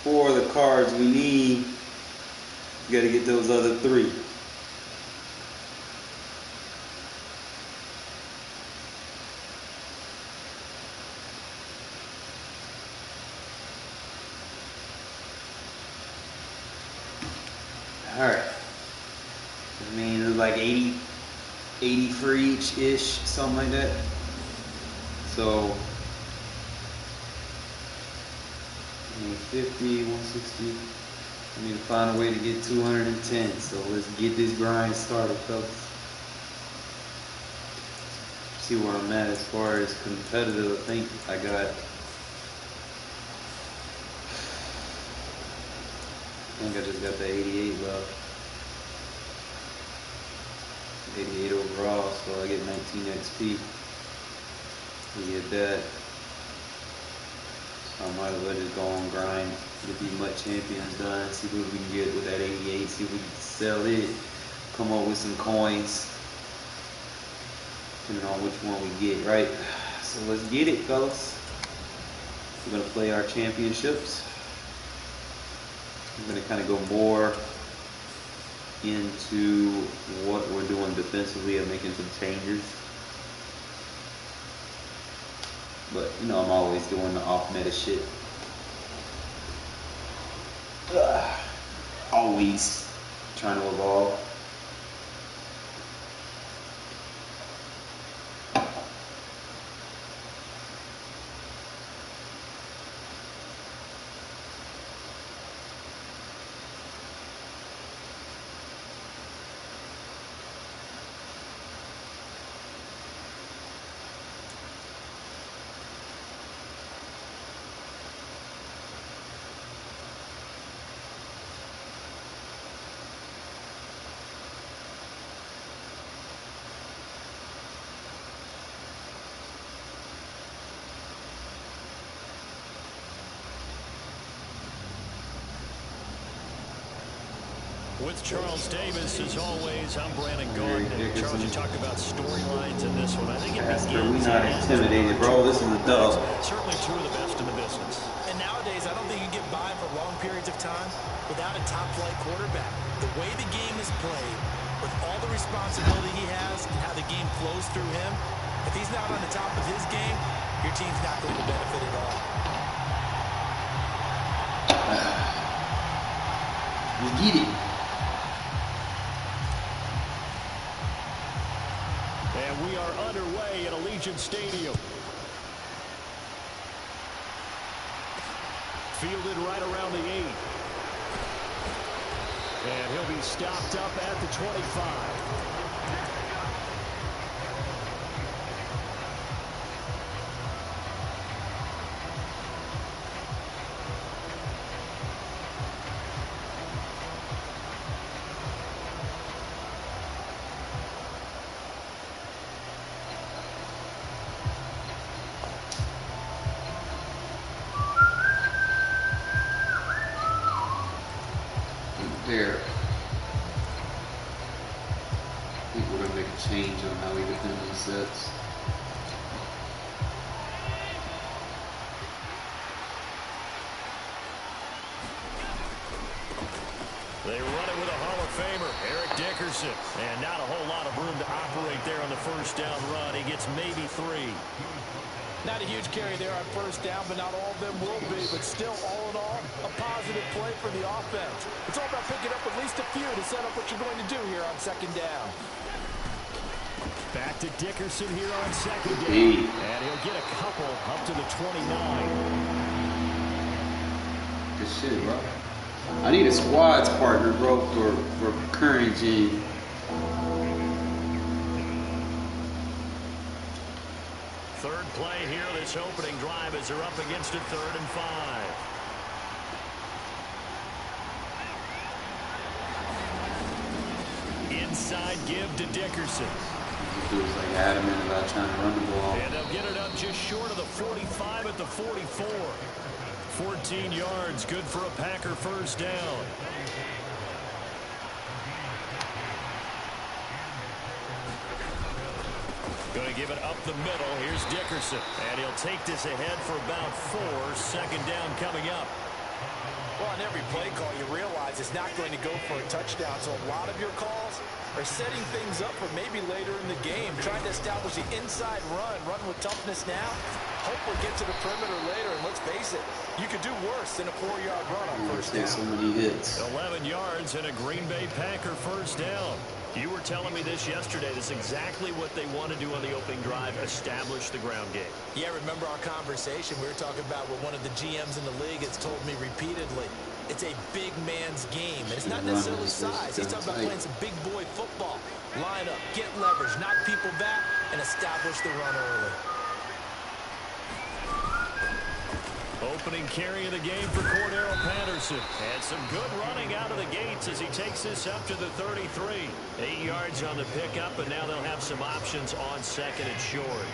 4 of the cards we need. We got to get those other 3. Alright. I mean, it's like 80 for each-ish, something like that. So, 50, 160. I need to find a way to get 210. So let's get this grind started, folks. See where I'm at as far as competitive. I think I just got the 88 left. 88 overall, so I get 19 XP. We get that. So I might as well just go on grind, get these MUT champions done, see what we can get with that 88, see if we can sell it, come up with some coins, depending on which one we get, right? So let's get it, fellas. We're gonna play our championships. I'm gonna kind of go more into what we're doing defensively and making some changes. But, you know, I'm always doing the off-meta shit. Always trying to evolve. With Charles Davis, as always, I'm Brandon Gordon. Charles, you talked about storylines in this one. I think it begins. We're not intimidated, bro. This is a dub. Certainly two of the best in the business. And nowadays, I don't think you get by for long periods of time without a top-flight quarterback. The way the game is played, with all the responsibility he has and how the game flows through him, if he's not on the top of his game, your team's not going to benefit at all. You get it. And we are underway at Allegiant Stadium. Fielded right around the 8. And he'll be stopped up at the 25. There. I think we're going to make a change on how we defend these sets. They run it with a Hall of Famer, Eric Dickerson. And not a whole lot of room to operate there on the first down run. He gets maybe 3. Not a huge carry there on first down, but not all of them will be. But still, all in all, a positive play for the offense. It's all about picking up at least a few to set up what you're going to do here on second down. Back to Dickerson here on second down. And he'll get a couple up to the 29. Good shit, bro. I need a squads partner, bro, for current gen. Third play here, this opening drive as they're up against it, 3rd and 5. Inside give to Dickerson. He was like adamant about trying to run the ball. And they'll get it up just short of the 45 at the 44. 14 yards, good for a Packer first down. Going to give it up the middle. Here's Dickerson. And he'll take this ahead for about 4. Second down coming up. Well, on every play call, you realize it's not going to go for a touchdown, so a lot of your calls are setting things up for maybe later in the game, trying to establish the inside run with toughness now. Hope we'll get to the perimeter later, and let's face it, you could do worse than a 4-yard run on first down. So many hits. 11 yards and a Green Bay Packer first down. You were telling me this yesterday. This is exactly what they want to do on the opening drive, establish the ground game. Yeah, remember our conversation we were talking about with one of the GMs in the league has told me repeatedly. It's a big man's game, and it's not necessarily size. He's talking about playing some big boy football. Line up, get leverage, knock people back, and establish the run early. Opening carry of the game for Cordero Patterson. And some good running out of the gates as he takes this up to the 33. 8 yards on the pickup, and now they'll have some options on second and short.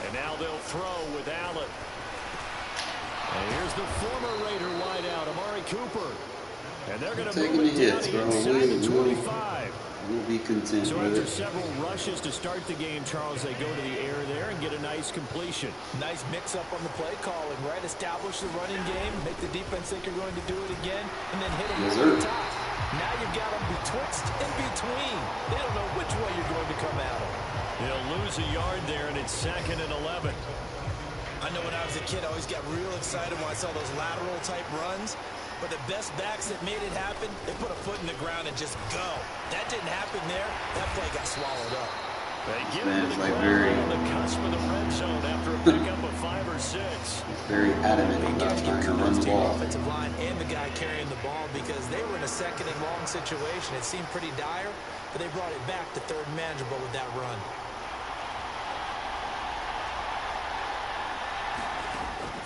And now they'll throw with Allen. And here's the former Raider wideout, Amari Cooper. And they're going to move it down the inside to 25. We'll be content so with after it. several rushes to start the game, Charles, they go to the air there and get a nice completion. Nice mix-up on the play calling, right? Establish the running game, make the defense think you're going to do it again, and then hit them over the top. Now you've got them betwixt in between. They don't know which way you're going to come at them. They'll lose a yard there, and it's 2nd and 11. I know when I was a kid, I always got real excited when I saw those lateral-type runs. But the best backs that made it happen, they put a foot in the ground and just go. That didn't happen there. That play got swallowed up. They get to the ground on the cusp of the red zone after a pickup of 5 or 6. Very adamant about trying to run the ball. Offensive line and the guy carrying the ball because they were in a 2nd and long situation. It seemed pretty dire, but they brought it back to 3rd and manageable with that run.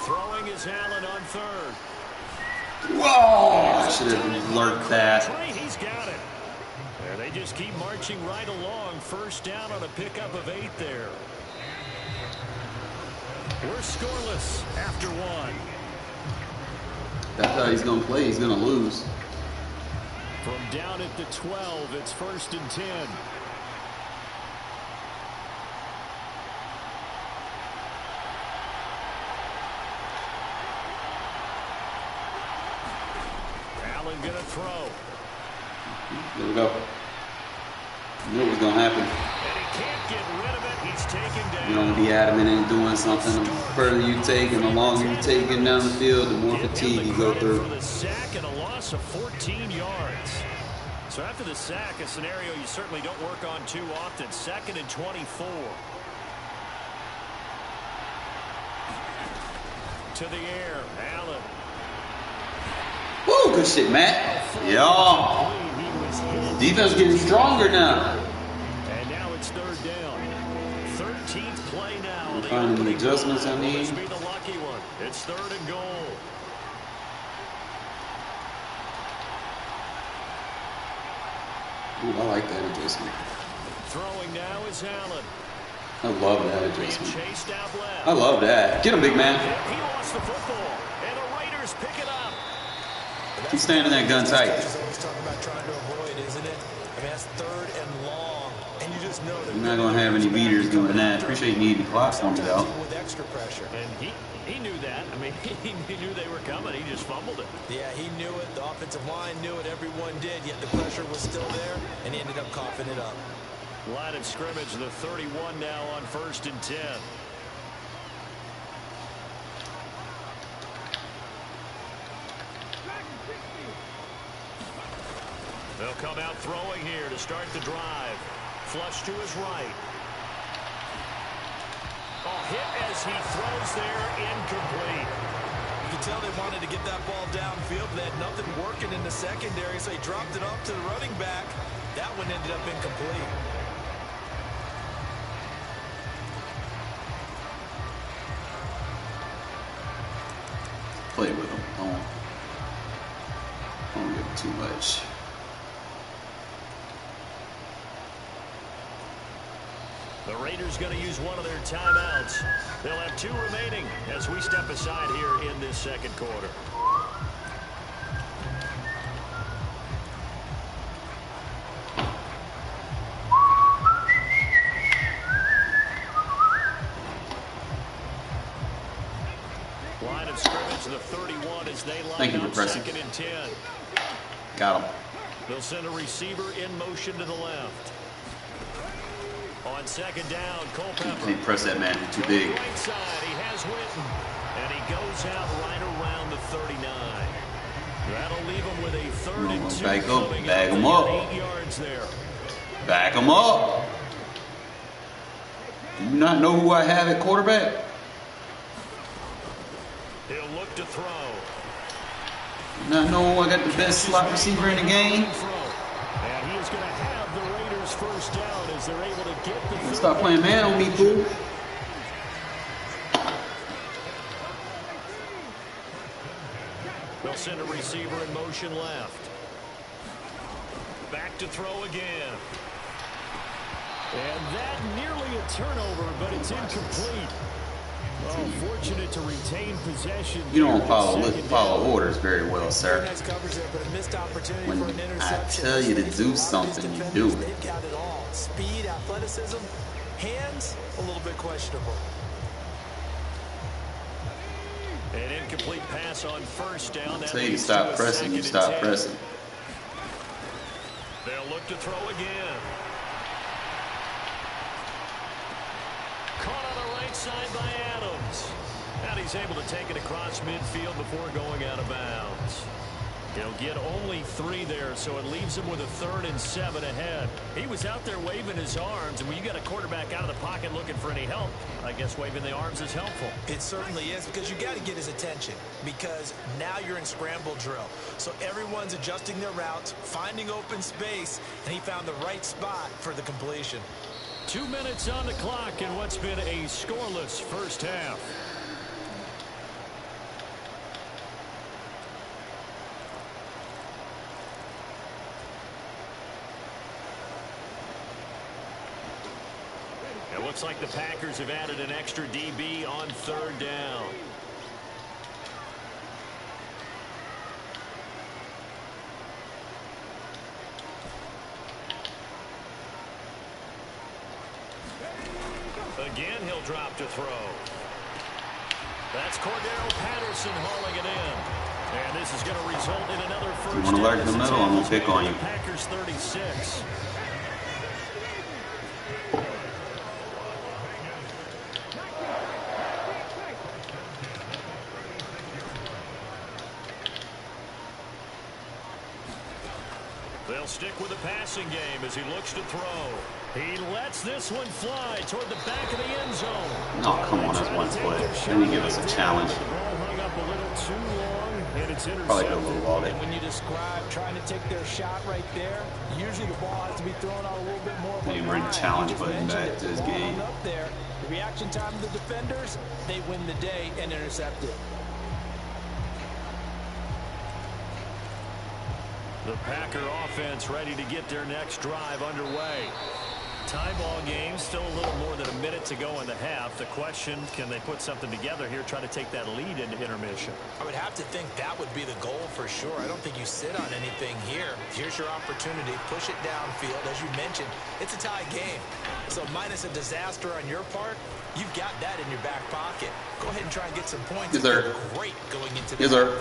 Throwing is Allen on 3rd. Whoa! I should have lurked that. He's got it. And they just keep marching right along. First down on a pickup of 8 there. We're scoreless after 1. That's how he's going to play. He's going to lose. From down at the 12, it's 1st and 10. Going to throw. There we go. Knew it was going to happen. And he can't get rid of it. He's taken down. You don't be adamant in doing something. The further you take and the longer you take it down the field, the more fatigue you go through. For the sack and a loss of 14 yards. So after the sack, a scenario you certainly don't work on too often. 2nd and 24. To the air, Allen. Woo, good shit, Matt. Yeah. Defense getting stronger now. And now it's 3rd down. 13th play now. Finding the adjustments I need. Be the lucky one. It's 3rd and goal. Ooh, I like that adjustment. Throwing now is Allen. I love that adjustment. Chased out left. I love that. Get him, big man. He lost the football, and the Raiders pick it up. Keep standing that gun tight. Always talking about trying to avoid, isn't it? I mean, that's 3rd and long, and you just know that you're not going to have any beaters doing that. Appreciate you needing the clock for me, though. With extra pressure. And he knew that. I mean, he knew they were coming. He just fumbled it. Yeah, he knew it. The offensive line knew it. Everyone did. Yet the pressure was still there, and he ended up coughing it up. Line of scrimmage, the 31 now on 1st and 10. They'll come out throwing here to start the drive. Flush to his right. Oh, hit as he throws there, incomplete. You can tell they wanted to get that ball downfield. They had nothing working in the secondary, so he dropped it off to the running back. That one ended up incomplete. Play with him. Don't give him too much. The Raiders going to use one of their timeouts. They'll have 2 remaining as we step aside here in this 2nd quarter. as they line Thank you for up pressing. 2nd and 10. Got him. They'll send a receiver in motion to the left. On 2nd down, Culpepper. Can't press that man. He's too big. Right side, he has Witten. And he goes out right around the 39. That'll leave him with a 3rd and 2. Back up. Bag him up. up. 8 yards there. Back him up. Do you not know who I have at quarterback? He'll look to throw. Not know I got the best slot receiver in the game. And he is going to have the Raiders first down as they're able to get the. Stop playing man on me, fool. They'll send a receiver in motion left. Back to throw again. And that nearly a turnover, but it's incomplete. Oh, fortunate to retain possession. You don't follow orders very well, sir. When I tell you to do something, you do it. They've got it all. Speed, athleticism, hands, a little bit questionable. An incomplete pass on 1st down. I tell you to stop pressing, you stop pressing. They'll look to throw again. Caught on the right side by Adams. And he's able to take it across midfield before going out of bounds. He'll get only 3 there, so it leaves him with a 3rd and 7 ahead. He was out there waving his arms, and when you got a quarterback out of the pocket looking for any help, I guess waving the arms is helpful. It certainly is, because you got to get his attention, because now you're in scramble drill. So everyone's adjusting their routes, finding open space, and he found the right spot for the completion. 2 minutes on the clock in what's been a scoreless first half. It looks like the Packers have added an extra DB on 3rd down. Again, he'll drop to throw. That's Cordero Patterson hauling it in. And this is going to result in another first down. You want to lurk in the middle? I'm going to pick on you. Packers 36. They'll stick with the passing game as he looks to throw. He lets this one fly toward the back of the end zone. Oh, come on, that's one play. Let me give us a challenge. The ball hung up a little too long, and it's Probably intercepted. a little ball And when you describe trying to take their shot right there, usually the ball has to be thrown out a little bit more. They bring the challenge button back to this game. Up there, the reaction time of the defenders, they win the day and intercept it. The Packer offense ready to get their next drive underway. Tie ball game, still a little more than a minute to go in the half. The question, can they put something together here, try to take that lead into intermission? I would have to think that would be the goal for sure. I don't think you sit on anything here. Here's your opportunity. Push it downfield. As you mentioned, it's a tie game. So minus a disaster on your part, you've got that in your back pocket. Go ahead and try and get some points. Yes, sir. Great going into Yes, sir.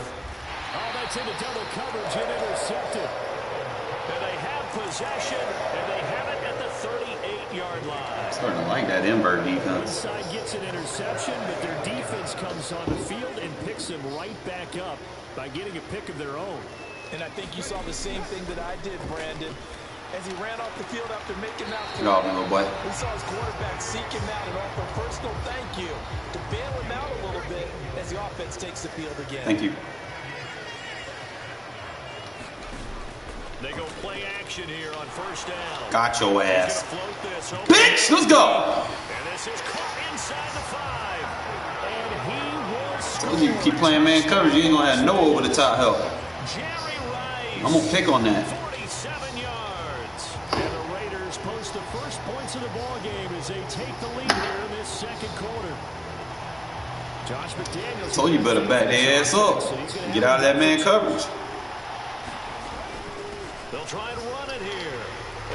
Oh, that's into double coverage and intercepted. And they have possession, and they have it at the 38-yard line. Starting to like that invert defense. Side gets an interception, but their defense comes on the field and picks them right back up by getting a pick of their own. And I think you saw the same thing that I did, Brandon. As he ran off the field after making that play, Little boy. he saw his quarterback seek him out and offer a personal thank you to bail him out a little bit as the offense takes the field again. Thank you. They go play action here on first down. Got your ass. He's gonna float this over. Bitch, let's go. And this is caught inside the 5. And he will score. Told you keep playing man coverage, you ain't gonna have no over the top help. Jerry Rice. I'm gonna pick on that. 47 yards. And the Raiders post the first points of the ball game as they take the lead here in this second quarter. Josh McDaniels. Told you better back their ass up. Get out of that man coverage. They'll try and run it here.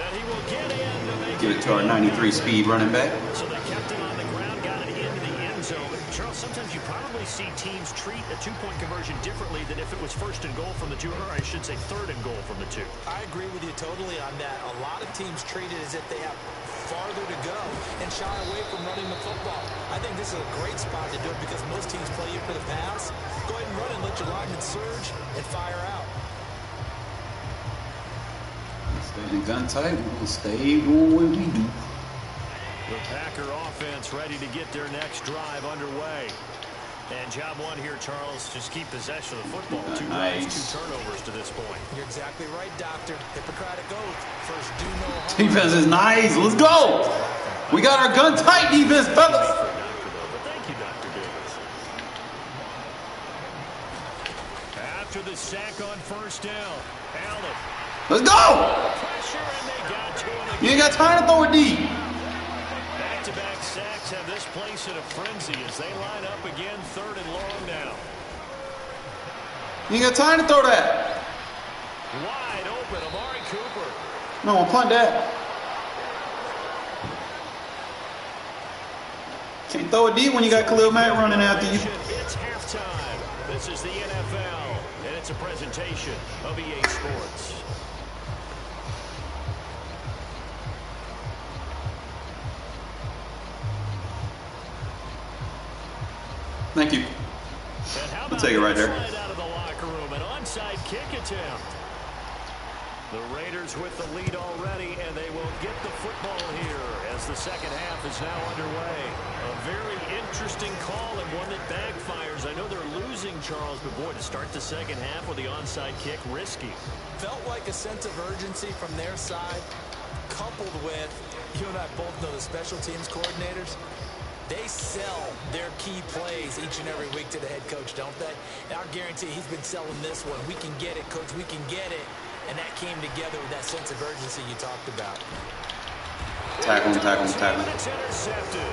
And he will get in to make Give it to our 93 speed running back. So they kept it on the ground, got it into the end zone. Charles, sometimes you probably see teams treat a two-point conversion differently than if it was first and goal from the 2, or I should say third and goal from the 2. I agree with you totally on that. A lot of teams treat it as if they have farther to go and shy away from running the football. I think this is a great spot to do it because most teams play you for the pass. Go ahead and run and let your lineman surge and fire out. Stay gun tight. We'll stay doing what we do. The Packer offense ready to get their next drive underway. And job one here, Charles, just keep possession of the football. 2 drives, 2 turnovers to this point. You're exactly right, Doctor. Hippocratic oath. First, do no harm. Defense is nice. Let's go. We got our gun tight defense, fellas. Thank you, Dr. Davis. After the sack on first down, Allen. Let's go. Pressure, and they got to it again. You ain't got time to throw it deep. Back-to-back sacks have this place in a frenzy as they line up again, 3rd and long now. You ain't got time to throw that. Wide open, Amari Cooper. No, punt that. Can't throw it deep when you got Khalil Mack running after you. It's halftime. This is the NFL, and it's a presentation of EA Sports. Thank you. I'll take it right there. Out of the locker room, an onside kick attempt. The Raiders with the lead already, and they will get the football here as the second half is now underway. A very interesting call and one that backfires. I know they're losing, Charles, but boy, to start the second half with the onside kick, risky. Felt like a sense of urgency from their side, coupled with, you and I both know the special teams coordinators. They sell their key plays each and every week to the head coach, don't they? And I guarantee he's been selling this one. We can get it, coach. We can get it. And that came together with that sense of urgency you talked about. Tackle him, tackle him, tackle him. It's intercepted.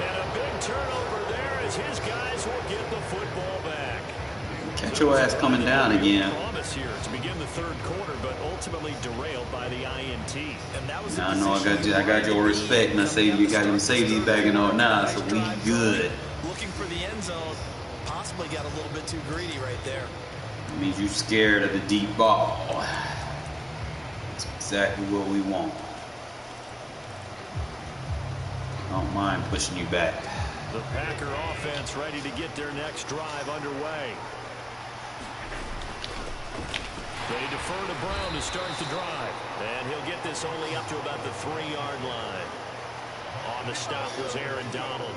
And a big turnover there as his guys will get the football back. Catch your ass coming down again. Promise here to begin the 3rd quarter, but ultimately derailed by the INT. And that was I know I got your respect, and I say you got them safeties backing up now, so we good. Looking for the end zone, possibly got a little bit too greedy right there. It means you scared of the deep ball. That's exactly what we want. Don't mind pushing you back. The Packer offense ready to get their next drive underway. They defer to Brown to start the drive. And he'll get this only up to about the 3-yard line. On the stop was Aaron Donald.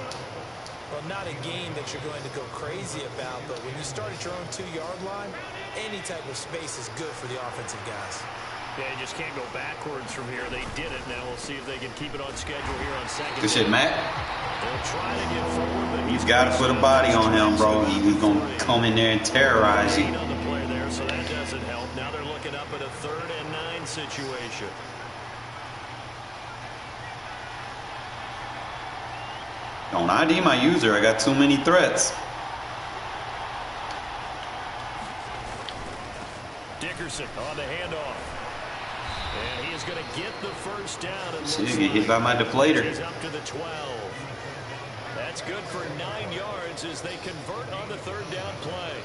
Well, not a game that you're going to go crazy about, but when you start at your own 2-yard line, any type of space is good for the offensive guys. They just can't go backwards from here. They did it. Now we'll see if they can keep it on schedule here on second. Good shit, Matt. They'll try to get forward, but You've got to put a body on him, bro. He's going to come in there and terrorize you. On the play there, so that doesn't help. Now they're looking up at a 3rd and 9 situation. Don't ID my user. I got too many threats. Dickerson on the handoff. And he is going to get the first down. Shit, get hit by my deflator. He's up to the 12. That's good for 9 yards as they convert on the 3rd down play.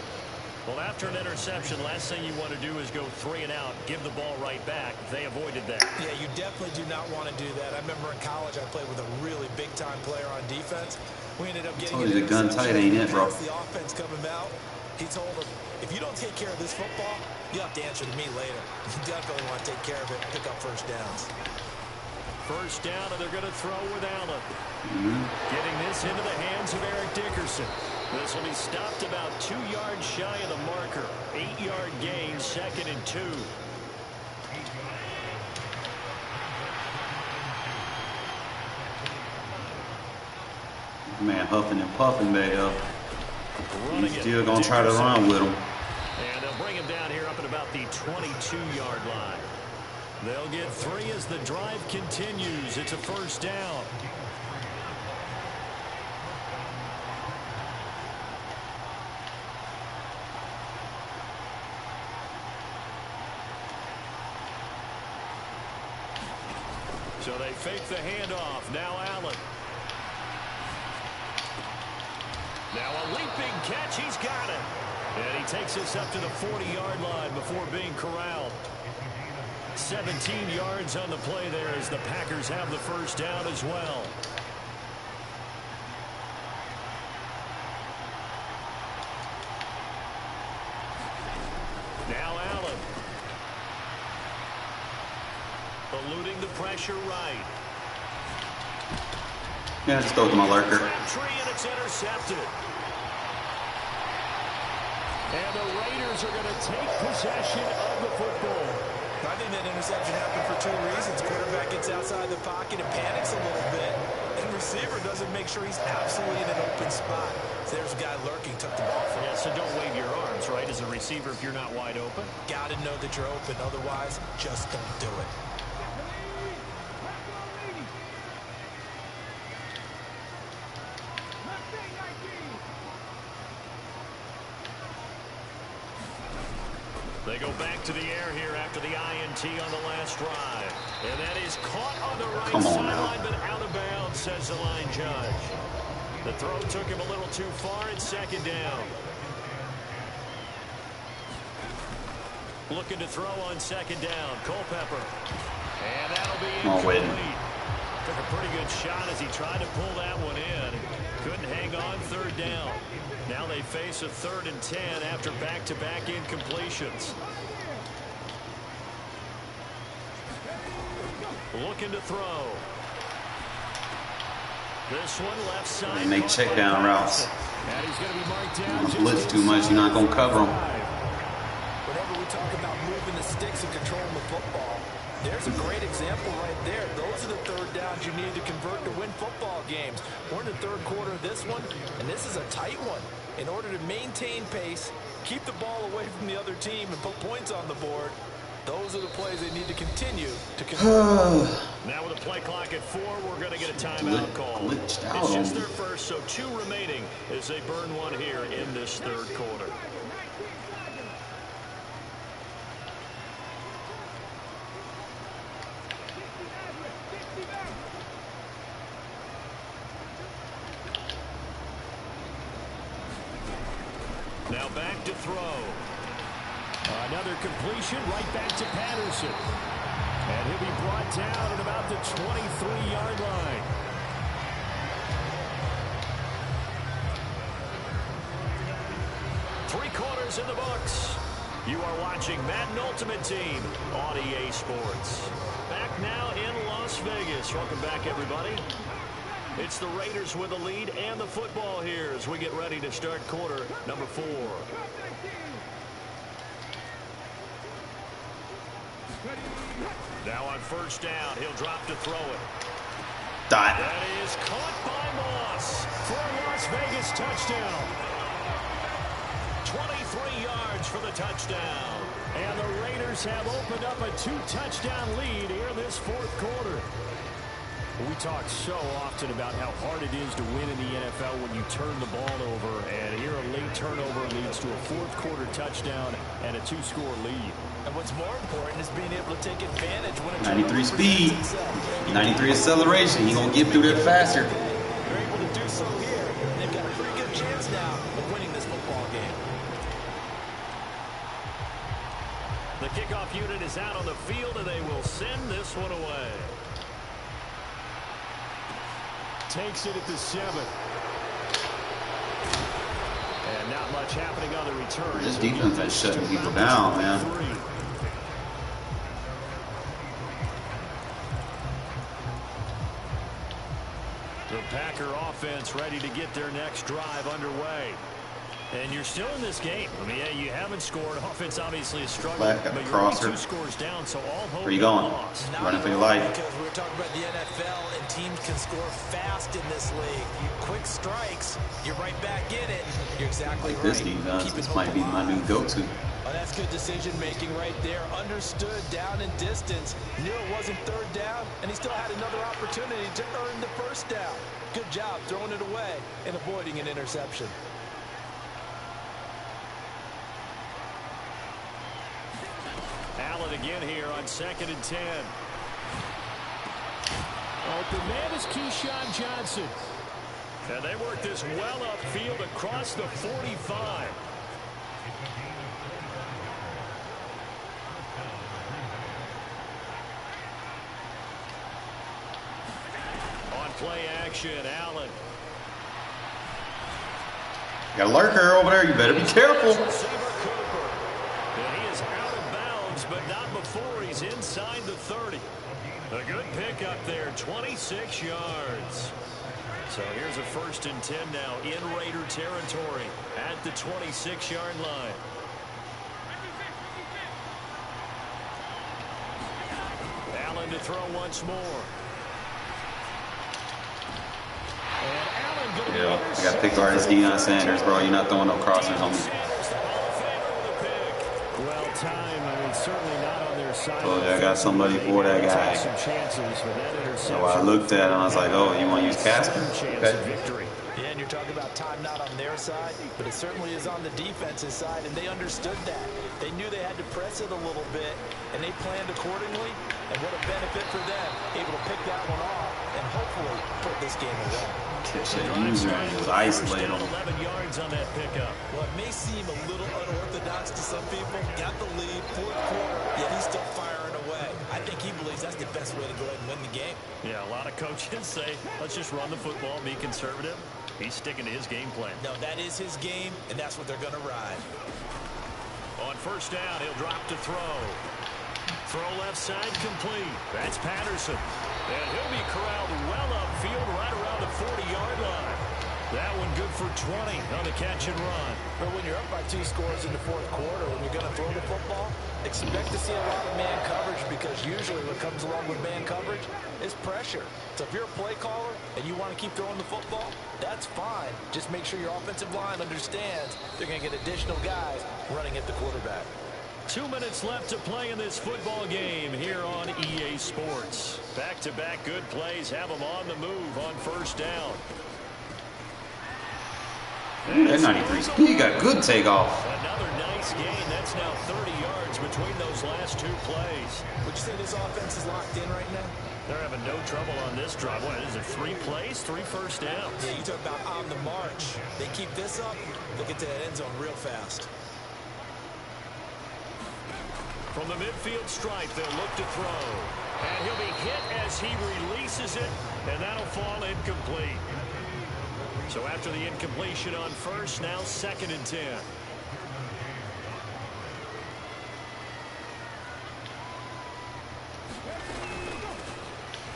Well, after an interception, last thing you want to do is go 3 and out, give the ball right back. They avoided that. Yeah, you definitely do not want to do that. I remember in college I played with a really big-time player on defense. We ended up getting an interception. Gun tight, ain't it, bro? The offense coming out, he told him, if you don't take care of this football, you have to answer to me later. You definitely want to take care of it and pick up first downs. First down, and they're going to throw with Allen. Getting this into the hands of Eric Dickerson. This will be stopped about 2 yards shy of the marker. 8-yard gain, 2nd and 2. Man, huffing and puffing back up. He's still going to try to run with him. And they'll bring him down here up at about the 22-yard line. They'll get 3 as the drive continues. It's a first down. So they fake the handoff. Now Allen. Now a leaping catch. He's got it. And he takes us up to the 40-yard line before being corralled. 17 yards on the play there as the Packers have the first down as well. Now Allen. Eluding the pressure right. Yeah, just throw it to my lurker. And it's intercepted. And the Raiders are going to take possession of the football. I think that interception happened for two reasons. Quarterback gets outside the pocket and panics a little bit. And receiver doesn't make sure he's absolutely in an open spot. So there's a guy lurking, took the ball from him. Yeah, so don't wave your arms, right, as a receiver if you're not wide open. Got to know that you're open. Otherwise, just don't do it. They go back to the air here after the INT on the last drive. And that is caught on the right sideline, but out of bounds, says the line judge. The throw took him a little too far. It's second down. Looking to throw on second down. Culpepper. And that'll be incomplete. Took a pretty good shot as he tried to pull that one in. Couldn't hang on third down. Now they face a 3rd and 10 after back-to-back incompletions. Looking to throw. This one left side. They make check down routes. And he's going to be marked down. You blitz too much, you're not going to cover them. Whenever we talk about moving the sticks and controlling the football, there's a great example right there. Those are the third downs you need to convert to win football games. We're in the third quarter of this one, and this is a tight one. In order to maintain pace, keep the ball away from the other team, and put points on the board, those are the plays they need to continue to convert. Now with a play clock at 4, we're going to get a timeout call. It's just their first, so 2 remaining as they burn one here in this third quarter. Now back to throw. Another completion right back to Patterson. And he'll be brought down at about the 23-yard line. Three quarters in the books. You are watching Madden Ultimate Team on EA Sports. Back now in Las Vegas. Welcome back, everybody. It's the Raiders with the lead and the football here as we get ready to start quarter number 4. Now on first down, he'll drop to throw it. That is caught by Moss for a Las Vegas touchdown. 23 yards for the touchdown. And the Raiders have opened up a 2-touchdown lead here in this fourth quarter. We talk so often about how hard it is to win in the NFL when you turn the ball over, and here a late turnover leads to a fourth quarter touchdown and a 2-score lead. And what's more important is being able to take advantage when a 93 speed, 93 acceleration. He gonna get through that faster. They're able to do so here. They've got a pretty good chance now of winning this football game. The kickoff unit is out on the field, and they will send this one away. Takes it at the 7. And not much happening on the return. This defense is shutting people down, man. The Packer offense ready to get their next drive underway. And you're still in this game. I mean, yeah, you haven't scored. Offense obviously is struggling, but you're only 2 scores down, so all hope. Where you going? Running for your life. Because we're talking about the NFL, and teams can score fast in this league. Quick strikes, you're right back in it. You're exactly right. This defense, this might be my new go-to. Oh, that's good decision-making right there. Understood down and distance. Knew it wasn't third down, and he still had another opportunity to earn the first down. Good job throwing it away and avoiding an interception. Allen again here on 2nd and 10. Open man is Keyshawn Johnson. And they work this well upfield across the 45. On play action, Allen. Got a lurker over there. You better be careful. And he is out of bounds, but not before he's inside the 30. A good pick up there, 26 yards. So here's a 1st and 10 now in Raider territory at the 26-yard line. Allen to throw once more. Yeah, I got to pick guard as Deion Sanders, bro. You're not throwing no crossers on me. Well, time, I mean, certainly not on their side. Told you I got somebody for that guy. So I looked at him, I was like, oh, you want to use Casper? Okay. Yeah, and you're talking about time not on their side, but it certainly is on the defensive side, and they understood that. They knew they had to press it a little bit, and they planned accordingly, and what a benefit for them, able to pick that one off and hopefully put this game away. Catch that user and just isolate him. 11 yards on that pickup. Well, it may seem a little unorthodox to some people. Got the lead, 4th quarter, yet he's still firing away. I think he believes that's the best way to go ahead and win the game. Yeah, a lot of coaches say, let's just run the football, be conservative. He's sticking to his game plan. No, that is his game, and that's what they're going to ride. On 1st down, he'll drop to throw. Throw left side complete. That's Patterson. And he'll be corralled well upfield right around the 40-yard line. That one good for 20 on the catch and run. But when you're up by 2 scores in the 4th quarter, when you're going to throw the football, expect to see a lot of man coverage, because usually what comes along with man coverage is pressure. So if you're a play caller and you want to keep throwing the football, that's fine. Just make sure your offensive line understands they're going to get additional guys running at the quarterback. 2 minutes left to play in this football game here on EA Sports. Back-to-back good plays have them on the move on 1st down. That 93 speed got good takeoff. Another nice gain. That's now 30 yards between those last 2 plays. Would you say this offense is locked in right now? They're having no trouble on this drive. What is it, 3 plays, 3 first downs? Yeah, you talk about on the march. They keep this up, they'll get to that end zone real fast. From the midfield stripe, they'll look to throw. And he'll be hit as he releases it, and that'll fall incomplete. So after the incompletion on 1st, now 2nd and 10.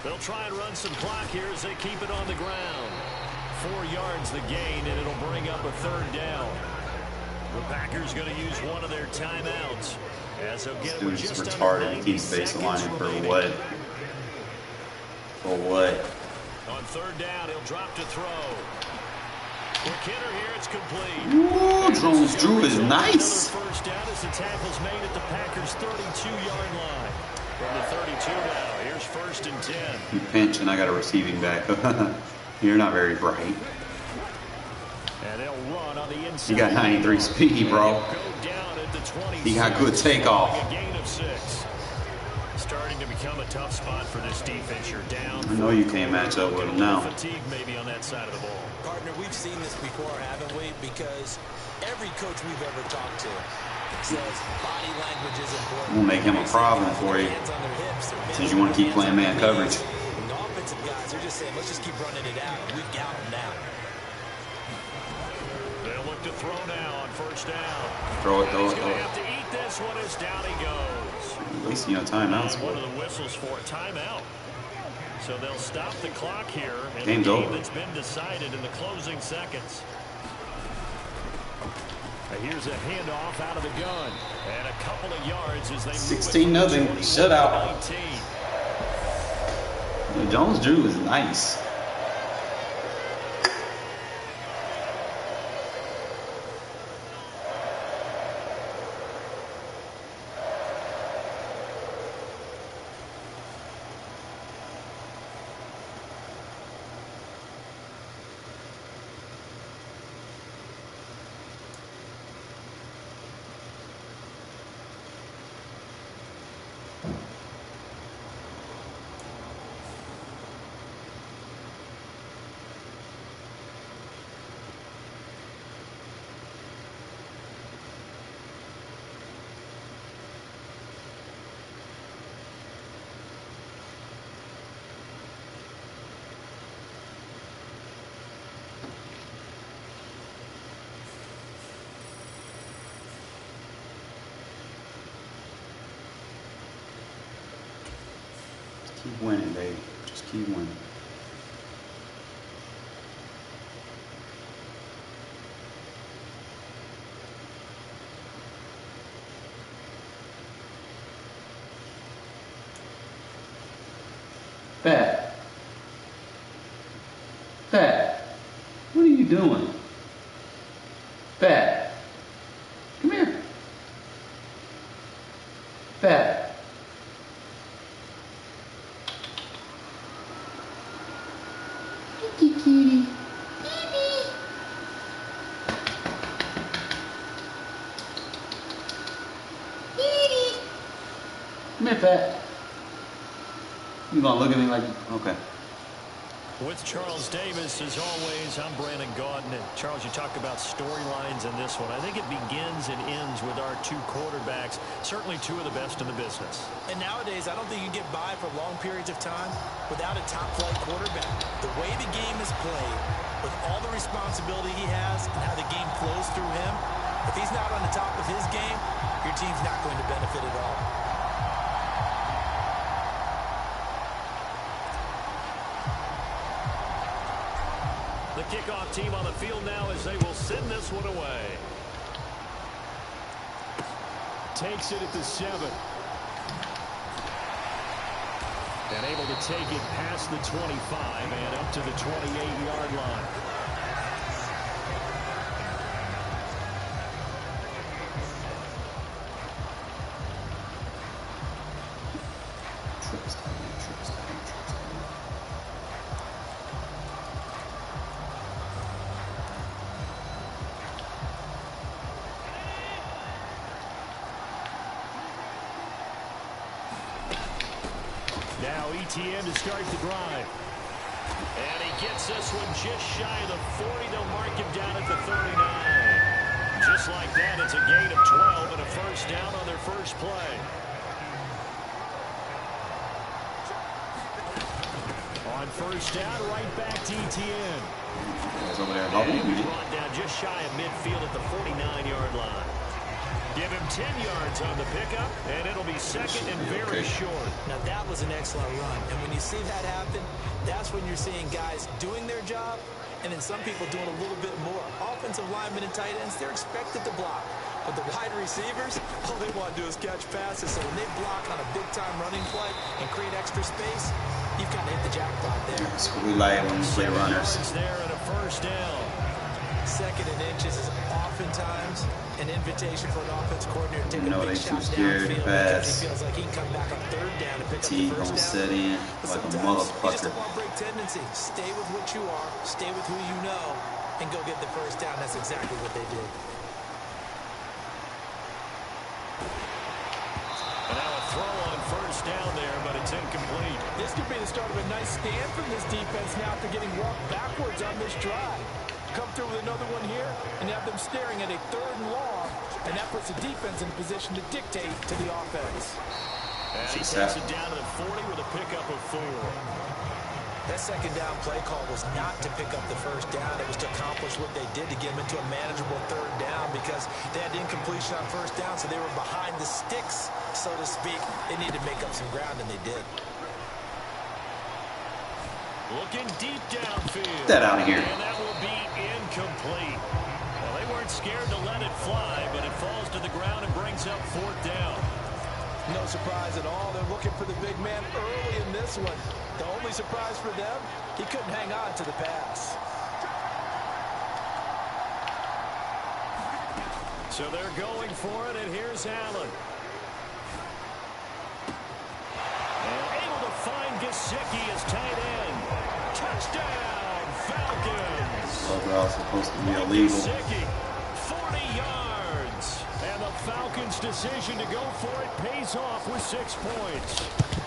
They'll try and run some clock here as they keep it on the ground. 4 yards the gain, and it'll bring up a 3rd down. The Packers going to use one of their timeouts. As they'll get it with Dude's just retarded. He keeps baselining for what? For what? On 3rd down, he'll drop to throw. Quick hitter here, it's complete. Ooh, Jones Drew is nice. Another 1st down as the tackle's made at the Packers' 32-yard line. From the 32 now, here's 1st and 10. You pinch and I got a receiving back. You're not very bright. And they'll run on the inside. He got 93 speed, bro. He got good takeoff. A gain of 6. Starting to become a tough spot for this defense. You're down. I know you can't match up with him now. Fatigue maybe on that side of the ball. Partner, we've seen this before, haven't we? Because every coach we've ever talked to says body language is important. We'll make him a problem for you. Since you want to keep playing man coverage. And the offensive guys, they're just saying, let's just keep running it out. We've got them now. They'll look to throw now on 1st down. Throw it, throw it, He's throw going to it. have to eat this one as down he goes. Wasting your timeouts. One of the whistles for a timeout. So they'll stop the clock here. And Game's the game over. that's been decided in the closing seconds. Here's a handoff out of the gun. And a couple of yards as they 16-0 shutout. 19. Jones Drew is nice. winning, baby. Just keep winning. Pat. Pat. What are you doing? Pat. Come here. Pat. Kitty kitty. Come here, Pat. You gonna look at me like, okay. With Charles Davis, as always, I'm Brandon Gaudin. And Charles, you talk about storylines in this one. I think it begins and ends with our two quarterbacks, certainly two of the best in the business. And nowadays, I don't think you can get by for long periods of time without a top-flight quarterback. The way the game is played, with all the responsibility he has and how the game flows through him, if he's not on the top of his game, your team's not going to benefit at all. The kickoff team on the field now as they will send this one away. Takes it at the 7. And able to take it past the 25 and up to the 28-yard line. Now ETN to start the drive. And he gets this one just shy of the 40. They'll mark him down at the 39. Just like that, it's a gain of 12 and a first down on their first play. On first down, right back to ETN. And he was brought down just shy of midfield at the 49-yard line. Give him 10 yards on the pickup, and it'll be second and very short. Now, that was an excellent run. And when you see that happen, that's when you're seeing guys doing their job, and then some people doing a little bit more. Offensive linemen and tight ends, they're expected to block. But the wide receivers, all they want to do is catch passes. So when they block on a big-time running play and create extra space, you've kind of hit the jackpot there. That's what we like when we play runners. There and a first down. Second and inches is oftentimes an invitation for an offense coordinator to take a big shot scared to downfield pass. because he feels like he can come back on third down and pick up the first down. Set in like a motherfucker. You just don't want to break tendency. Stay with what you are. Stay with who you know, and go get the first down. That's exactly what they did. And now a throw on first down there, but it's incomplete. This could be the start of a nice stand from this defense now after getting walked backwards on this drive. Come through with another one here and have them staring at a third and long, and that puts the defense in a position to dictate to the offense. And he takes it down to the 40 with a pickup of 4. That second down play call was not to pick up the first down. It was to accomplish what they did to get them into a manageable third down because they had incompletion on first down, so they were behind the sticks, so to speak. They needed to make up some ground, and they did. Looking deep downfield. Get that out of here. And that will be incomplete. Well, they weren't scared to let it fly, but it falls to the ground and brings up fourth down. No surprise at all. They're looking for the big man early in this one. The only surprise for them, he couldn't hang on to the pass. So they're going for it, and here's Allen. And able to find Gesicki as tight end. Touchdown, Falcons. Overall, supposed to be illegal. Gesicki, 40 yards. And the Falcons' decision to go for it pays off with 6 points.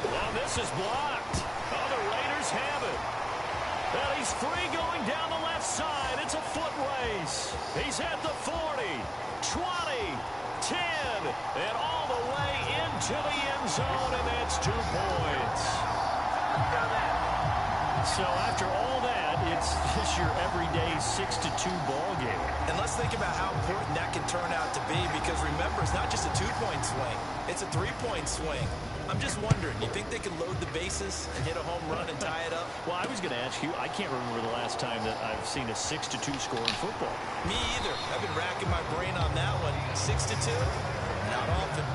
Well, this is blocked. Oh, the Raiders have it. Well, he's free going down the left side. It's a foot race. He's at the 40, 20, 10, and all the way into the end zone, and that's 2 points. So after all that, it's just your everyday 6-2 ball game. And let's think about how important that can turn out to be, because remember, it's not just a 2-point swing. It's a 3-point swing. I'm just wondering, you think they can load the bases and hit a home run and tie it up? Well, I was going to ask you, I can't remember the last time that I've seen a 6-2 score in football. Me either. I've been racking my brain on that one. 6-2? Not often.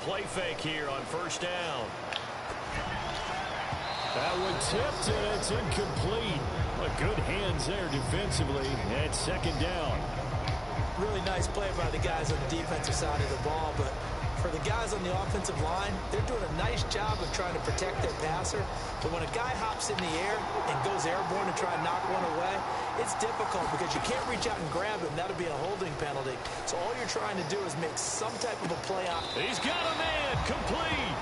Play fake here on first down. That one tipped and it's incomplete. But good hands there defensively at second down. Really nice play by the guys on the defensive side of the ball, but for the guys on the offensive line, they're doing a nice job of trying to protect their passer. But when a guy hops in the air and goes airborne to try and knock one away, it's difficult because you can't reach out and grab him. That'll be a holding penalty. So all you're trying to do is make some type of a play on. He's got a man complete.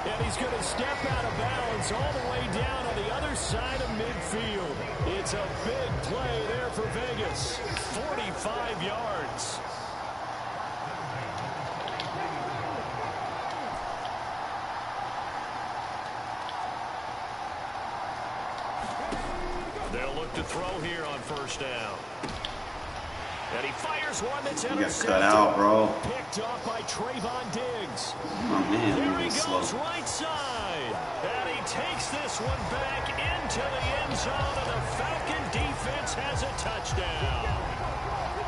And he's going to step out of bounds all the way down on the other side of midfield. It's a big play there for Vegas. 45 yards. They'll look to throw here on first down. And he fires one that's intercepted. Cut out, bro. Picked off by Trayvon Diggs. Oh, man. Here he Slow. goes right side. And he takes this one back into the end zone, and the Falcon defense has a touchdown.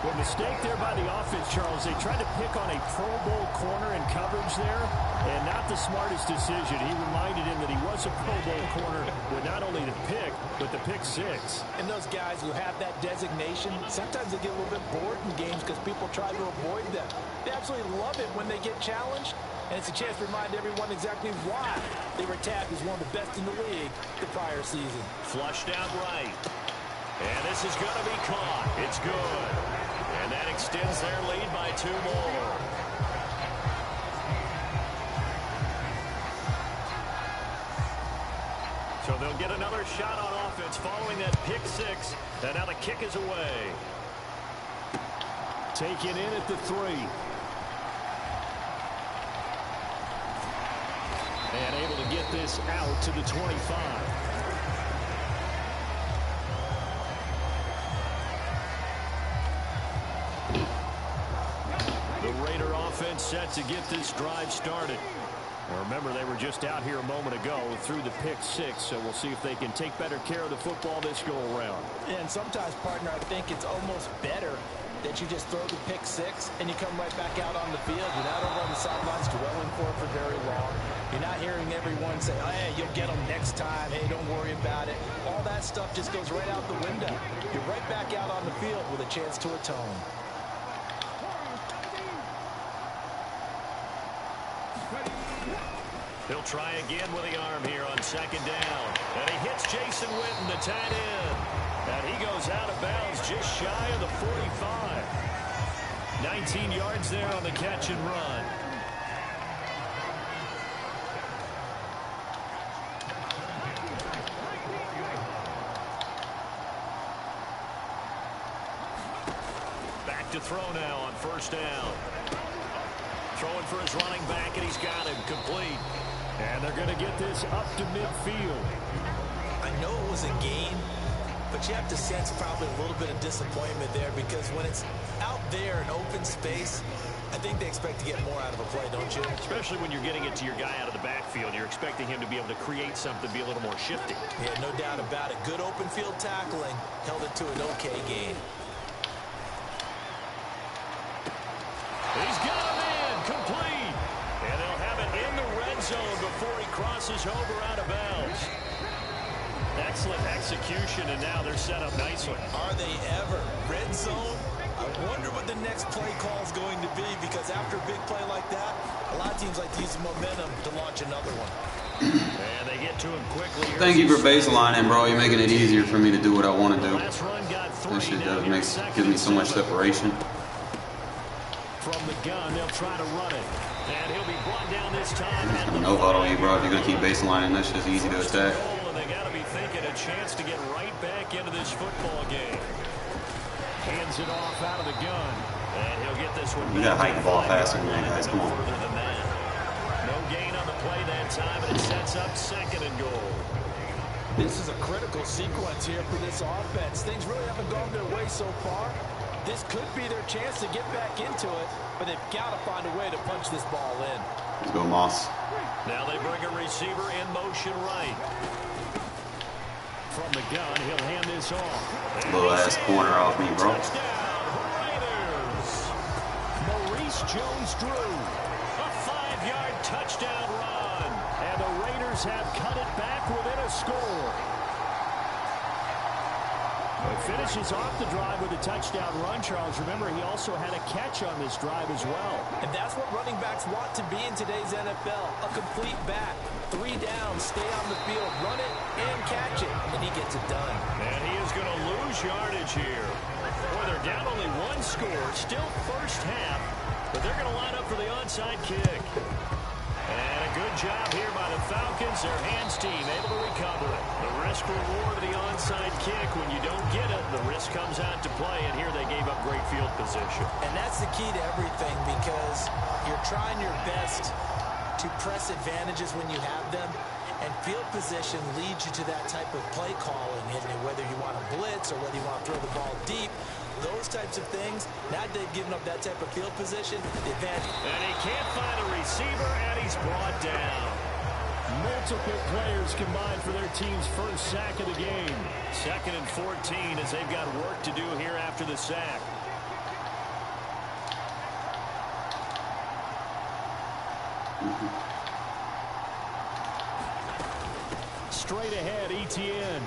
Well, mistake there by the offense, Charles. They tried to pick on a Pro Bowl corner in coverage there, and not the smartest decision. He reminded him that he was a Pro Bowl corner with not only the pick, but the pick six. And those guys who have that designation, sometimes they get a little bit bored in games because people try to avoid them. They absolutely love it when they get challenged, and it's a chance to remind everyone exactly why they were tabbed as one of the best in the league the prior season. Flushed out right. And this is going to be caught. It's good. And that extends their lead by 2 more. So they'll get another shot on offense following that pick six. And now the kick is away. Taken in at the 3. And able to get this out to the 25. Offense set to get this drive started. Now remember, they were just out here a moment ago through the pick six, so we'll see if they can take better care of the football this go around. And sometimes, partner, I think it's almost better that you just throw the pick six and you come right back out on the field. You're not over on the sidelines dwelling for it for very long. You're not hearing everyone say, oh, hey, you'll get them next time. Hey, don't worry about it. All that stuff just goes right out the window. You're right back out on the field with a chance to atone. He'll try again with the arm here on second down. And he hits Jason Witten, the tight end. And he goes out of bounds just shy of the 45. 19 yards there on the catch and run. Back to throw now on first down. Throwing for his running back, and he's got him complete. And they're going to get this up to midfield. I know it was a gain, but you have to sense probably a little bit of disappointment there because when it's out there in open space, I think they expect to get more out of a play, don't you? Especially when you're getting it to your guy out of the backfield. You're expecting him to be able to create something, be a little more shifty. Yeah, no doubt about it. Good open field tackling held it to an okay gain. He's got a man complete. And they'll have it in the red zone before he crosses over out of bounds. Excellent execution, and now they're set up nicely. Are they ever? Red zone? I wonder what the next play call is going to be because after a big play like that, a lot of teams like to use the momentum to launch another one. And they get to him quickly. Thank you for baselining, bro. You're making it easier for me to do what I want to do. Last run got 3. This shit gives me so much separation. From the gun, they'll try to run it. And he'll be brought down this time. No huddle, you, bro. If you're going to keep baselining, that's just easy to attack. And they got to be thinking a chance to get right back into this football game. Hands it off out of the gun. And he'll get this one. You got to hike the ball faster than that, guys. Come on. No gain on the play that time, and it sets up 2nd and goal. This is a critical sequence here for this offense. Things really haven't gone their way so far. This could be their chance to get back into it, but they've got to find a way to punch this ball in. Let's go, Moss. Now they bring a receiver in motion right. From the gun, he'll hand this off. Little ass corner off me, bro. Maurice Jones-Drew. A 5-yard touchdown run. And the Raiders have cut it back within a score. It finishes off the drive with a touchdown run, Charles. Remember, he also had a catch on this drive as well. And that's what running backs want to be in today's NFL. A complete back. 3 down, stay on the field, run it, and catch it. And he gets it done. And he is going to lose yardage here. Boy, they're down only 1 score. Still first half. But they're going to line up for the onside kick. And a good job here by the Falcons. Their hands team able to recover it. The risk reward of the onside kick. When you don't get it, the risk comes out to play. And here they gave up great field position. And that's the key to everything, because you're trying your best to press advantages when you have them. And field position leads you to that type of play calling. And whether you want to blitz or whether you want to throw the ball deep, those types of things, now they've given up that type of field position, the advantage. And he can't find a receiver, and he's brought down. Multiple players combined for their team's first sack of the game. 2nd and 14 as they've got work to do here after the sack. Straight ahead, Etienne.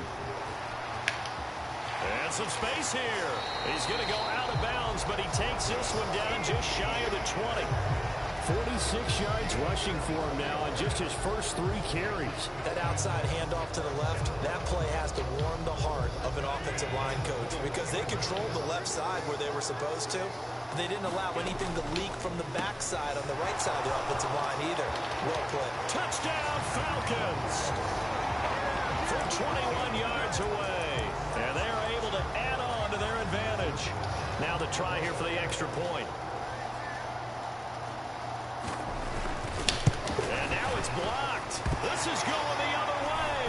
And some space here. He's going to go out of bounds, but he takes this one down just shy of the 20. 46 yards rushing for him now on just his first 3 carries. That outside handoff to the left, that play has to warm the heart of an offensive line coach, because they controlled the left side where they were supposed to. They didn't allow anything to leak from the backside on the right side of the offensive line either. Well played. Touchdown, Falcons! From 21 yards away. And they are able to add on to their advantage. Now the try here for the extra point. And now it's blocked. This is going the other way.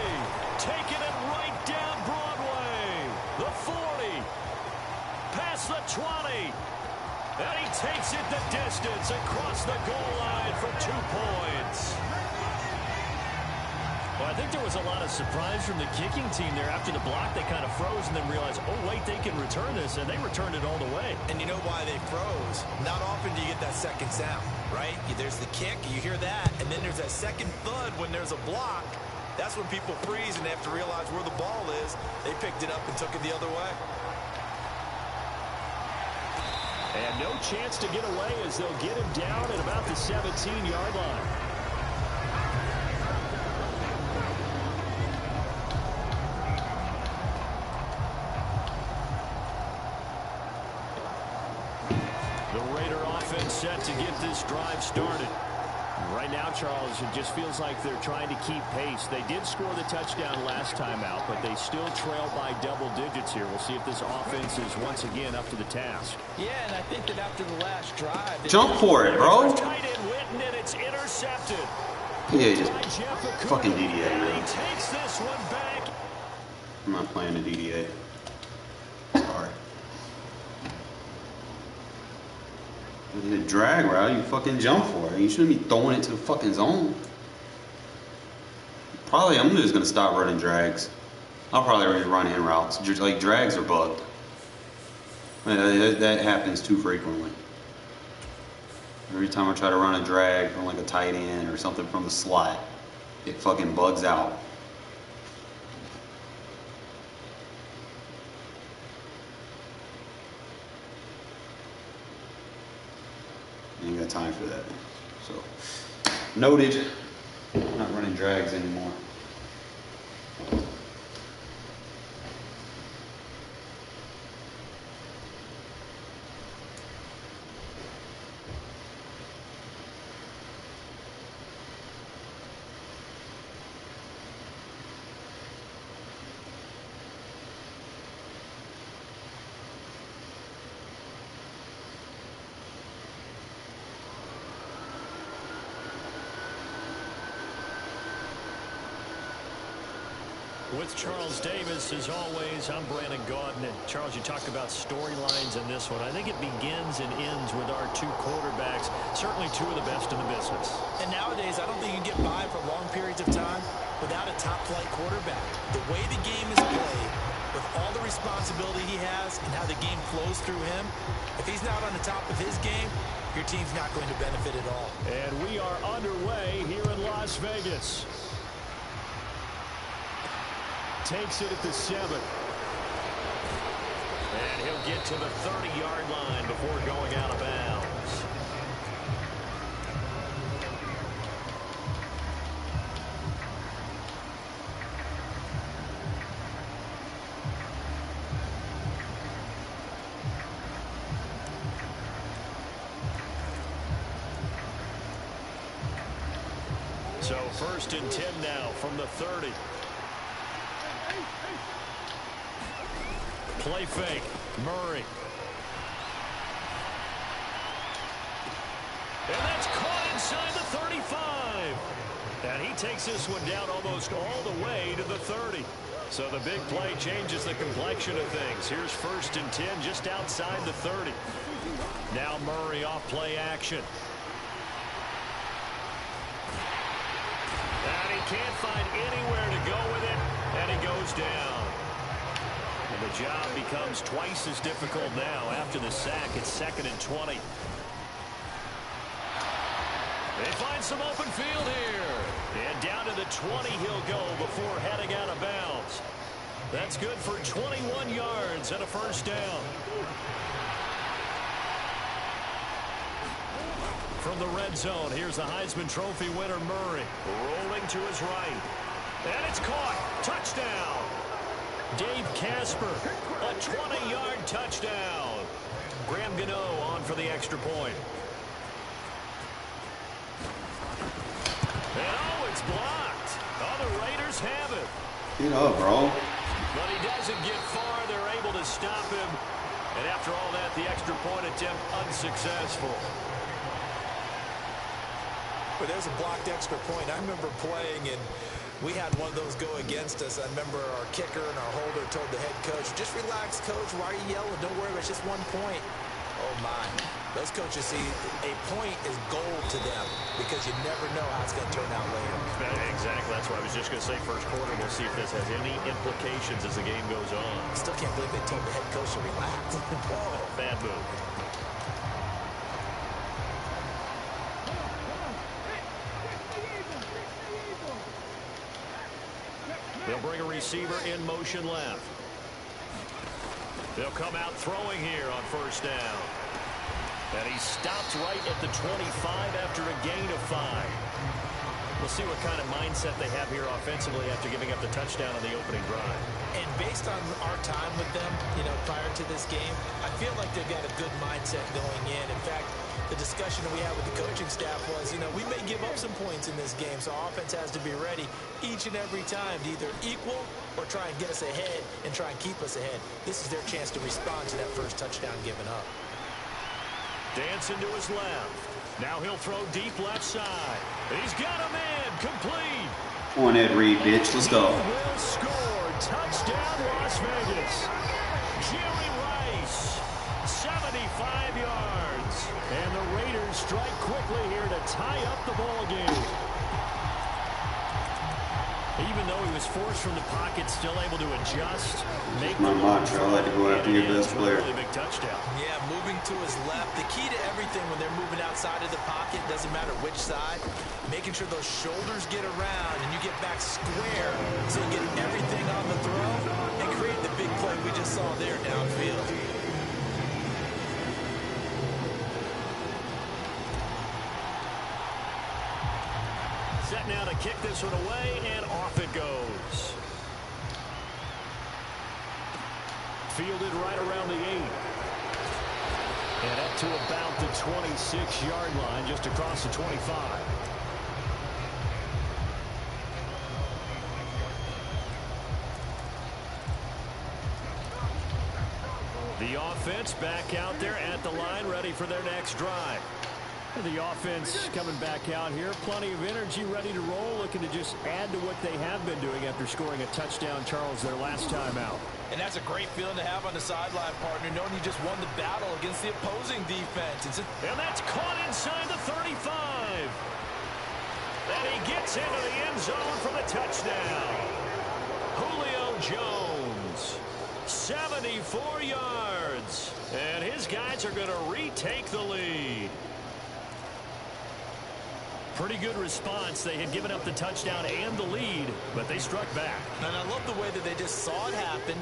Taking it right down Broadway. The 40. Past the 20. And he takes it the distance across the goal line for 2 points. Well, I think there was a lot of surprise from the kicking team there. After the block, they kind of froze and then realized, oh, wait, they can return this, and they returned it all the way. And you know why they froze? Not often do you get that second sound, right? There's the kick, you hear that, and then there's that second thud when there's a block. That's when people freeze and they have to realize where the ball is. They picked it up and took it the other way. And no chance to get away as they'll get him down at about the 17-yard line. Set to get this drive started. Right now, Charles, it just feels like they're trying to keep pace. They did score the touchdown last time out, but they still trail by double digits here. We'll see if this offense is once again up to the task. Yeah, and I think that after the last drive... Jump for it, bro. Tight end Witten, and it's intercepted. Yeah, just fucking DDA, man. He takes this one back. I'm not playing the DDA. Sorry. The drag route, you fucking jump for it. You shouldn't be throwing it to the fucking zone. Probably, I'm just gonna stop running drags. I'll probably run in routes. Like, drags are bugged. That happens too frequently. Every time I try to run a drag from like a tight end or something from the slot, it fucking bugs out. Ain't got time for that. So, noted. I'm not running drags anymore. With Charles Davis, as always, I'm Brandon Gaudin. And Charles, you talked about storylines in this one. I think it begins and ends with our two quarterbacks, certainly two of the best in the business. And nowadays, I don't think you can get by for long periods of time without a top-flight quarterback. The way the game is played, with all the responsibility he has and how the game flows through him, if he's not on the top of his game, your team's not going to benefit at all. And we are underway here in Las Vegas. Takes it at the 7. And he'll get to the 30-yard line before going out of bounds. So 1st and 10 now from the 30. Play fake. Murray. And that's caught inside the 35. And he takes this one down almost all the way to the 30. So the big play changes the complexion of things. Here's 1st and 10 just outside the 30. Now Murray off play action. And he can't find anywhere to go with it. And he goes down. And the job becomes twice as difficult now after the sack. It's 2nd and 20. They find some open field here. And down to the 20 he'll go before heading out of bounds. That's good for 21 yards and a 1st down. From the red zone, here's the Heisman Trophy winner Murray. Rolling to his right. And it's caught. Touchdown. Dave Casper, a 20-yard touchdown. Graham Gano on for the extra point. And oh, it's blocked. Oh, the Raiders have it. Get up, bro. But he doesn't get far. They're able to stop him. And after all that, the extra point attempt unsuccessful. But there's a blocked extra point. I remember playing, and we had one of those go against us. I remember our kicker and our holder told the head coach, just relax, coach. Why are you yelling? Don't worry, it's just 1 point. Oh, my. Those coaches see a point is gold to them because you never know how it's going to turn out later. Exactly. That's what I was just going to say. First quarter, we'll see if this has any implications as the game goes on. I still can't believe they told the head coach to relax. Oh, bad move. They'll bring a receiver in motion left. They'll come out throwing here on 1st down. And he stopped right at the 25 after a gain of 5. We'll see what kind of mindset they have here offensively after giving up the touchdown on the opening drive. And based on our time with them, prior to this game, I feel like they've got a good mindset going in. In fact, the discussion that we had with the coaching staff was, we may give up some points in this game, so offense has to be ready each and every time to either equal or try and get us ahead and try and keep us ahead. This is their chance to respond to that first touchdown given up. Dancing to his left. Now he'll throw deep left side. He's got a man complete. Come on, Ed Reed, bitch. Let's go. He will score. Touchdown, Las Vegas. Jerry Rice, 75 yards. And the Raiders strike quickly here to tie up the ball game. Even though he was forced from the pocket, still able to adjust. Make my mantra. I like to go after your best player. Really big touchdown. Yeah, moving to his left. The key to everything when they're moving outside of the pocket, doesn't matter which side, making sure those shoulders get around and you get back square so you get everything on the throw and create the big play we just saw there downfield. set now to kick this one away, and off it goes. Fielded right around the 8. And up to about the 26-yard line, just across the 25. The offense back out there at the line, ready for their next drive. The offense coming back out here, plenty of energy, ready to roll, looking to just add to what they have been doing after scoring a touchdown, Charles, their last time out. And that's a great feeling to have on the sideline, partner, knowing you just won the battle against the opposing defense. And that's caught inside the 35. And he gets into the end zone for the touchdown. Julio Jones, 74 yards. And his guys are going to retake the lead. Pretty good response. They had given up the touchdown and the lead, but they struck back. And I love the way that they just saw it happen,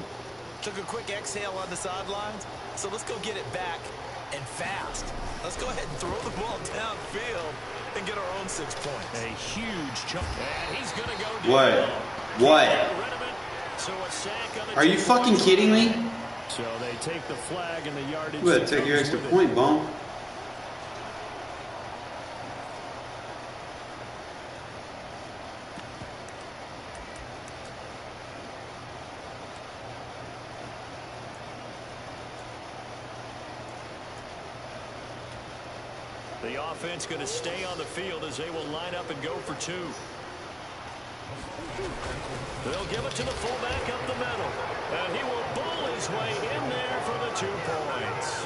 took a quick exhale on the sidelines. So let's go get it back and fast. Let's go ahead and throw the ball downfield and get our own 6 points. A huge jump. And he's going to go down. What? So a sack on the Are you fucking kidding me? So they take the flag and the yardage. You better take your extra point, Bone. The offense going to stay on the field as they will line up and go for 2. They'll give it to the fullback up the middle. And he will bowl his way in there for the 2 points.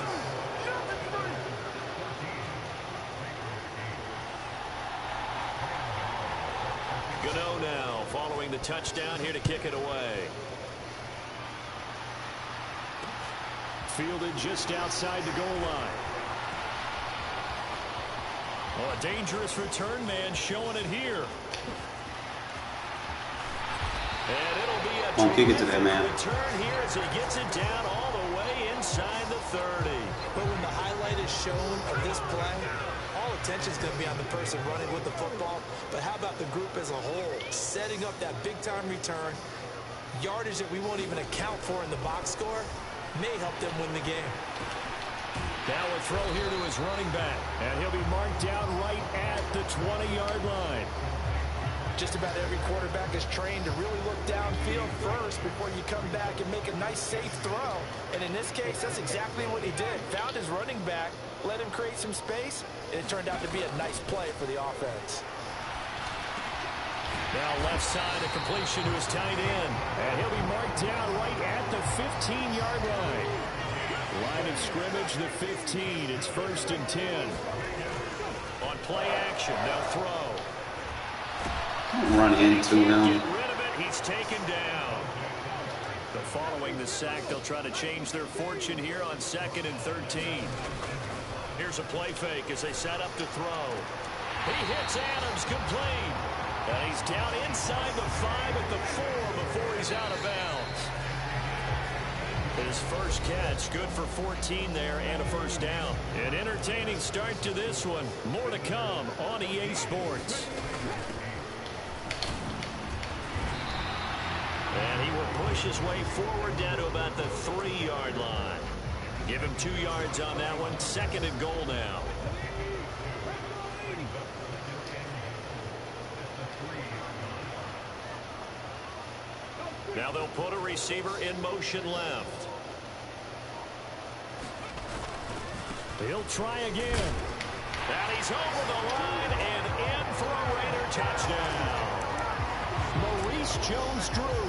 Gano now following the touchdown here to kick it away. Fielded just outside the goal line. Oh, a dangerous return man showing it here. And it'll be a don't kick it to that man. Return here as he gets it down all the way inside the 30. But when the highlight is shown of this play, all attention is going to be on the person running with the football. But how about the group as a whole? Setting up that big-time return, yardage that we won't even account for in the box score, may help them win the game. Now a throw here to his running back. And he'll be marked down right at the 20-yard line. Just about every quarterback is trained to really look downfield first before you come back and make a nice, safe throw. And in this case, that's exactly what he did. Found his running back, let him create some space, and it turned out to be a nice play for the offense. Now left side, a completion to his tight end. And he'll be marked down right at the 15-yard line. Line of scrimmage, the 15. It's 1st and 10. On play action, they'll throw. Run into him. Get rid of it. He's taken down. But following the sack, they'll try to change their fortune here on 2nd and 13. Here's a play fake as they set up to throw. He hits Adams complete. And he's down inside the 5 at the 4 before he's out of bounds. His first catch, good for 14 there and a first down. An entertaining start to this one. More to come on EA Sports. And he will push his way forward down to about the 3-yard line. Give him 2 yards on that one. 2nd and goal now. Now they'll put a receiver in motion left. He'll try again. And he's over the line and in for a Raider touchdown. Maurice Jones-Drew,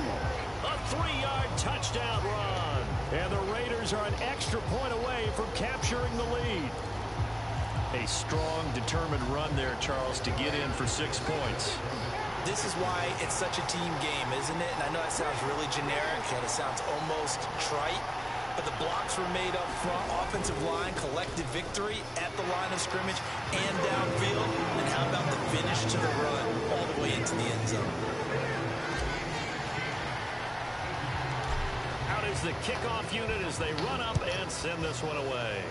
a 3-yard touchdown run. And the Raiders are an extra point away from capturing the lead. A strong, determined run there, Charles, to get in for 6 points. This is why it's such a team game, isn't it? And I know it sounds really generic and it sounds almost trite, but the blocks were made up front. Offensive line collected victory at the line of scrimmage and downfield. And how about the finish to the run all the way into the end zone? Out is the kickoff unit as they run up and send this one away.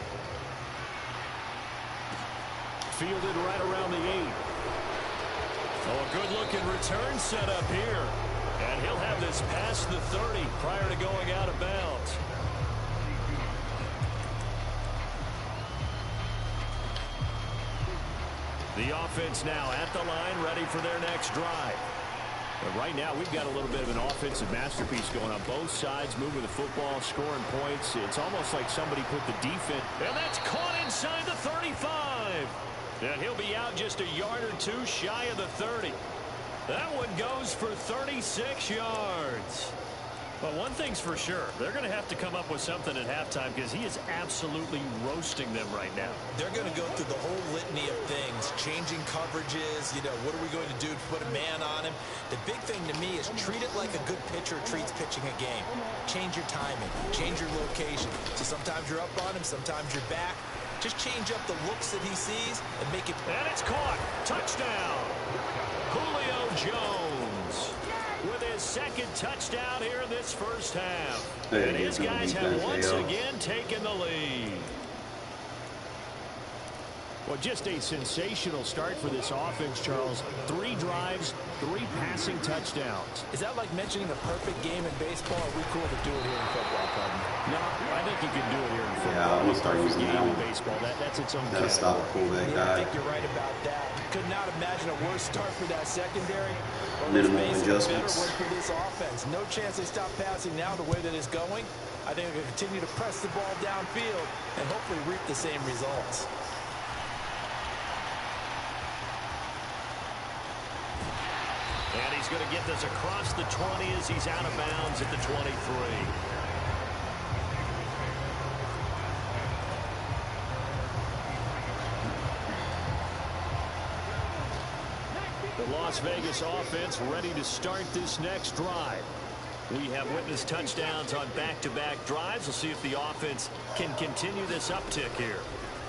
Fielded right around the 8. Oh, a good-looking return set up here. And he'll have this past the 30 prior to going out of bounds. The offense now at the line, ready for their next drive. But right now, we've got a little bit of an offensive masterpiece going on both sides, moving the football, scoring points. It's almost like somebody put the defense. And that's caught inside the 35. And he'll be out just a yard or two shy of the 30. That one goes for 36 yards. But one thing's for sure, they're going to have to come up with something at halftime because he is absolutely roasting them right now. They're going to go through the whole litany of things, changing coverages, what are we going to do to put a man on him? The big thing to me is treat it like a good pitcher treats pitching a game. Change your timing, change your location. So sometimes you're up on him, sometimes you're back. Just change up the looks that he sees and make it. And it's caught. Touchdown. Julio Jones with his second touchdown here in this first half. And his guys have once again taken the lead. Well, just a sensational start for this offense, Charles. 3 drives, 3 passing touchdowns. Is that like mentioning a perfect game in baseball? Are we cool to do it here in football, Carden? No, I think you can do it here in football. Yeah, I'm going to start using that one. Baseball, that's its own That'll stop a fullback guy. I think you're right about that. Could not imagine a worse start for that secondary. Minimal adjustments. Better work for this offense. No chance they stop passing now the way that it's going. I think they're going to continue to press the ball downfield and hopefully reap the same results. And he's going to get this across the 20 as he's out of bounds at the 23. The Las Vegas offense ready to start this next drive. We have witnessed touchdowns on back-to-back drives. We'll see if the offense can continue this uptick here.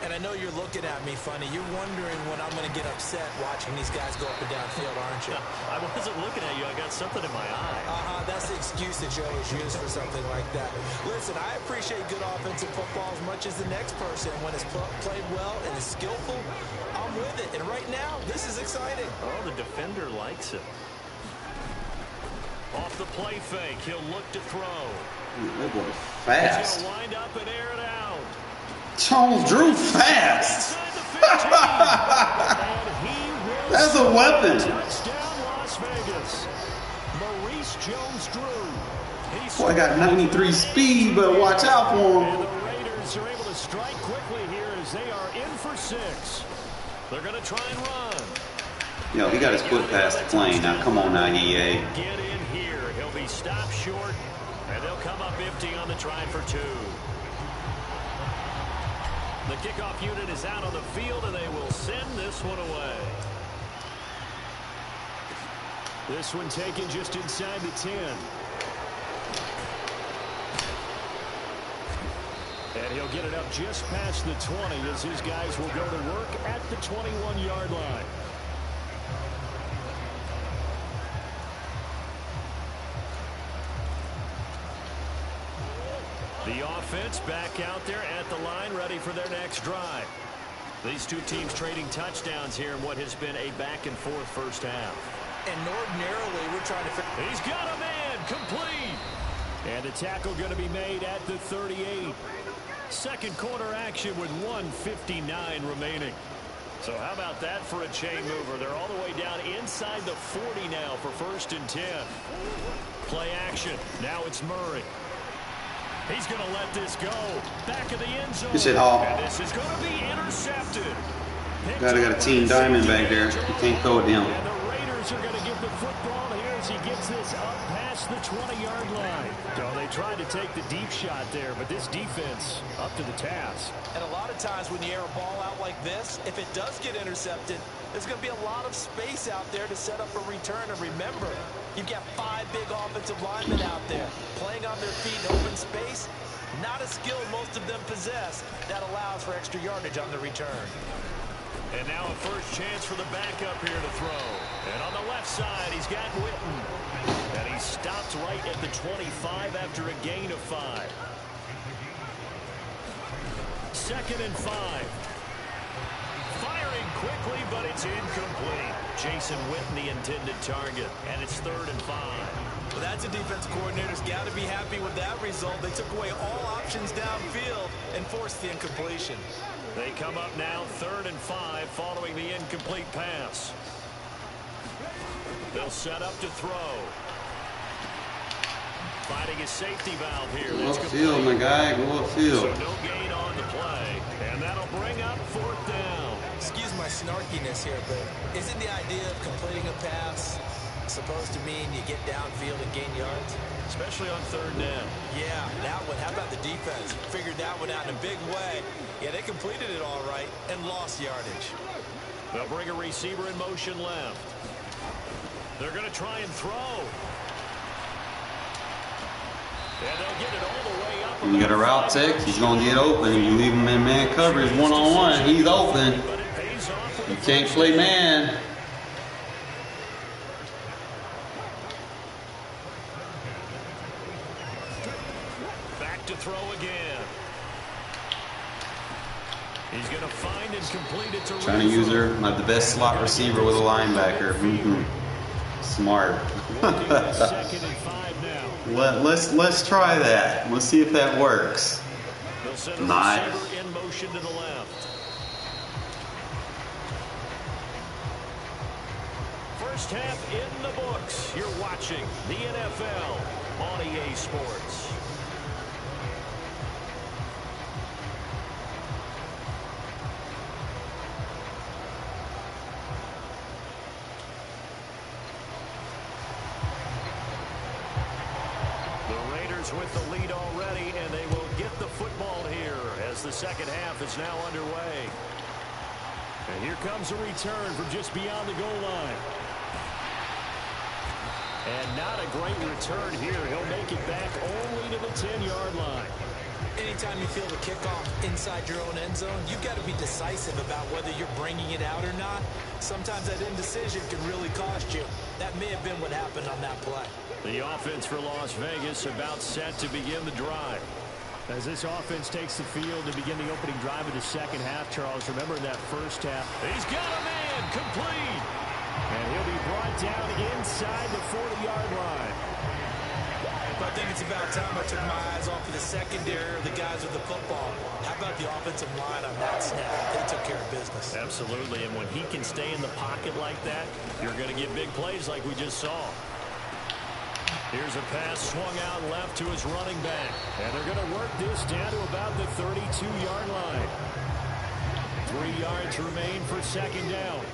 And I know you're looking at me funny. You're wondering when I'm going to get upset watching these guys go up and down field, aren't you? I wasn't looking at you. I got something in my eye. That's the excuse that you always use for something like that. Listen, I appreciate good offensive football as much as the next person. When it's played well and is skillful, I'm with it. And right now, this is exciting. Oh, the defender likes it. Off the play fake, he'll look to throw. That boy fast. He'll wind up and air it out. Jones Drew fast. That's a weapon. Touchdown, Las Vegas. Maurice Jones-Drew. Boy, got 93 speed, but watch out for him. And the Raiders are able to strike quickly here as they are in for 6. They're going to try and run. Yo, he got his foot past the plane. Now, come on now, EA. Get in here. He'll be stopped short, and they'll come up empty on the try for 2. The kickoff unit is out on the field, and they will send this one away. This one taken just inside the 10. And he'll get it up just past the 20 as his guys will go to work at the 21-yard line. The offense back out there at the line, ready for their next drive. These two teams trading touchdowns here in what has been a back-and-forth first half. And ordinarily, we're trying to figure. He's got a man, complete. And the tackle going to be made at the 38. Second quarter action with 1:59 remaining. So how about that for a chain mover? They're all the way down inside the 40 now for 1st and 10. Play action. Now it's Murray. He's going to let this go. Back of the end zone. This shit all. And this is going to be intercepted. Got a team diamond back there. You can't throw it down. And the Raiders are going to get the football here as he gets this up past the 20-yard line. So they tried to take the deep shot there, but this defense up to the task. And a lot of times when you air a ball out like this, if it does get intercepted, there's going to be a lot of space out there to set up a return. And remember, you've got 5 big offensive linemen out there playing on their feet in open space. Not a skill most of them possess. That allows for extra yardage on the return. And now a first chance for the backup here to throw. And on the left side, he's got Witten. And he stopped right at the 25 after a gain of 5. 2nd and 5. Firing quickly, but it's incomplete. Jason Witten, the intended target, and it's 3rd and 5. Well, that's a defense coordinator's got to be happy with that result. They took away all options downfield and forced the incompletion. They come up now 3rd and 5 following the incomplete pass. They'll set up to throw. Finding his safety valve here. Go upfield, my guy. Go upfield. So no gain on the play. And that'll bring up 4th down. Excuse my snarkiness here, but isn't the idea of completing a pass supposed to mean you get downfield and gain yards? Especially on 3rd down. Yeah, that one. How about the defense? Figured that one out in a big way. Yeah, they completed it all right and lost yardage. They'll bring a receiver in motion left. They're going to try and throw. And they'll get it all the way up. You got a route tech, he's going to get open. You leave him in man coverage one-on-one, he's open. You can't play man. Back to throw again. He's going to find and complete it to Trying to use her, not the best slot receiver with a linebacker. Smart. Second and 5 now. Let's try that. Let's see if that works. They'll send a Nice. receiver in motion to the left. First half in the books. You're watching the NFL on EA Sports. With the lead already, and they will get the football here as the second half is now underway. And here comes a return from just beyond the goal line. And not a great return here. He'll make it back only to the 10-yard line. Anytime you feel the kickoff inside your own end zone, you've got to be decisive about whether you're bringing it out or not. Sometimes that indecision can really cost you. That may have been what happened on that play. The offense for Las Vegas about set to begin the drive. As this offense takes the field to begin the opening drive of the second half, Charles, remember in that first half. He's got a man complete. And he'll be brought down inside the 40-yard line. I think it's about time I took my eyes off of the secondary or the guys with the football. How about the offensive line on that snap? They took care of business. Absolutely, and when he can stay in the pocket like that, you're going to get big plays like we just saw. Here's a pass swung out left to his running back. And they're going to work this down to about the 32-yard line. 3 yards remain for second down.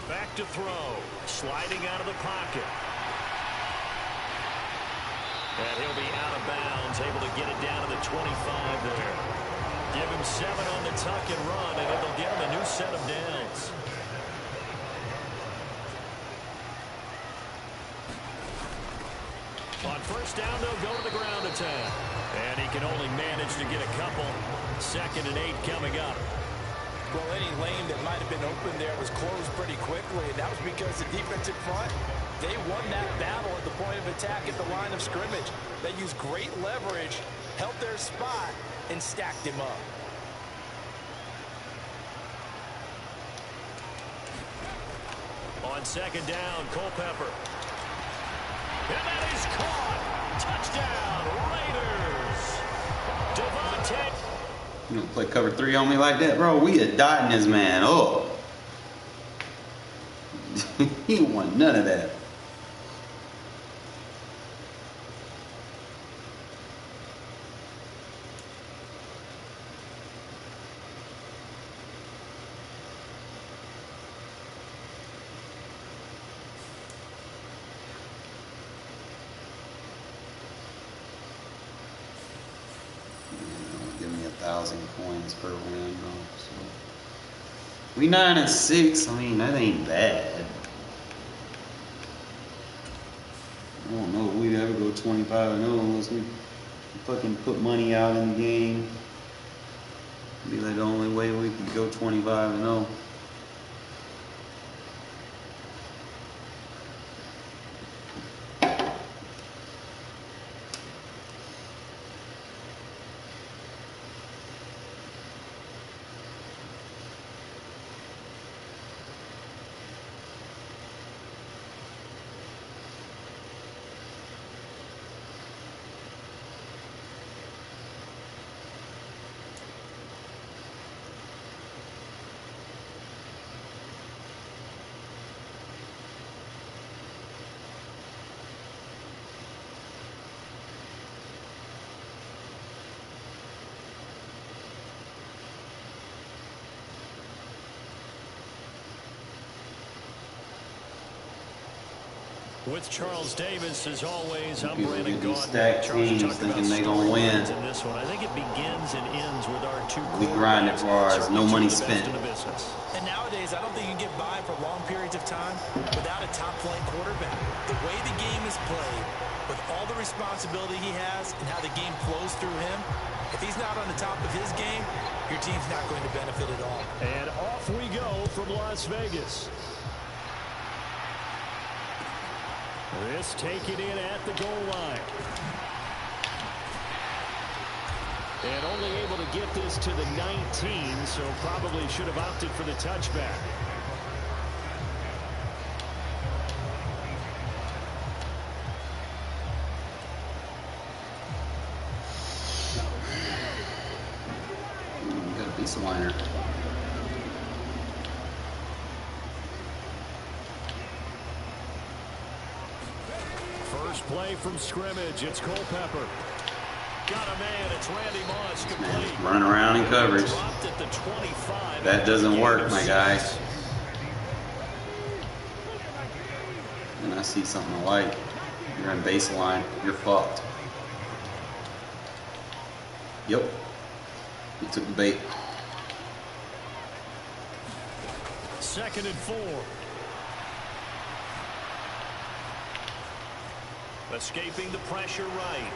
Back to throw. Sliding out of the pocket. And he'll be out of bounds, able to get it down to the 25 there. Give him 7 on the tuck and run, and it'll give him a new set of downs. On first down, they'll go to the ground attack. And he can only manage to get a couple. 2nd and 8 coming up. Well, any lane that might have been open there was closed pretty quickly, and that was because the defensive front, they won that battle at the point of attack at the line of scrimmage. They used great leverage, held their spot, and stacked him up. On second down, Culpepper. And that is caught. Touchdown, Raiders. Devontae. You don't play cover 3 on me like that, bro. We had dotting this man up. He don't want none of that. Give me 1,000 coins per win. So we 9-6. I mean, that ain't bad. I don't know if we'd ever go 25-0 unless we fucking put money out in the game. It'd be like the only way we could go 25-0. With Charles Davis, as always, I'm People Brandon get these Gaudin. stacked teams thinking they gonna win. In this one, I think it begins and ends with our two. We grind it for ours, no money spent. And nowadays, I don't think you can get by for long periods of time without a top-flight quarterback. The way the game is played, with all the responsibility he has and how the game flows through him, if he's not on the top of his game, your team's not going to benefit at all. And off we go from Las Vegas. This taken in at the goal line. And only able to get this to the 19, so probably should have opted for the touchback. Got a decent liner. First play from scrimmage. It's Culpepper. Got a man. It's Randy Moss. Complete. Running around in coverage. At the 25. That doesn't work, my guy. And I see something I like. You're in baseline. You're fucked. Yep. He took the bait. 2nd and 4. Escaping the pressure right.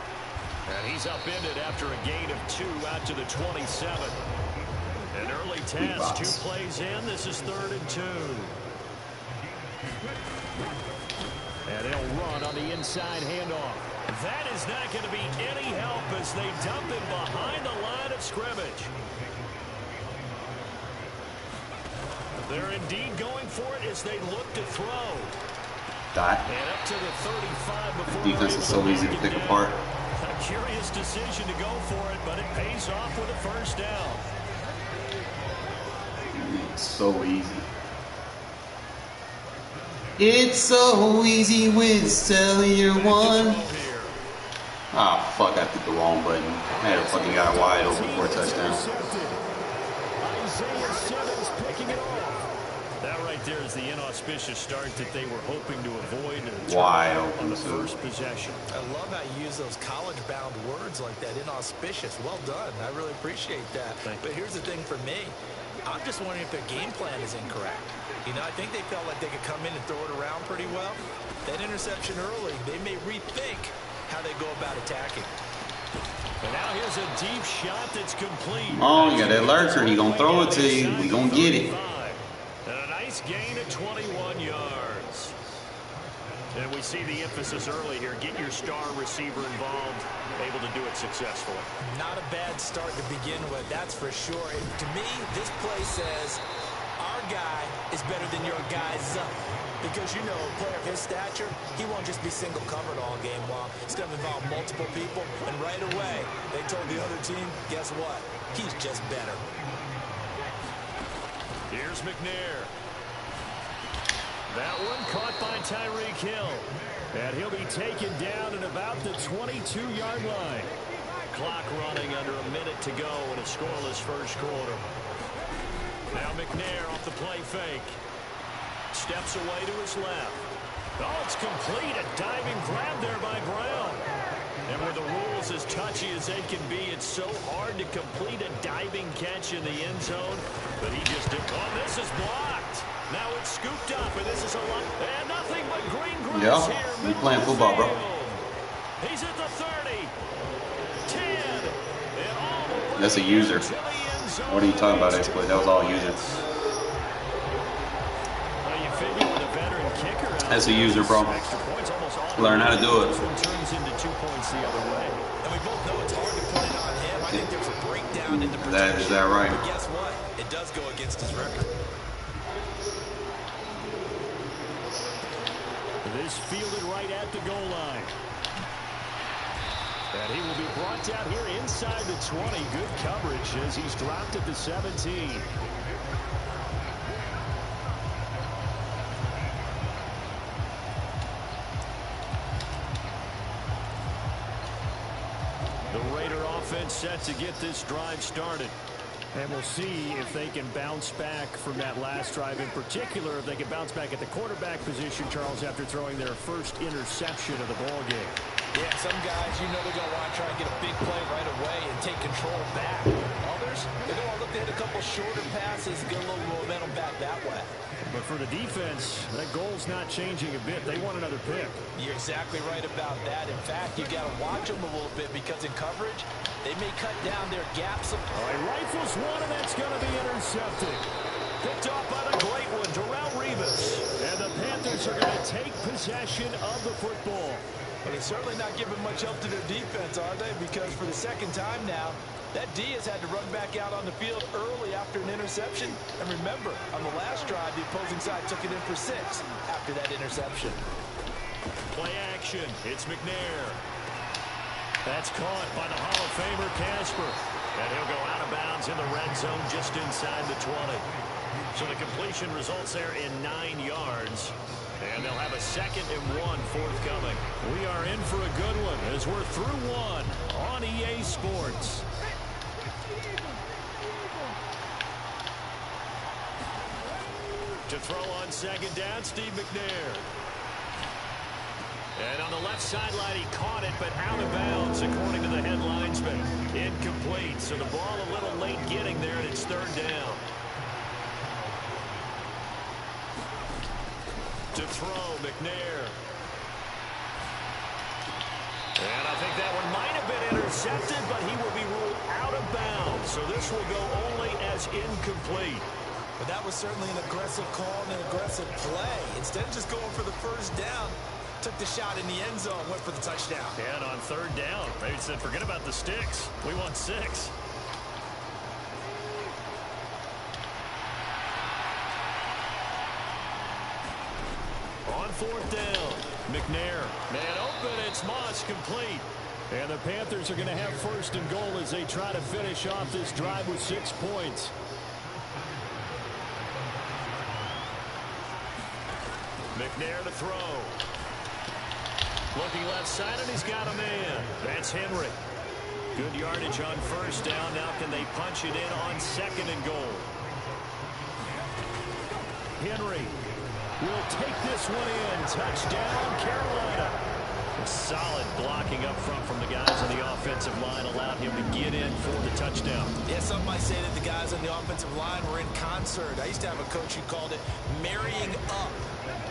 And he's upended after a gain of 2 out to the 27. An early task, 2 plays in. This is 3rd and 2. And he'll run on the inside handoff. That is not going to be any help as they dump him behind the line of scrimmage. They're indeed going for it as they look to throw. Dot. And up to the 35 before Defense is so easy to pick apart. A curious decision to go for it, but it pays off with a first down. It's so easy. It's so easy with cellular one. Ah, fuck, I hit the wrong button. I had a fucking guy wide open for a touchdown. That right there is the inauspicious start that they were hoping to avoid wide open on the first possession. I love how you use those college-bound words like that, inauspicious. Well done. I really appreciate that. But here's the thing for me. I'm just wondering if their game plan is incorrect. You know, I think they felt like they could come in and throw it around pretty well. That interception early, they may rethink how they go about attacking. And now here's a deep shot that's complete. Oh, you got that lurker. He gonna throw it to you. We gonna get it. And a nice gain of 21 yards. And we see the emphasis early here. Get your star receiver involved, able to do it successfully. Not a bad start to begin with, that's for sure. And to me, this play says our guy is better than your guy's. Because, you know, a player of his stature, he won't just be single covered all game long. It's going to involve multiple people. And right away, they told the other team, guess what? He's just better. Here's McNair. That one caught by Tyreek Hill. And he'll be taken down at about the 22-yard line. Clock running under a minute to go in a scoreless first quarter. Now McNair off the play fake. Steps away to his left. Oh, it's complete. A diving grab there by Brown. And with the rules as touchy as they can be, it's so hard to complete a diving catch in the end zone. But he just did. Oh, this is blocked. Now it's scooped up, and this is a lot. And nothing but green grass here. Yeah, we playing football, bro. He's at the 30. 10. And all the way. That's a user. What are you talking about, exploit? That was all user. That's a user, bro. Learn how to do it. Turns into 2 points the other way. And we both know it's hard to put it on him. I think there's a breakdown in the protection. Is that right? But guess what? It does go against his record. This fielded right at the goal line. And he will be brought down here inside the 20. Good coverage as he's dropped at the 17. The Raider offense set to get this drive started. And we'll see if they can bounce back from that last drive, in particular, if they can bounce back at the quarterback position, Charles, after throwing their first interception of the ball game. Yeah, some guys, you know, they're going to want to try and get a big play right away and take control back. Others, they're going to look to hit a couple shorter passes, get a little momentum back that way. But for the defense, that goal's not changing a bit. They want another pick. You're exactly right about that. In fact, you got to watch them a little bit because in coverage, they may cut down their gaps. All right, rifles one, and that's going to be intercepted. Picked off by the great one, Darren Revis. And the Panthers are going to take possession of the football. But they're certainly not giving much help to their defense, are they? Because for the second time now, that D has had to run back out on the field early after an interception. And remember, on the last drive, the opposing side took it in for 6 after that interception. Play action. It's McNair. That's caught by the Hall of Famer Casper. And he'll go out of bounds in the red zone just inside the 20. So the completion results there in 9 yards. And they'll have a 2nd and 1 forthcoming. We are in for a good one as we're through one on EA Sports. To throw on 2nd down, Steve McNair. And on the left sideline, he caught it, but out of bounds, according to the head linesman. Incomplete, so the ball a little late getting there, and it's 3rd down. To throw, McNair. And I think that one might have been intercepted, but he will be ruled out of bounds. So this will go only as incomplete. But that was certainly an aggressive call and an aggressive play. Instead of just going for the 1st down, took the shot in the end zone, went for the touchdown. And on 3rd down, they said, forget about the sticks. We want 6. On 4th down, McNair. Man open, it's Moss, complete. And the Panthers are going to have 1st and goal as they try to finish off this drive with 6 points. McNair to throw. Looking left side, and he's got a man. That's Henry. Good yardage on 1st down. Now can they punch it in on 2nd and goal? Henry will take this one in. Touchdown, Carolina. Solid blocking up front from the guys on the offensive line allowed him to get in for the touchdown. Yeah, some might say that the guys on the offensive line were in concert. I used to have a coach who called it marrying up,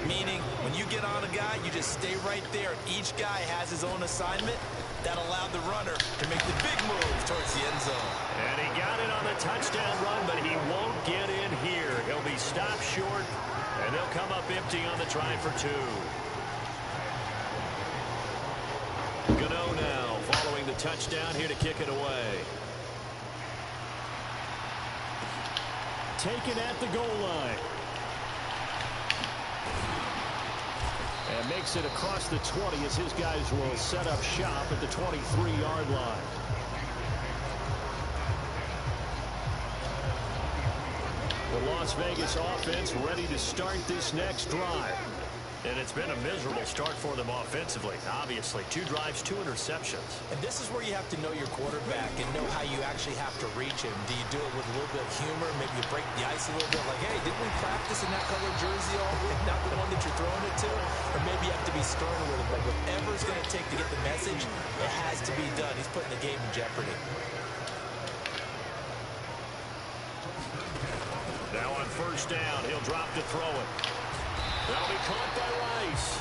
meaning when you get on a guy, you just stay right there. Each guy has his own assignment. That allowed the runner to make the big move towards the end zone. And he got it on the touchdown run, but he won't get in here. He'll be stopped short, and they'll come up empty on the try for 2. Gano now following the touchdown here to kick it away. Taken at the goal line. And makes it across the 20 as his guys will set up shop at the 23-yard line. The Las Vegas offense ready to start this next drive. And it's been a miserable start for them offensively. Obviously, 2 drives, 2 interceptions. And this is where you have to know your quarterback and know how you actually have to reach him. Do you do it with a little bit of humor? Maybe you break the ice a little bit like, hey, didn't we practice in that color jersey all week? Not the one that you're throwing it to? Or maybe you have to be stern with him. But whatever it's going to take to get the message, it has to be done. He's putting the game in jeopardy. Now on 1st down, he'll drop to throw it. That'll be caught by Rice.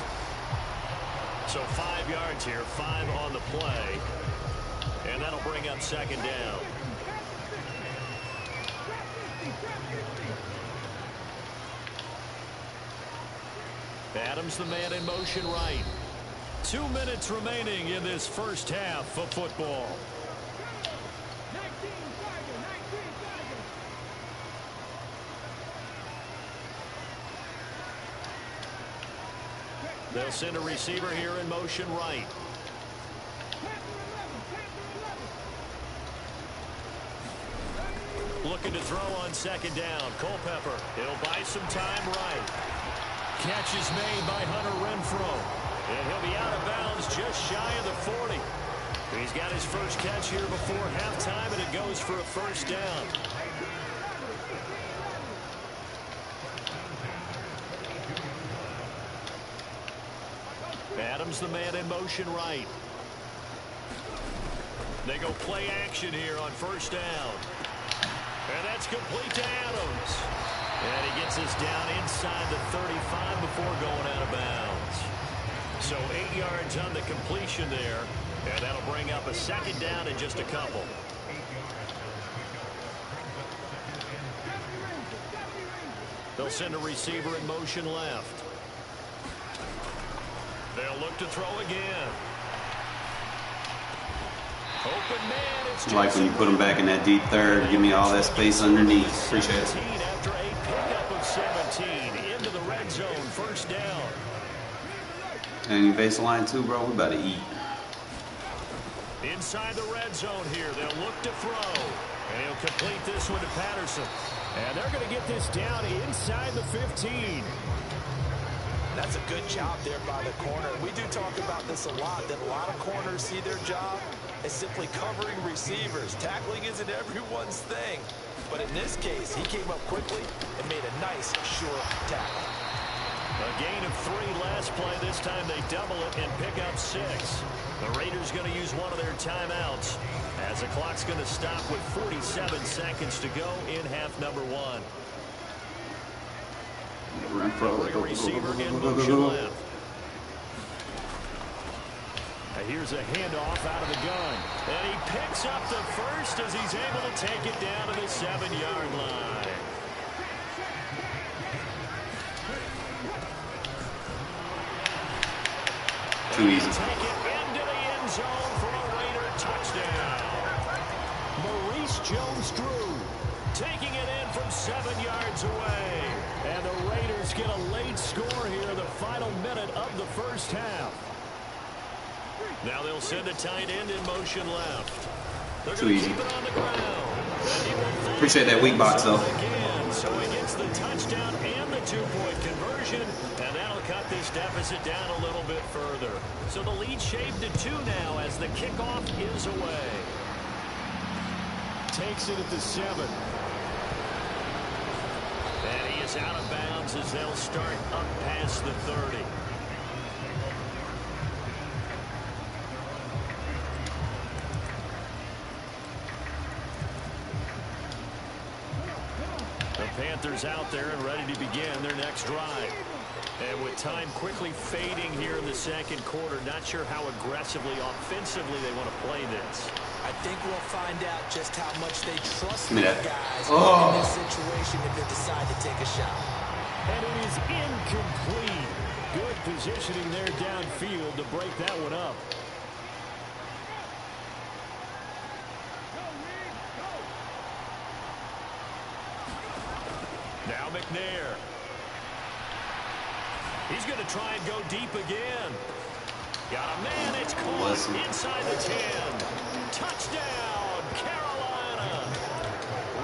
So 5 yards here, 5 on the play. And that'll bring up 2nd down. Adams the man in motion right. 2 minutes remaining in this first half of football. They'll send a receiver here in motion right. Looking to throw on 2nd down. Culpepper. He'll buy some time right. Catch is made by Hunter Renfrow. And he'll be out of bounds just shy of the 40. He's got his first catch here before halftime, and it goes for a first down. Adams the man in motion right. They go play action here on first down. And that's complete to Adams. And he gets us down inside the 35 before going out of bounds. So 8 yards on the completion there. And that'll bring up a second down in just a couple. They'll send a receiver in motion left. They'll look to throw again. Open man, it's like when you put them back in that deep third, give me all that space underneath. Appreciate it. After a pickup of 17 into the red zone, first down. And you baseline too, bro. We about to eat. Inside the red zone here, they'll look to throw. And he'll complete this one to Patterson. And they're going to get this down inside the 15. That's a good job there by the corner. We do talk about this a lot, that a lot of corners see their job as simply covering receivers. Tackling isn't everyone's thing. But in this case, he came up quickly and made a nice, short tackle. A gain of 3 last play. This time they double it and pick up 6. The Raiders going to use one of their timeouts as the clock's going to stop with 47 seconds to go in half number 1. Renfrow. Receiver in motion left. Here's a handoff out of the gun. And he picks up the first as he's able to take it down to the 7-yard line. Too easy. Take it into the end zone for a Raider touchdown. Maurice Jones-Drew taking it in from 7 yards away. And the Raiders get a late score here in the final minute of the first half. Now they'll send a tight end in motion left. They're Too easy. keep it on the ground. Appreciate that weak box, though. Again, so he gets the touchdown and the 2-point conversion, and that'll cut this deficit down a little bit further. So the lead shaved to 2 now as the kickoff is away. Takes it at the 7. And he is out of bounds as they'll start up past the 30. Panthers out there and ready to begin their next drive. And with time quickly fading here in the second quarter, not sure how aggressively, offensively they want to play this. I think we'll find out just how much they trust Give me these that. guys Oh. in this situation if they decide to take a shot. And it is incomplete. Good positioning there downfield to break that one up. Now McNair. He's going to try and go deep again. Got a man, it's caught inside the 10. Touchdown, Carolina.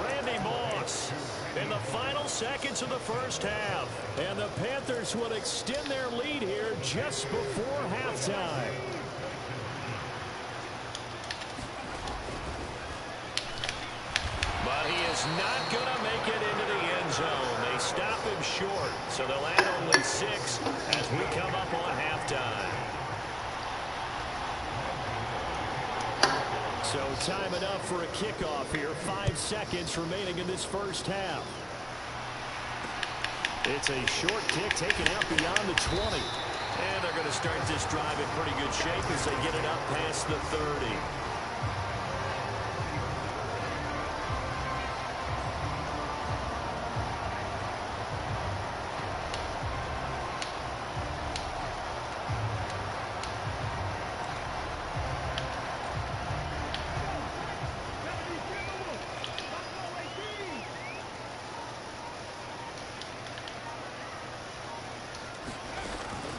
Randy Moss in the final seconds of the first half. And the Panthers will extend their lead here just before halftime. But he is not going to make it into the end zone. They stop him short, so they'll add only 6 as we come up on halftime. So time enough for a kickoff here. 5 seconds remaining in this first half. It's a short kick taken out beyond the 20. And they're going to start this drive in pretty good shape as they get it up past the 30.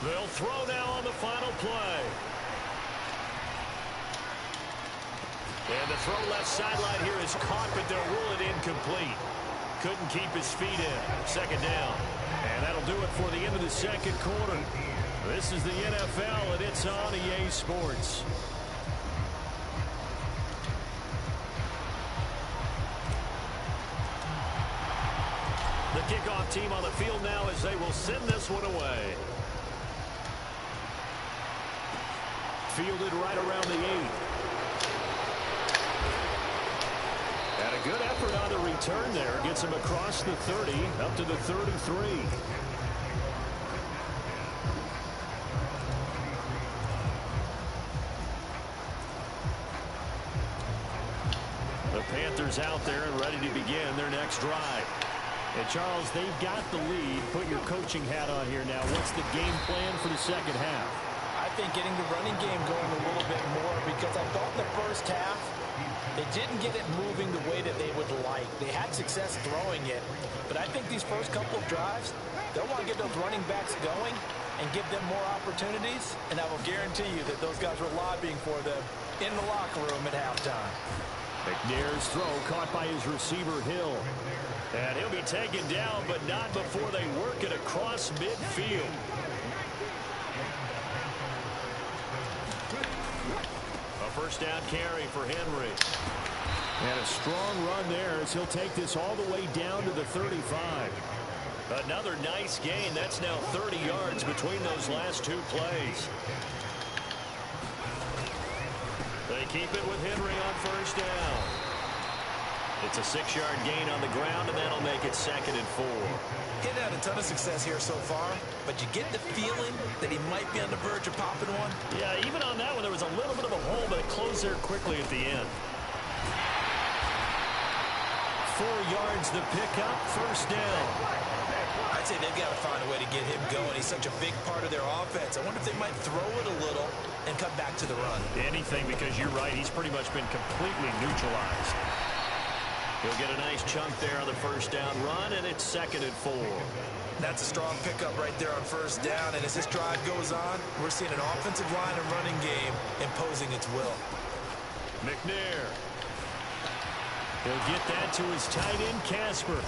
They'll throw now on the final play. And the throw left sideline here is caught, but they'll rule it incomplete. Couldn't keep his feet in. Second down. And that'll do it for the end of the second quarter. This is the NFL, and it's on EA Sports. kickoff team on the field now as they will send this one away. Fielded right around the 8. And a good effort on the return there. Gets him across the 30 up to the 33. The Panthers out there and ready to begin their next drive. And Charles, they've got the lead. Put your coaching hat on here now. What's the game plan for the second half? I think getting the running game going a little bit more, because I thought in the first half they didn't get it moving the way that they would like. They had success throwing it, but I think these first couple of drives, they'll want to get those running backs going and give them more opportunities, and I will guarantee you that those guys were lobbying for them in the locker room at halftime. McNair's throw caught by his receiver, Hill. And he'll be taken down, but not before they work it across midfield. A first down carry for Henry. And a strong run there as he'll take this all the way down to the 35. Another nice gain. That's now 30 yards between those last two plays. They keep it with Henry on first down. It's a 6-yard gain on the ground, and that'll make it 2nd and 4. He's had a ton of success here so far, but you get the feeling that he might be on the verge of popping one. Yeah, even on that one, there was a little bit of a hole, but it closed there quickly at the end. 4 yards the pickup, first down. I'd say they've got to find a way to get him going. He's such a big part of their offense. I wonder if they might throw it a little and come back to the run. Anything, because you're right. He's pretty much been completely neutralized. He'll get a nice chunk there on the first down run, and it's 2nd and 4. That's a strong pickup right there on first down, and as this drive goes on, we're seeing an offensive line and running game imposing its will. McNair. He'll get that to his tight end, Casper.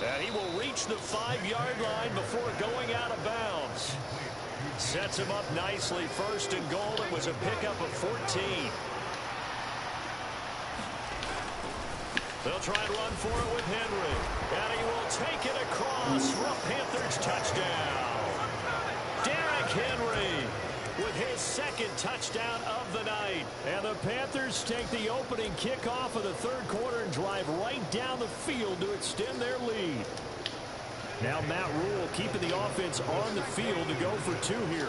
And he will reach the 5-yard line before going out of bounds. Sets him up nicely. 1st and goal. It was a pickup of 14. They'll try and run for it with Henry. And he will take it across for a Panthers touchdown. Derrick Henry with his 2nd touchdown of the night. And the Panthers take the opening kickoff of the 3rd quarter and drive right down the field to extend their lead. Now Matt Rule keeping the offense on the field to go for 2 here.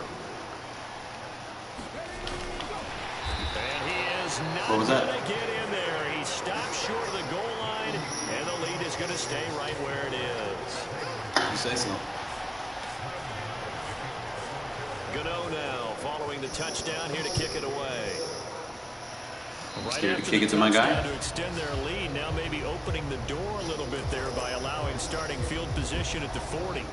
And he is not going to get in there. He stopped short of the goal line, and the lead is going to stay right where it is. You say so. Gano now following the touchdown here to kick it away. I'm scared to kick it to my guy. To extend their lead, now maybe opening the door a little bit there by allowing starting field position at the 40.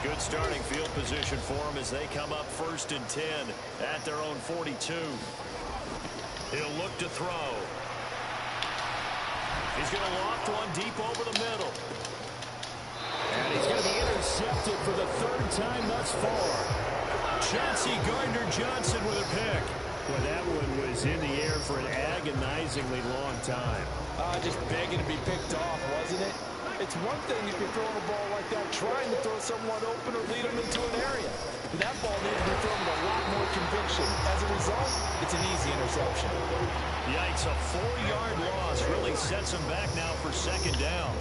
Good starting field position for them as they come up 1st and 10 at their own 42. He'll look to throw. He's going to loft one deep over the middle. And he's going to be intercepted for the 3rd time thus far. Chauncey Gardner-Johnson with a pick. Well, that one was in the air for an agonizingly long time. Just begging to be picked off, wasn't it? It's one thing if you're throwing a ball like that, trying to throw someone open or lead them into an area. But that ball needs to be thrown with a lot more conviction. As a result, it's an easy interception. Yikes, a 4-yard loss really sets him back now for 2nd down.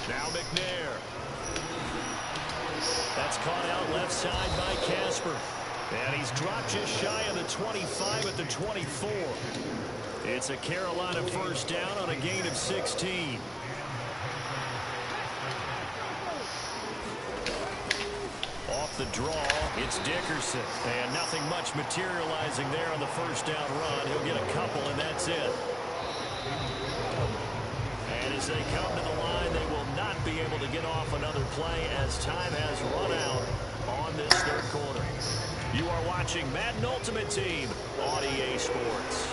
Now McNair. That's caught out left side by Casper. And he's dropped just shy of the 25 at the 24. It's a Carolina first down on a gain of 16. Off the draw, it's Dickerson. And nothing much materializing there on the first down run. He'll get a couple, and that's it. And as they come to the line, they will not be able to get off another play as time has run out on this 3rd quarter. You are watching Madden Ultimate Team on EA Sports.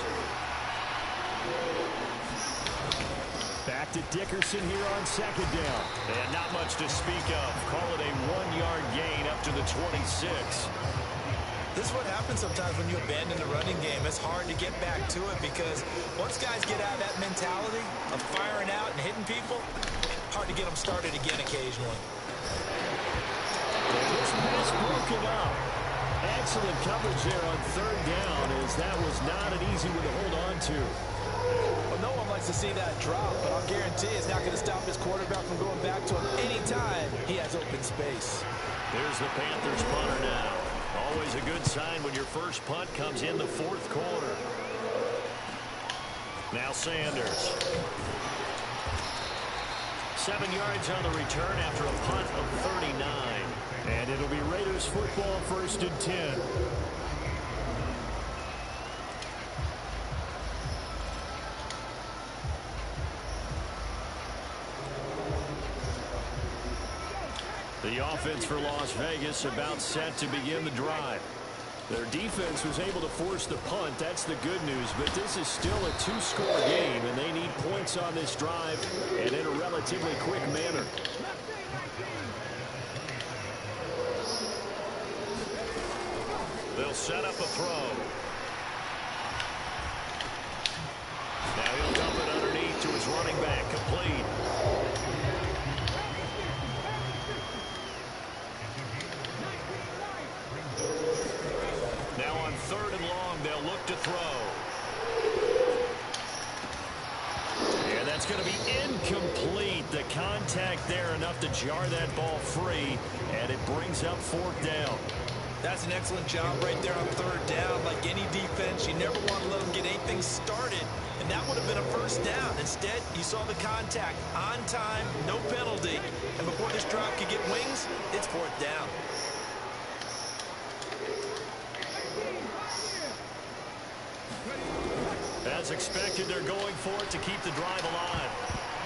Back to Dickerson here on 2nd down. And not much to speak of. Call it a 1-yard gain up to the 26. This is what happens sometimes when you abandon the running game. It's hard to get back to it because once guys get out of that mentality of firing out and hitting people, hard to get them started again occasionally. This pass broken up. Excellent coverage there on third down, as that was not an easy one to hold on to. Well, no one likes to see that drop, but I'll guarantee it's not going to stop his quarterback from going back to him anytime he has open space. Here's the Panthers punter now. Always a good sign when your first punt comes in the fourth quarter. Now Sanders. 7 yards on the return after a punt of 39. And it'll be Raiders football, 1st and 10. The offense for Las Vegas about set to begin the drive. Their defense was able to force the punt. That's the good news. But this is still a two-score game, and they need points on this drive and in a relatively quick manner. They'll set up a throw. Now he'll dump it underneath to his running back. Complete. Now on 3rd and long, they'll look to throw. And that's going to be incomplete. The contact there enough to jar that ball free, and it brings up 4th down. That's an excellent job right there on 3rd down. Like any defense, you never want to let them get anything started, and that would have been a 1st down. Instead, you saw the contact on time, no penalty, and before this drive could get wings, it's 4th down. As expected, they're going for it to keep the drive alive.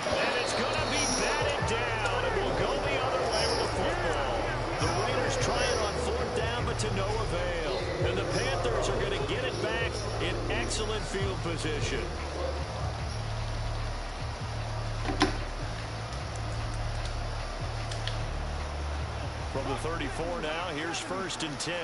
And it's going to be batted down. It will go the other way with the football. The Raiders try it on 4th down, but to no avail. And the Panthers are going to get it back in excellent field position. From the 34 now, here's 1st and 10.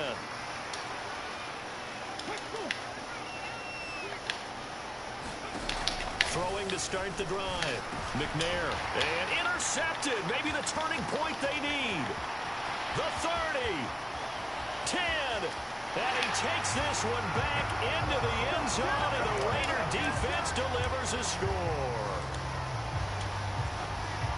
Throwing to start the drive. McNair. And intercepted. Maybe the turning point they need. The 30. 10. And he takes this one back into the end zone, and the Raider defense delivers a score.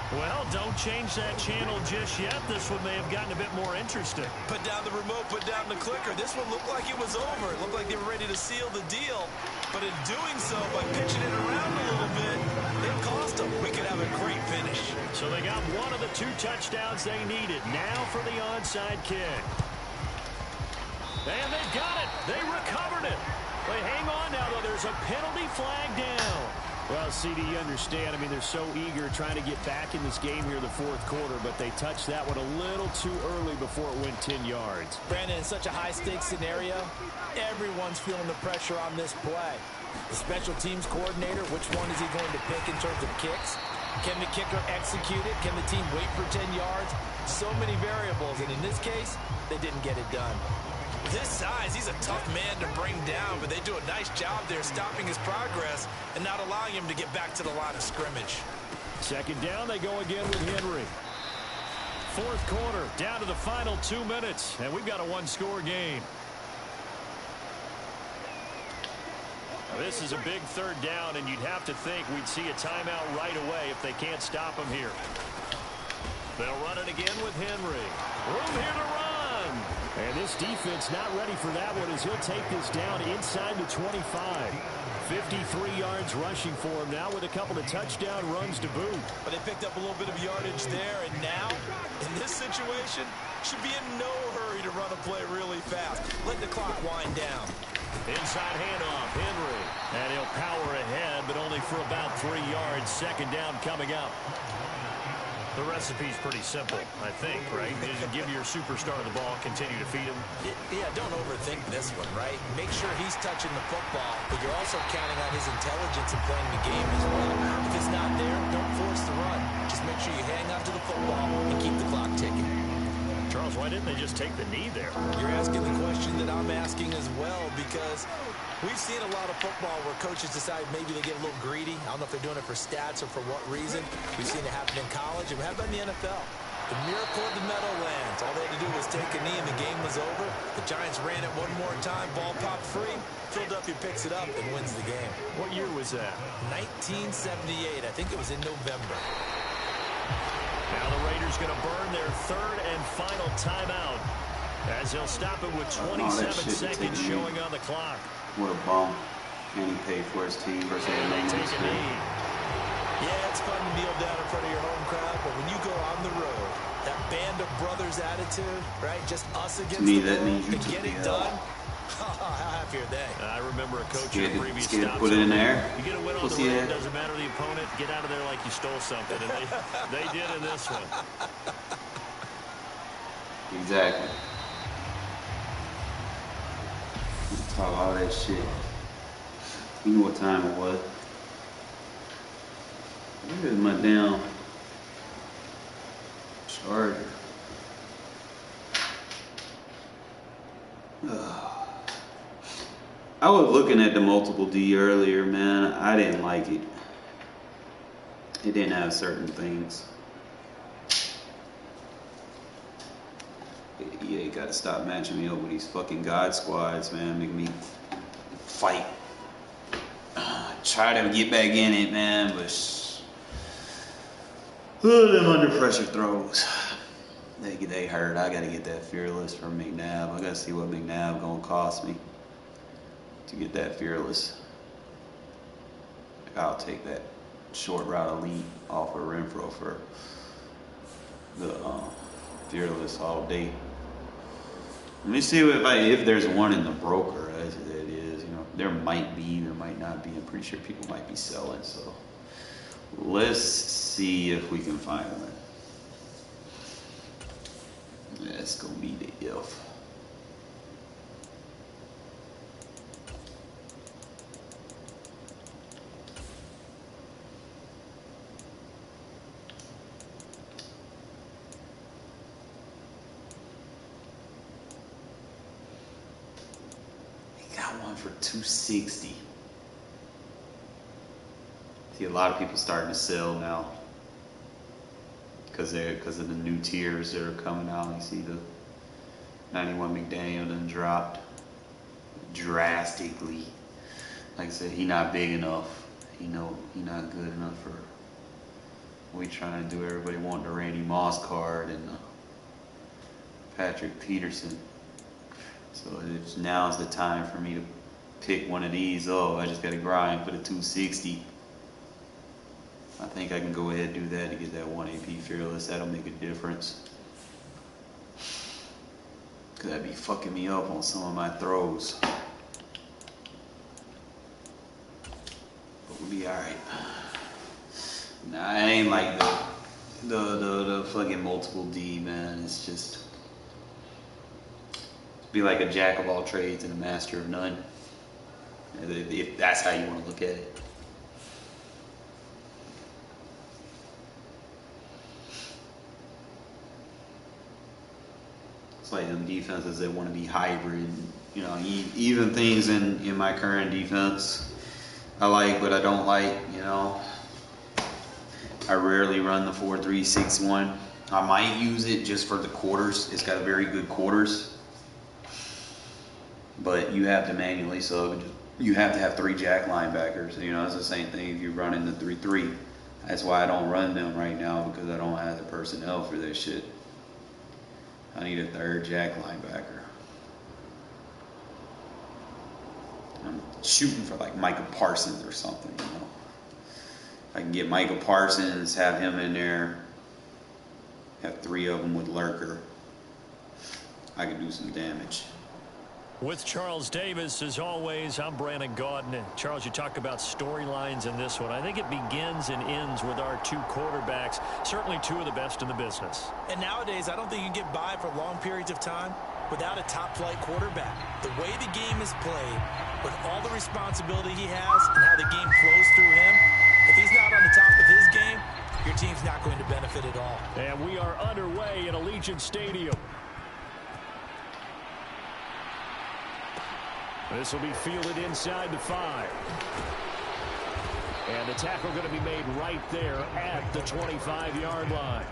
Well, don't change that channel just yet. This one may have gotten a bit more interesting. Put down the remote, put down the clicker. This one looked like it was over. It looked like they were ready to seal the deal. But in doing so, by pitching it around a little bit, it cost them. We could have a great finish. So they got one of the 2 touchdowns they needed. Now for the onside kick. And they got it. They recovered it. They hang on now, though. There's a penalty flag down. Well, CD, you understand. I mean, they're so eager trying to get back in this game here in the 4th quarter, but they touched that one a little too early before it went 10 yards. Brandon, in such a high-stakes scenario, everyone's feeling the pressure on this play. The special teams coordinator, which one is he going to pick in terms of kicks? Can the kicker execute it? Can the team wait for 10 yards? So many variables, and in this case, they didn't get it done. With his size, he's a tough man to bring down, but they do a nice job there stopping his progress and not allowing him to get back to the line of scrimmage. 2nd down, they go again with Henry. 4th quarter, down to the final 2 minutes, and we've got a 1-score game. Now, this is a big 3rd down, and you'd have to think we'd see a timeout right away if they can't stop him here. They'll run it again with Henry. Room here to run. And this defense not ready for that one as he'll take this down inside the 25. 53 yards rushing for him now with a couple of touchdown runs to boot. But they picked up a little bit of yardage there, and now, in this situation, should be in no hurry to run a play really fast. Let the clock wind down. Inside handoff, Henry. And he'll power ahead, but only for about 3 yards. 2nd down coming up. The recipe's pretty simple, I think, right? You just give your superstar the ball, continue to feed him. Yeah, don't overthink this one, right? Make sure he's touching the football, but you're also counting on his intelligence in playing the game as well. If it's not there, don't force the run. Just make sure you hang on to the football and keep the clock ticking. Charles, Why didn't they just take the knee there? You're asking the question that I'm asking as well, because we've seen a lot of football where coaches decide maybe they get a little greedy. I don't know if they're doing it for stats or for what reason. We've seen it happen in college, and we have it in the NFL. The miracle of the Meadowlands. All they had to do was take a knee, and the game was over. The Giants ran it one more time. Ball popped free. Philadelphia picks it up and wins the game. What year was that? 1978. I think it was in November. Now the Raiders going to burn their third and final timeout, as they'll stop it with 27 seconds showing on the clock. What a bum. And he paid for his team versus the main Take a knee. Yeah, it's fun to kneel down in front of your home crowd, but when you go on the road, that band of brothers attitude, right? Just us against me, the that world means you and took get the it L. done. How happy are they? I remember a coach in a previous Scared to stop. put it in there. You get a win on the road, doesn't matter the opponent. Get out of there like you stole something, and they did in this one. Exactly. Talk all that shit. You know what time it was. Where's my damn charger? I was looking at the multiple D earlier, man. I didn't like it. It didn't have certain things. Yeah, you gotta stop matching me up with these fucking God squads, man. Make me fight. Try to get back in it, man, but them under pressure throws. They hurt. I gotta get that fearless from McNabb. I gotta see what McNabb gonna cost me to get that fearless. I'll take that short route elite off of Renfrow for the fearless all day. Let me see if there's one in the broker, as it is. You know, there might be, there might not be. I'm pretty sure people might be selling. So let's see if we can find one. That's gonna be the if. For 260. See, a lot of people starting to sell now because of the new tiers that are coming out. You see the 91 McDaniel done dropped drastically. Like I said, he not big enough. He not good enough for what we trying to do. Everybody want the Randy Moss card and Patrick Peterson. So now's the time for me to pick one of these. Oh, I just got to grind for the 260. I think I can go ahead and do that to get that 1 AP fearless. That'll make a difference. Cause that'd be fucking me up on some of my throws. But we'll be alright. Nah, I ain't like the fucking multiple D, man. It's just be like a jack of all trades and a master of none. If that's how you want to look at it. It's like them defenses that want to be hybrid. You know, even things in my current defense I like, but I don't like. You know, I rarely run the 4-3-6-1. I might use it just for the quarters. It's got very good quarters. But you have to manually sub. You have to have 3 jack linebackers. You know, it's the same thing if you're running the 3-3. That's why I don't run them right now, because I don't have the personnel for that shit. I need a 3rd jack linebacker. I'm shooting for like Micah Parsons or something, you know. I can get Micah Parsons, have him in there, have 3 of them with Lurker. I can do some damage. With Charles Davis, as always, I'm Brandon Gaudin. Charles, you talk about storylines in this one. I think it begins and ends with our 2 quarterbacks, certainly 2 of the best in the business. And nowadays, I don't think you can get by for long periods of time without a top-flight quarterback. The way the game is played, with all the responsibility he has and how the game flows through him, if he's not on the top of his game, your team's not going to benefit at all. And we are underway in Allegiant Stadium. This will be fielded inside the 5. And the tackle going to be made right there at the 25-yard line.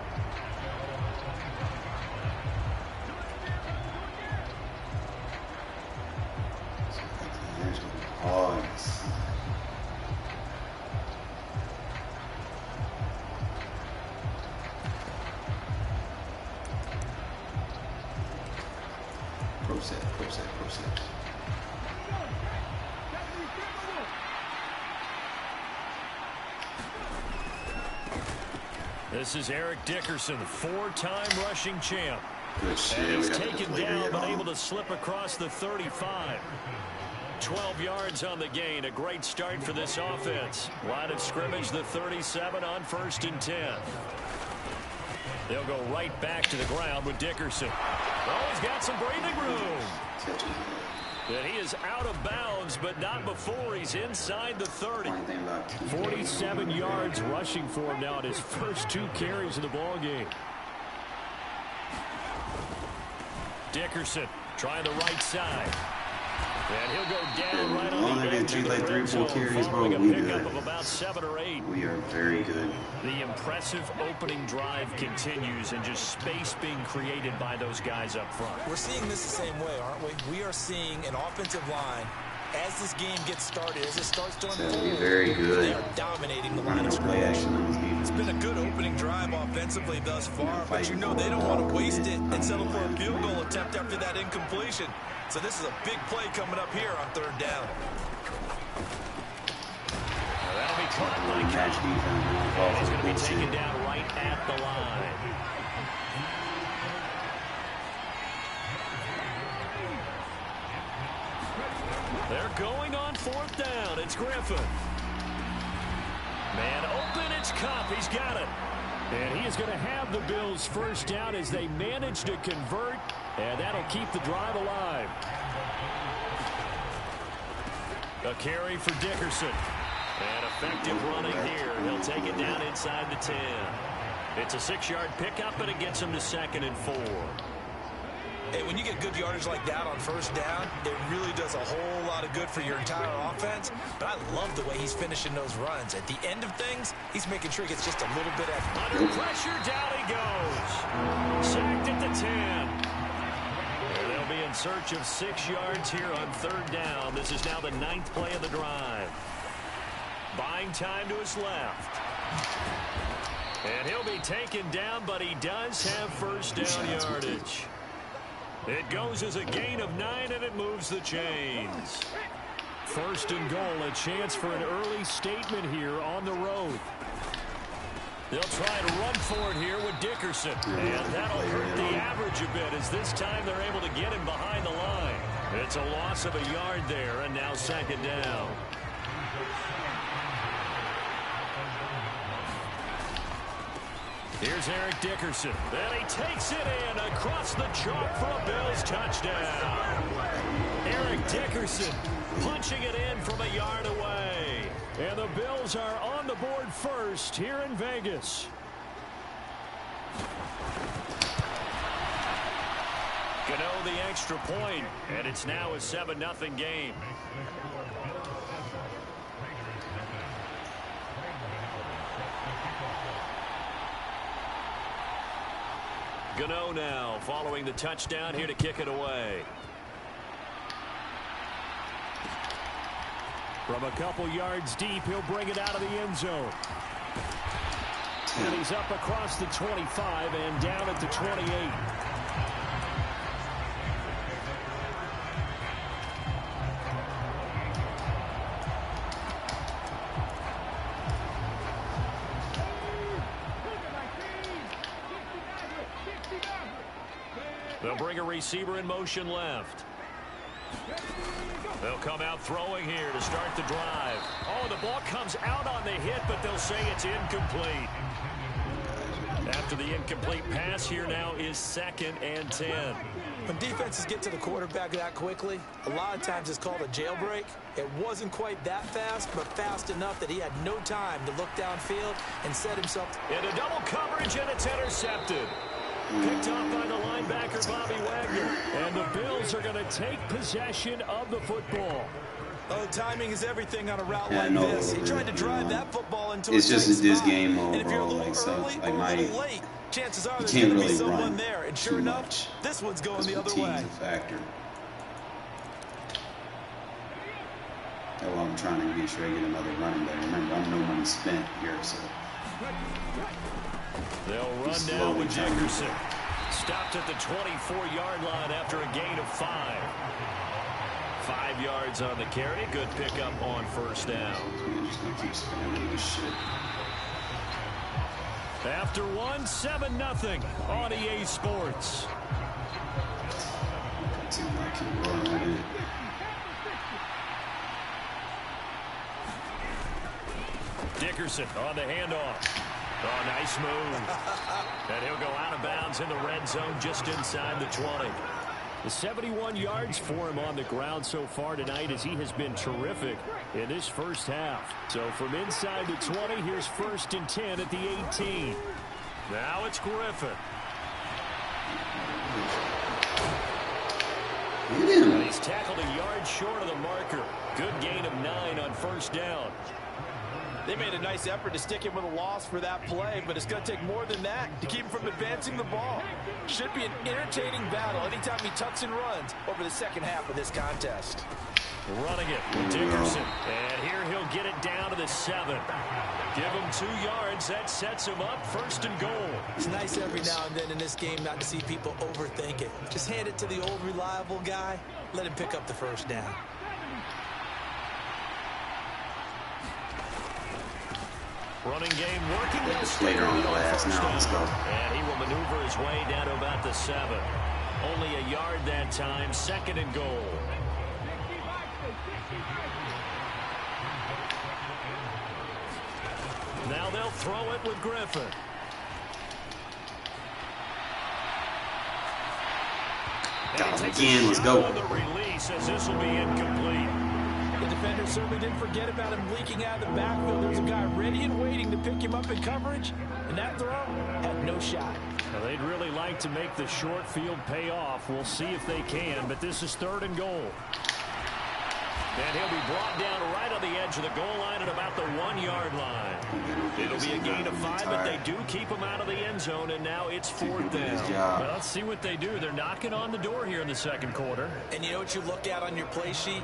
Process. This is Eric Dickerson, 4-time rushing champ. Good shit. And he's taken down, but able to slip across the 35. 12 yards on the gain. A great start for this offense. Line of scrimmage, the 37 on 1st and 10. They'll go right back to the ground with Dickerson. Oh, he's got some breathing room. And he is out of bounds, but not before he's inside the 30. 47 yards rushing for him now in his first 2 carries of the ball game. Dickerson trying the right side. And he'll go down right on the edge of the red zone following a pickup of about 7 or 8. We are very good. The impressive opening drive continues and just space being created by those guys up front. We're seeing this the same way, aren't we? We are seeing an offensive line, as this game gets started, as it starts to unfold, very good. They are dominating the line of scrimmage. It's been a good opening drive offensively thus far, but you know they don't want to waste it and settle for a field goal attempt after that incompletion. So this is a big play coming up here on 3rd down. That'll be caught by Carr. And he's going to be taken down right at the line. They're going on 4th down. It's Griffin. Man open, it's Cup. He's got it. And he is going to have the Bills' 1st down as they manage to convert, and that'll keep the drive alive. A carry for Dickerson. And effective running here. He'll take it down inside the 10. It's a 6-yard pickup, and it gets him to 2nd and 4. Hey, when you get good yardage like that on 1st down, it really does a whole lot of good for your entire offense. But I love the way he's finishing those runs. At the end of things, he's making sure he gets just a little bit extra. Under pressure, down he goes. Sacked at the 10. And they'll be in search of 6 yards here on 3rd down. This is now the 9th play of the drive. Buying time to his left. And he'll be taken down, but he does have 1st down yardage. It goes as a gain of 9, and it moves the chains. 1st and goal, a chance for an early statement here on the road. They'll try to run for it here with Dickerson. And that'll hurt the average a bit as this time they're able to get him behind the line. It's a loss of a yard there, and now 2nd down. Here's Eric Dickerson. And he takes it in across the chalk for a Bills touchdown. Eric Dickerson punching it in from a yard away. And the Bills are on the board first here in Vegas. Gano the extra point, and it's now a 7-0 game. Gano now following the touchdown here to kick it away. From a couple yards deep, he'll bring it out of the end zone. And he's up across the 25 and down at the 28. They'll bring a receiver in motion left. They'll come out throwing here to start the drive. Oh, the ball comes out on the hit, but they'll say it's incomplete. After the incomplete pass, here now is 2nd and 10. When defenses get to the quarterback that quickly, a lot of times it's called a jailbreak. It wasn't quite that fast, but fast enough that he had no time to look downfield and set himself. Into double coverage, and it's intercepted. Picked off by the linebacker, Bobby Wagner. And the Bills Eagles are going to take possession of the football. Oh, timing is everything on a route Yeah, like no, this. He tried to drive that football into it's a just tight that this spot. game And if you're a overall, little like, sucks. early Like, or a my, little late, chances are you there's can't going to be really someone run there. And too sure enough, much. this one's going the other Fatigue's way. a factor. That's why I'm trying to make sure I get another running back. Remember, I'm no money spent here, so. They'll run now with Dickerson. Stopped at the 24-yard line after a gain of 5. 5 yards on the carry. Good pickup on first down. I'm just going to keep spamming this shit. After 7-0 on EA Sports. It seems like I keep rolling with it. Dickerson on the handoff. Oh, nice move. And he'll go out of bounds in the red zone just inside the 20. The 71 yards for him on the ground so far tonight as he has been terrific in this first half. So from inside the 20, here's 1st and 10 at the 18. Now it's Griffin. He's tackled a yard short of the marker. Good gain of 9 on first down. They made a nice effort to stick him with a loss for that play, but it's going to take more than that to keep him from advancing the ball. Should be an entertaining battle anytime he tucks and runs over the second half of this contest. Running it with Dickerson. And here he'll get it down to the 7. Give him 2 yards. That sets him up 1st and goal. It's nice every now and then in this game not to see people overthink it. Just hand it to the old reliable guy. Let him pick up the first down. Running game working. Later on the last now. Let's go. And he will maneuver his way down to about the 7. Only a yard that time. 2nd and goal. Now they'll throw it with Griffin. Got him again. Let's go. The release as this will be incomplete. The defender certainly didn't forget about him leaking out of the backfield. There's a guy ready and waiting to pick him up in coverage, and that throw had no shot. Well, they'd really like to make the short field pay off. We'll see if they can, but this is 3rd and goal. And he'll be brought down right on the edge of the goal line at about the 1-yard line. It'll be a gain of 5, but they do keep him out of the end zone, and now it's 4th down. Well, let's see what they do. They're knocking on the door here in the 2nd quarter. And you know what you look at on your play sheet?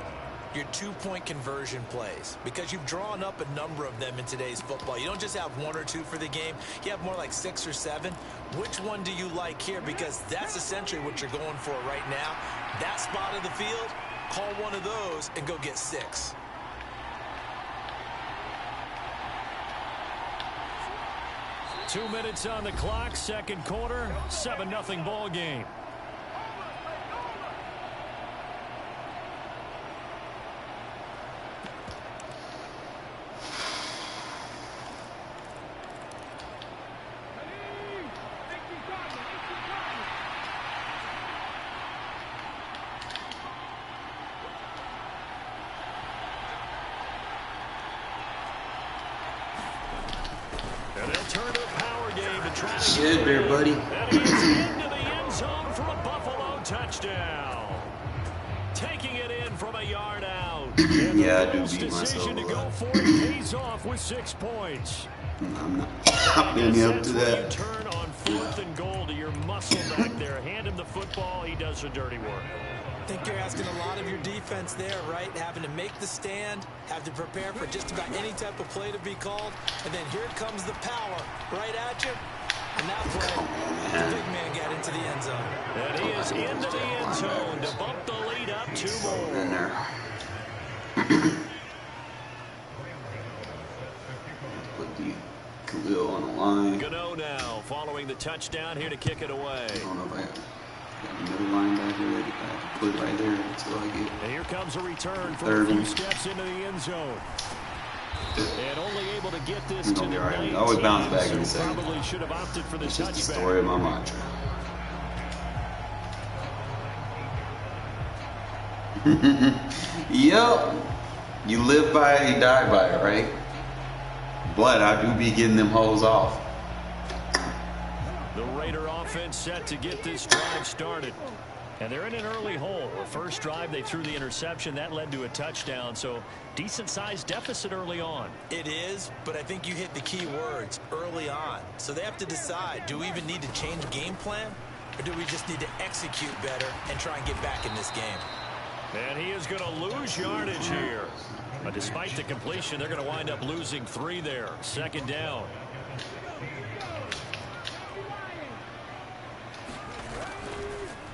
Your 2-point conversion plays, because you've drawn up a number of them in today's football. You don't just have 1 or 2 for the game. You have more like 6 or 7. Which one do you like here? Because that's essentially what you're going for right now. That spot of the field, call one of those and go get 6. Two minutes on the clock, 2nd quarter, 7-0 ball game. Shit there, buddy. And he's into the end zone for a Buffalo touchdown. Taking it in from a yard out. Yeah, I do beat myself Decision to a go lot. for it pays off with 6 points. I'm not being up to that. You turn on 4th and goal to your muscle back there. Hand him the football. He does the dirty work. I think you're asking a lot of your defense there, right? Having to make the stand, have to prepare for just about any type of play to be called, and then here comes the power right at you. And that play, the big man got into the end zone. And he is into the end zone to bump the lead up 2 more. In there. Put the Khalil on the line. Gano now following the touchdown here to kick it away. I don't know if I got the middle linebacker ready. I can put it right there. That's all I get. And here comes a return from 30. a few steps into the end zone. And only able to get this to the Be all right. 19, I always bounce back in a so second. probably should have opted for the It's just the touchback. story of my mantra. Yep. You live by it, you die by it, right? But I do be getting them hoes off. The Raider offense offense set to get this drive started. And they're in an early hole. The first drive, they threw the interception. That led to a touchdown. So decent-sized deficit early on. It is, but I think you hit the key words, early on. So they have to decide, do we even need to change game plan? Or do we just need to execute better and try and get back in this game? And he is going to lose yardage here. But despite the completion, they're going to wind up losing 3 there. Second down.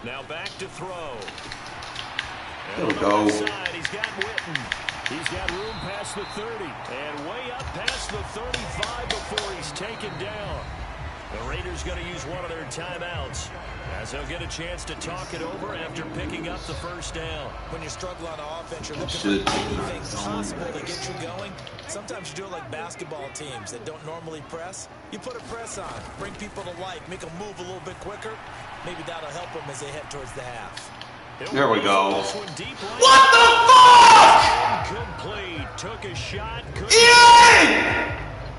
Now back to throw. There we go. Side, he's got Witten. He's got room past the 30 and way up past the 35 before he's taken down. The Raiders going to use one of their timeouts as they'll get a chance to talk it over after picking up the first down. When you struggle on offense, you're looking for anything possible to get you going. Sometimes you do it like basketball teams that don't normally press. You put a press on, bring people to life, make them move a little bit quicker. Maybe that'll help them as they head towards the half. There we go. What the fuck? Incomplete. Took a shot.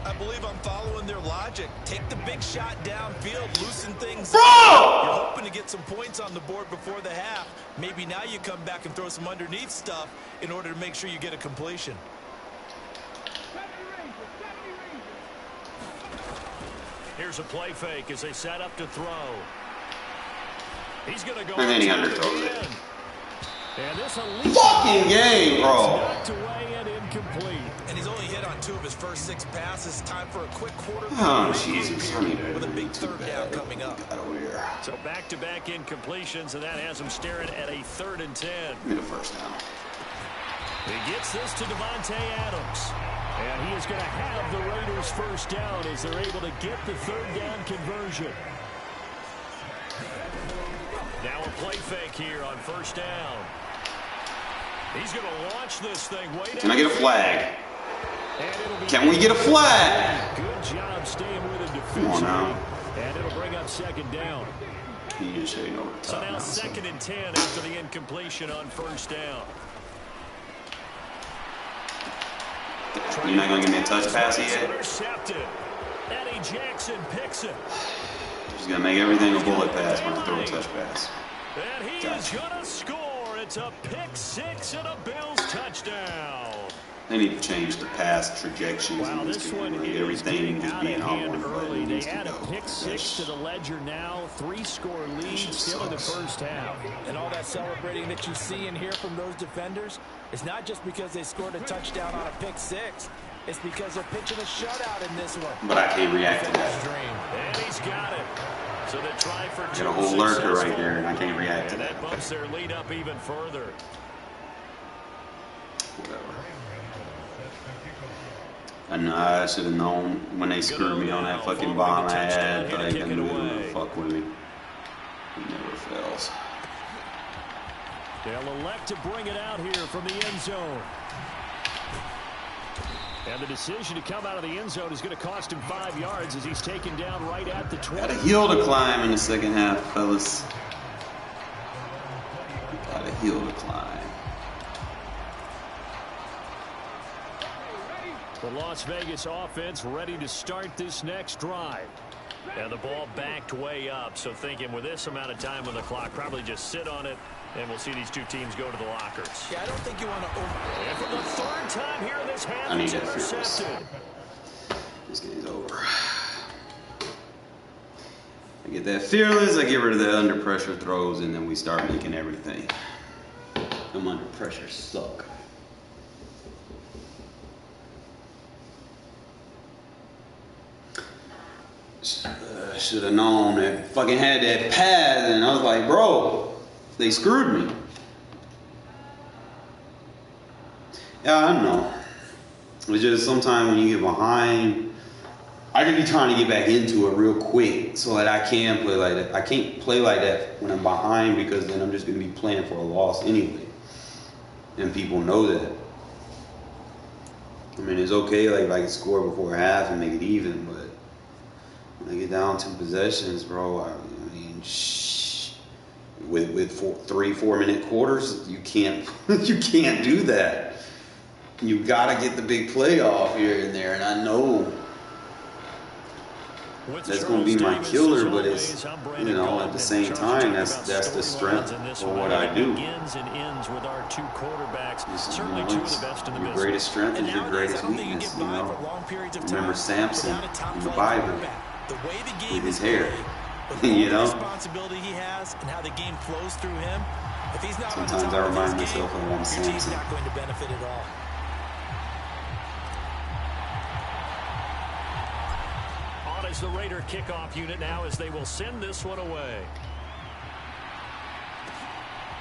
I believe I'm following their logic. Take the big shot downfield, loosen things Bro! up. You're hoping to get some points on the board before the half. Maybe now you come back and throw some underneath stuff in order to make sure you get a completion. Here's a play fake as they set up to throw. He's going to go. And then he underthrows it. And this fucking game, bro. Knocked away and incomplete. And he's only hit on 2 of his first 6 passes. Time for a quick quarter. Oh, Jesus. I need to with a big third down coming up. Get over here. So back-to-back incompletions, and that has him staring at a 3rd and 10. Give me the first down. He gets this to Devontae Adams. And he is going to have the Raiders first down as they're able to get the 3rd down conversion. Now a play fake here on first down. He's going to launch this thing way down. Can I get a flag? Can we get a flag? Good job staying with him Come on now. And it'll bring up 2nd down. You just say no. So now 2nd and 10 after the incompletion on first down. You're not going to give me a touch pass yet? Intercepted. Eddie Jackson picks it. Just going to make everything a bullet pass when I throw a touch pass. And he is going to score. It's a pick 6 and a Bills touchdown. They need to change the pass trajectories in this game. Like everything just being outward early. They add a pick 6 to the ledger now. 3-score lead still in the first half. And all that celebrating that you see and hear from those defenders is not just because they scored a touchdown on a pick 6. It's because they're pitching a shutout in this one. But I can't react to that. And he's got it. So they try for Got a whole lurker right there, and I can't react to that. That bumps their lead up even further. Whatever. I know I should have known when they screwed me on that fucking bomb I had, but I didn't do it. Fuck with me. He never fails. They'll elect to bring it out here from the end zone. And the decision to come out of the end zone is going to cost him 5 yards as he's taken down right at the 20. Got a hill to climb in the second half, fellas. Got a hill to climb. The Las Vegas offense ready to start this next drive. And the ball backed way up, so thinking with this amount of time on the clock, probably just sit on it, and we'll see these two teams go to the lockers. Yeah, I don't think you want to And for the 3rd time here in this half, it's intercepted. This game's over. I get that fearless, I get rid of the under pressure throws, and then we start making everything. Them under pressure suck. Should have known that fucking had that pass, and I was like, bro, they screwed me. Yeah, I don't know. It's just sometimes when you get behind, I could be trying to get back into it real quick so that I can play like that. I can't play like that when I'm behind because then I'm just going to be playing for a loss anyway. And people know that. I mean, it's okay like if I can score before half and make it even, but when I get down 2 possessions, bro, I mean, with 3-4 minute quarters, you can't do that. You gotta get the big play off here and there, and I know that's going to be my killer, but it's, you know, at the same time, that's the strength of what I do. Begins and ends with our two quarterbacks. It's, Certainly two of the best in the your business. greatest strength is your greatest weakness, you know. Remember Samson in the Bible with his hair, you know. Responsibility he has and how the game flows through him. If he's not sometimes I remind myself of one Samson. Your team's not going to benefit at all. Is the Raider kickoff unit now as they will send this one away.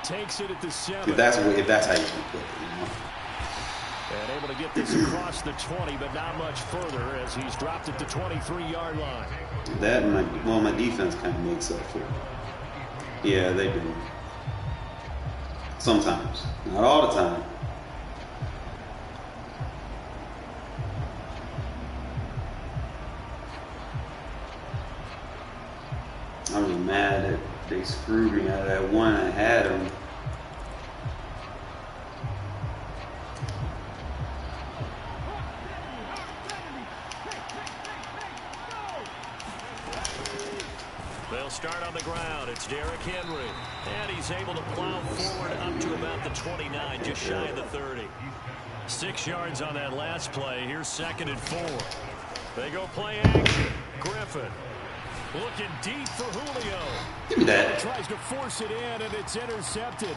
Takes it at the 7. If that's how you can put it, you know. And able to get this across the 20, but not much further as he's dropped at the 23-yard line. That and my defense kind of makes up for it. Yeah, they do. Sometimes, not all the time. I was mad that they screwed me out of that one I had them. They'll start on the ground. It's Derrick Henry. And he's able to plow forward up to about the 29, just shy of the 30. 6 yards on that last play. Here's 2nd and 4. They go play action. Griffin. Looking deep for Julio. Give me that. Tries to force it in, and it's intercepted.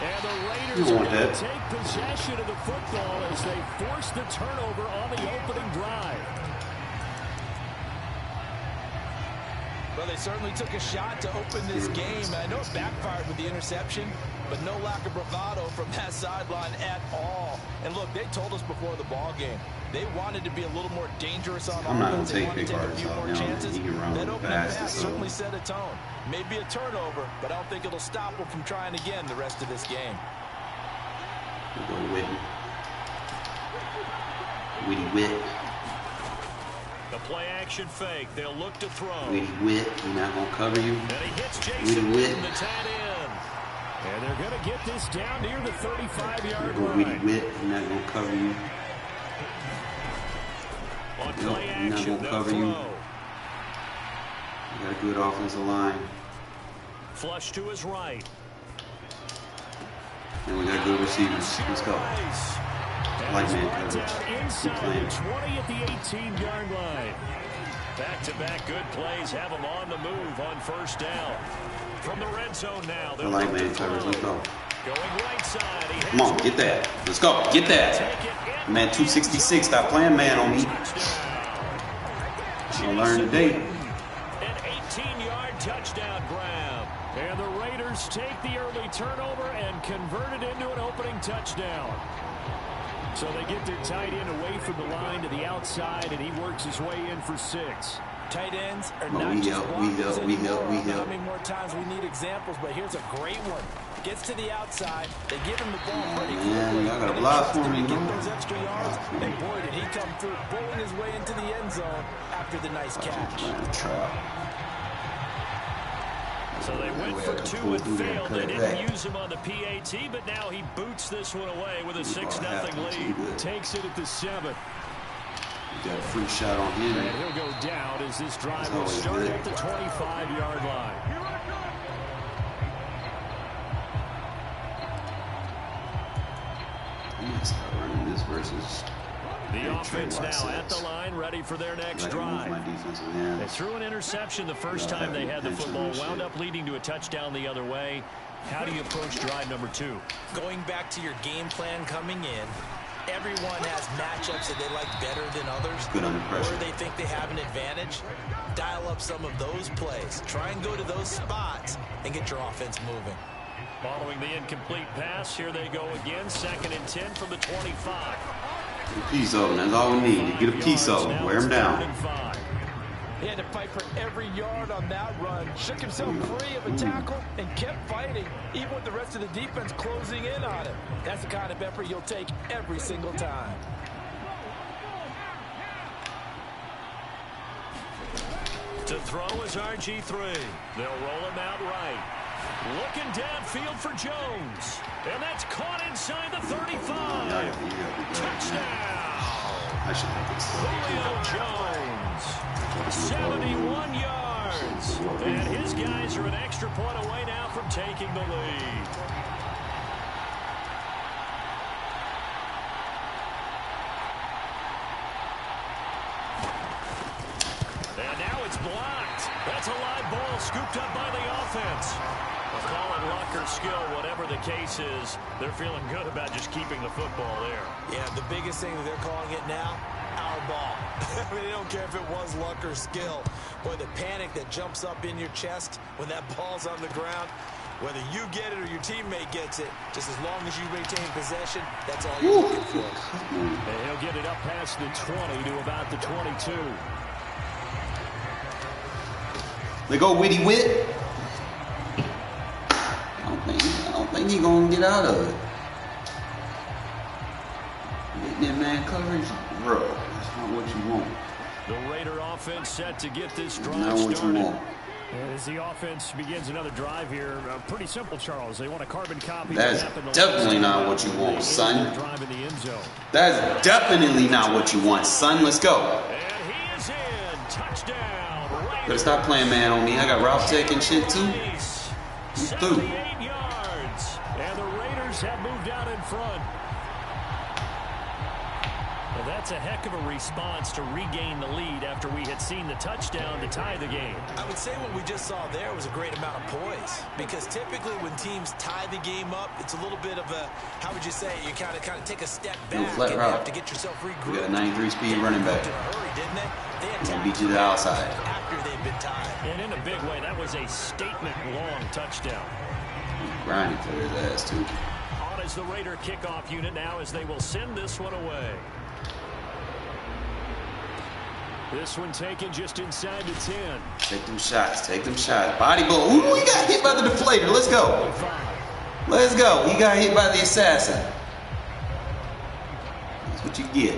And the Raiders are going to take possession of the football as they force the turnover on the opening drive. Well, they certainly took a shot to open this game. I know it backfired with the interception, but no lack of bravado from that sideline at all. And look, they told us before the ball game, they wanted to be a little more dangerous on offense. They wanted to take a few more chances. That opening pass certainly set a tone. Maybe a turnover, but I don't think it'll stop them from trying again the rest of this game. Witty. The play action fake. They'll look to throw. Witty, he's not going to cover you. And he hits Jason Witten, the tight end. And they're going to get this down near the 35-yard line. Witty, he's not going to cover you. On play action, not going to cover you. You got a good offensive line. Flush to his right. And we got good receivers. Let's go. Like man coverage. Inside the 20 at the 18-yard line. Back-to-back good plays have them on the move on first down. From the red zone now. I like man coverage. Let's go. Going right side. Come on, get that. Let's go. Get that. Man, 266. Stop playing man on me. You'll learn today. An 18-yard touchdown grab. And the Raiders take the early turnover and convert it into an opening touchdown. So they get their tight end away from the line to the outside, and he works his way in for 6. Tight ends are not just blockers anymore. How many more times we need examples, but here's a great one. Gets to the outside. They give him the ball pretty quickly. Man, y'all got a block for me, get those extra yards. And boy, did he come through, bowling his way into the end zone after the nice catch. So they went for 2 and failed. They didn't use him on the PAT, but now he boots this one away with a 6-0 lead. Takes it at the 7. You got a free shot on him. And he'll go down as this drive will start at the 25-yard line. I'm going to start running this versus the offense now at the line, ready for their next drive. They threw an interception the first time they had the football, wound up leading to a touchdown the other way. How do you approach drive number 2? Going back to your game plan coming in, everyone has matchups that they like better than others, or they think they have an advantage. Dial up some of those plays. Try and go to those spots and get your offense moving. Following the incomplete pass, here they go again. 2nd and 10 from the 25. A piece of them, that's all we need. Get a piece of them, wear them down. He had to fight for every yard on that run. Shook himself free of a tackle and kept fighting, even with the rest of the defense closing in on him. That's the kind of effort you'll take every single time. To throw is RG3. They'll roll him out right. Looking downfield for Jones. And that's caught inside the 35. Touchdown. I should have this. Julio Jones, 71 yards. And his guys are an extra point away now from taking the lead. And now it's blocked. That's a live ball scooped up by the offense. We'll call it luck or skill, whatever the case is. They're feeling good about just keeping the football there. Yeah, the biggest thing that they're calling it now, our ball. I mean, they don't care if it was luck or skill. Boy, the panic that jumps up in your chest when that ball's on the ground, whether you get it or your teammate gets it, just as long as you retain possession, that's all you're looking for. And he'll get it up past the 20 to about the 22. They go Witty Wit. I don't think he's gonna get out of it. Getting that man coverage, bro. That's not what you want. The Raider offense set to get this drive Not what started. you want. As the offense begins another drive here, pretty simple, Charles. They want a carbon copy. That's definitely not what you want, son. Drive in the end zone. That's definitely not what you want, son. Let's go. And he is in. Touchdown. Raiders. Better stop playing man on me. I got route tech and shit too. Nice. You through. 78 yards. And the Raiders have moved out in front. Well, that's a heck of a response to regain the lead after we had seen the touchdown to tie the game. I would say what we just saw there was a great amount of poise, because typically when teams tie the game up, it's a little bit of a, how would you say, you kind of take a step back flat and route. you have to get yourself regrouped. We got a 93 speed running back. In a hurry, didn't they? They Gonna beat you to the outside. after they've been tied. And in a big way, that was a statement-long touchdown. Grinding for his ass too. On is the Raider kickoff unit now as they will send this one away. This one taken just inside the 10. Take them shots. Take them shots. Body blow. Ooh, he got hit by the deflator. Let's go. Let's go. He got hit by the assassin. That's what you get.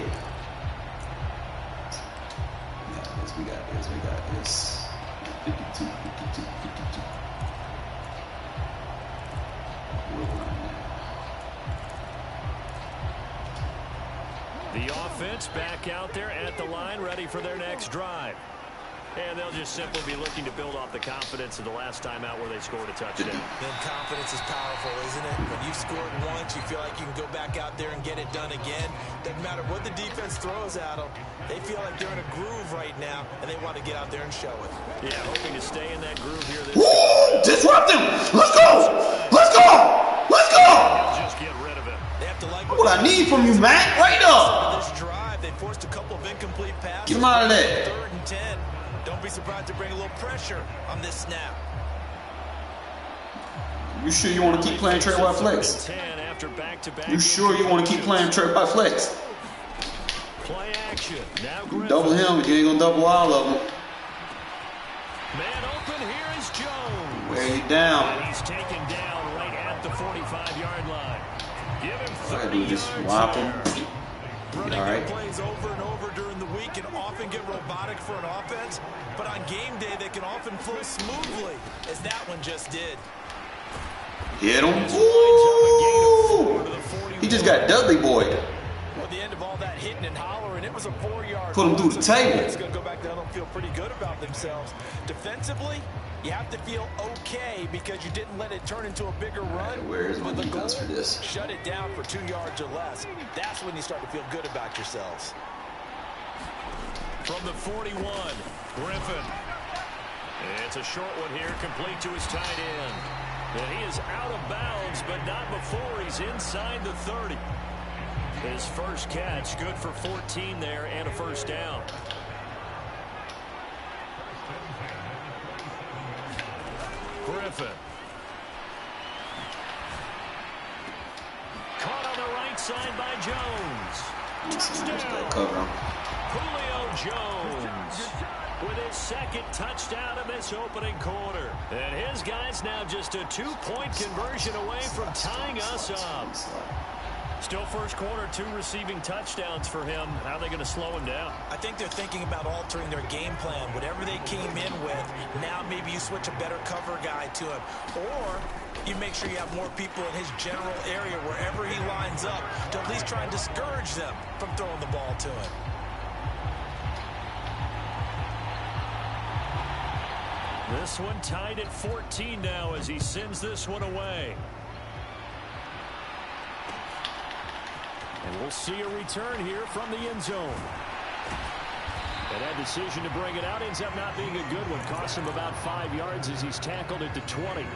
We got this. We got this. 52, 52, 52. We'll run that. The offense back out there at the line, ready for their next drive. And they'll just simply be looking to build off the confidence of the last time out where they scored a touchdown. Then confidence is powerful, isn't it? When you've scored once, you feel like you can go back out there and get it done again. Doesn't matter what the defense throws at them. They feel like they're in a groove right now, and they want to get out there and show it. Yeah, hoping to stay in that groove here. This Woo! Disrupt him! Let's go! Let's go! Let's go! They'll just get rid of it. They have to like What I need from you, Matt, right up! this drive. They forced a couple of incomplete passes. Get him out of there. 3rd and 10. Don't be surprised to bring a little pressure on this snap. You sure you want to keep playing trade by flex? 10 after back-to-back. You sure you want to keep playing trade by flex? Play action. Now You Griffin. double him, but you ain't gonna double all of them. Man open, here is Jones. Wear you down. And he's taken down right at the 45-yard line. Give him All I 30 do is just yards whop there. him. Running All right. their plays over and over during the week can often get robotic for an offense, but on game day they can often flow smoothly, as that one just did. Hit him. This winds up a gain of 4 Ooh. to the 41. He just got Dudley boyed. Well, at the end of all that hitting and hollering, it was a 4-yard Put him through the table. It's going to go back down and feel pretty good about themselves. Defensively, you have to feel okay because you didn't let it turn into a bigger run. Where is my But the defense goal, for this? shut it down for 2 yards or less. That's when you start to feel good about yourselves. From the 41, Griffin. It's a short one here, complete to his tight end. And he is out of bounds, but not before he's inside the 30. His first catch, good for 14 there and a first down. Griffin. Caught on the right side by Jones. Touchdown. Julio Jones with his second touchdown of this opening quarter. And his guys now just a 2-point conversion away from tying us up. Still first quarter, 2 receiving touchdowns for him. How are they going to slow him down? I think they're thinking about altering their game plan. Whatever they came in with, now maybe you switch a better cover guy to him. Or you make sure you have more people in his general area wherever he lines up to at least try and discourage them from throwing the ball to him. This one tied at 14 now as he sends this one away. And we'll see a return here from the end zone. And that decision to bring it out ends up not being a good one. Costs him about 5 yards as he's tackled at the 20.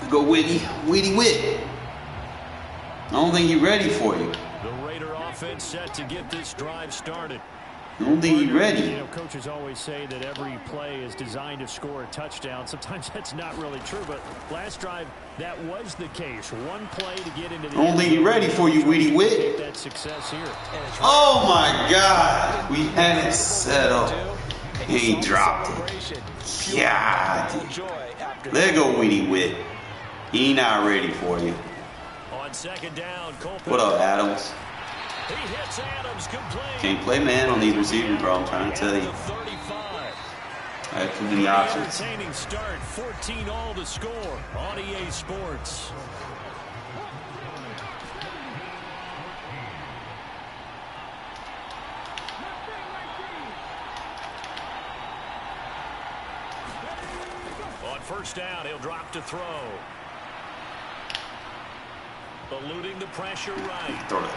Go Whitty. Whit. I don't think he's ready for you. The Raider offense set to get this drive started. I don't think he's ready. You know, coaches always say that every play is designed to score a touchdown. Sometimes that's not really true, but last drive, that was the case. One play to get into the I don't think he's ready for you, Whitty Whit. that success here. Oh my God. We had it set up. He dropped it. God. Let go, Whitty Whit. He not ready for you. On second down, Colton. What up, Adams? He hits Adams complete. Can't play man on these receivers, bro. I'm trying to tell you. 35. I have too many options. Entertaining start, 14 all to score on EA Sports. On first down, he'll drop to throw. Eluding the pressure right. Throw it.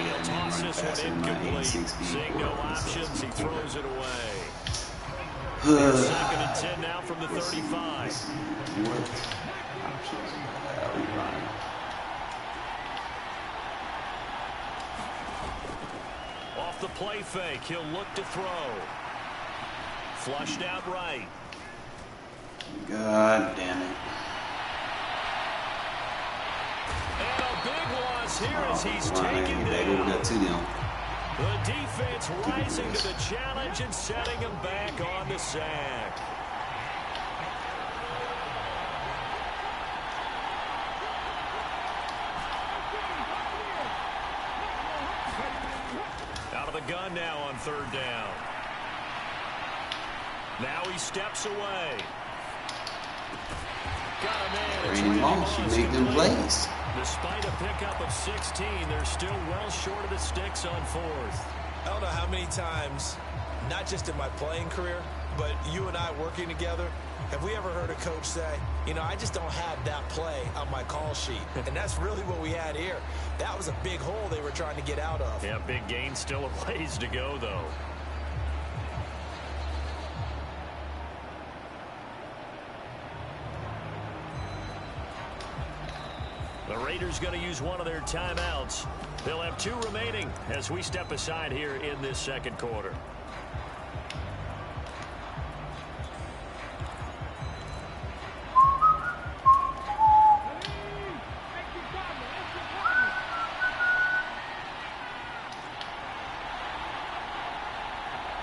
He'll toss this one incomplete. Seeing no options, he throws it away. Second and 10 now from the 35. What options are we running? Off the play fake, he'll look to throw. Flushed out right. God damn it. And a big loss here as he's taken They down. got 2-0. The defense rising to the challenge and setting him back on the sack. Out of the gun now on third down. Now he steps away. Got a man. Randy Moss should make them plays. Despite a pickup of 16, they're still well short of the sticks on fourth. I don't know how many times, not just in my playing career, but you and I working together, have we ever heard a coach say, you know, I just don't have that play on my call sheet. And that's really what we had here. That was a big hole they were trying to get out of. Yeah, big gain, still a ways to go, though. The Raiders going to use one of their timeouts. They'll have 2 remaining as we step aside here in this second quarter.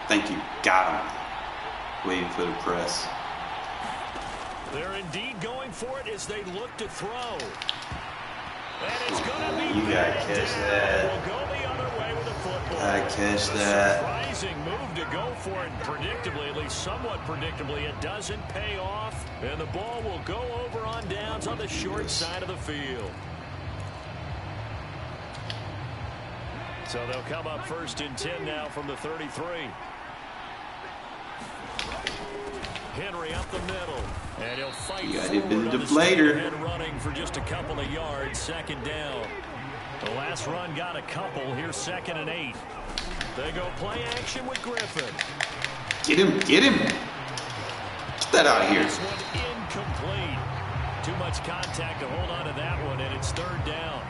Thank you. Got him. Waiting for the press. They're indeed going for it as they look to throw. And it's going to be. You gotta catch that. Will go the other way with the football. Gotta catch that. Surprising move to go for it. Predictably, at least somewhat predictably, it doesn't pay off. And the ball will go over on downs on the short side of the field. So they'll come up first and 10 now from the 33. Henry up the middle. And he'll fight forward on the straight-ahead running for just a couple of yards. Second down. The last run got a couple. Here's 2nd and 8. They go play action with Griffin. Get him. Get him. Get that out of here. This one incomplete. Too much contact to hold on to that one, and it's 3rd down.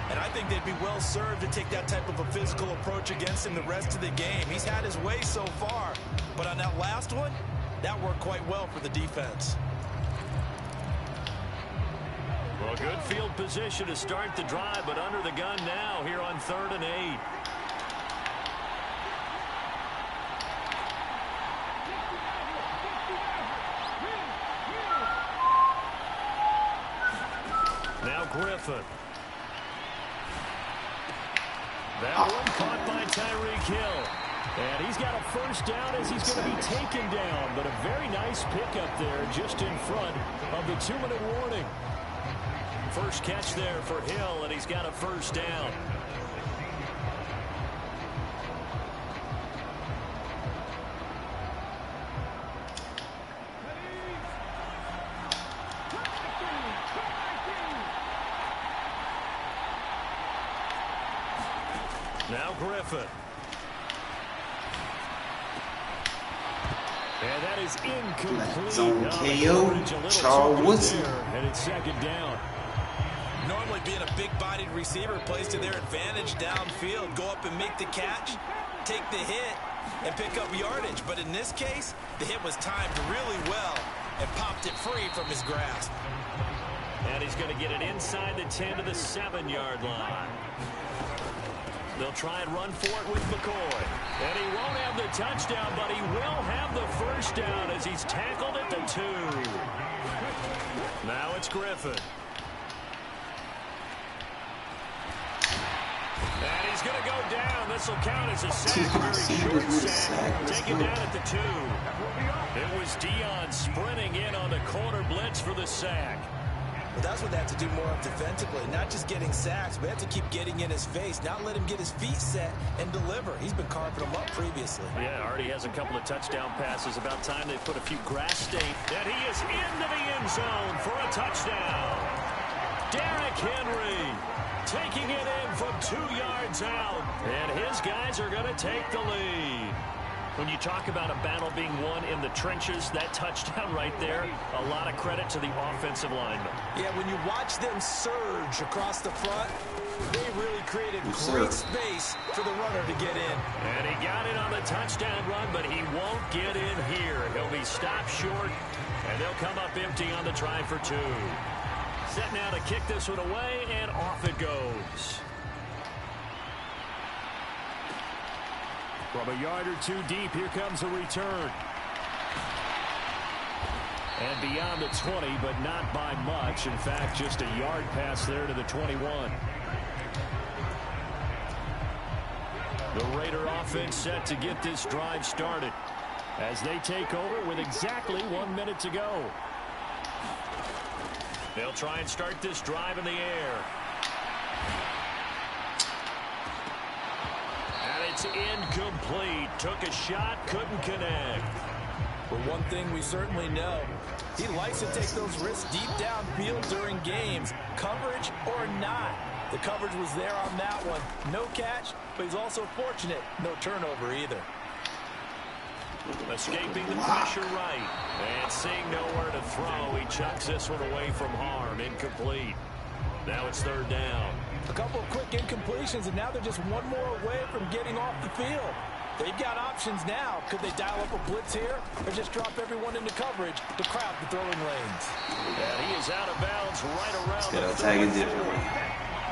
And I think they'd be well served to take that type of a physical approach against him the rest of the game. He's had his way so far. But on that last one, that worked quite well for the defense. Well, good field position to start the drive, but under the gun now here on 3rd and 8. Now Griffin. That one caught by Tyreek Hill. And he's got a first down as he's going to be taken down. But a very nice pickup there just in front of the 2-minute warning. First catch there for Hill, and he's got a first down. Now Griffin. And that is incomplete. Zone KO, Charles Woodson. And it's second down. Normally being a big-bodied receiver plays to their advantage downfield. Go up and make the catch, take the hit, and pick up yardage. But in this case, the hit was timed really well and popped it free from his grasp. And he's going to get it inside the 10 to the 7-yard line. They'll try and run for it with McCoy. And he won't have the touchdown, but he will have the first down as he's tackled at the 2. Now it's Griffin. And he's going to go down. This will count as a sack. Very short sack. Taken down at the 2. It was Dion sprinting in on the corner blitz for the sack. But that's what they have to do more of defensively. Not just getting sacks, but have to keep getting in his face. Not let him get his feet set and deliver. He's been carving them up previously. Yeah, already has a couple of touchdown passes. About time they put a few grass stains. And he is into the end zone for a touchdown. Derrick Henry taking it in from 2 yards out. And his guys are going to take the lead. When you talk about a battle being won in the trenches, that touchdown right there, a lot of credit to the offensive linemen. Yeah, when you watch them surge across the front, they really created great space for the runner to get in. And he got it on the touchdown run, but he won't get in here. He'll be stopped short, and they'll come up empty on the try for 2. Set now to kick this one away, and off it goes. From a yard or 2 deep, here comes a return. And beyond the 20, but not by much. In fact, just a yard pass there to the 21. The Raider offense set to get this drive started as they take over with exactly 1 minute to go. They'll try and start this drive in the air. It's incomplete. Took a shot, couldn't connect. But one thing we certainly know, he likes to take those risks deep downfield during games, coverage or not. The coverage was there on that one. No catch, but he's also fortunate. No turnover either. Escaping the pressure right. And seeing nowhere to throw, he chucks this one away from harm. Incomplete. Now it's 3rd down. A couple of quick incompletions, and now they're just one more away from getting off the field. They've got options now. Could they dial up a blitz here or just drop everyone into coverage to crowd the throwing lanes? And he is out of bounds right around the Gotta tag it differently.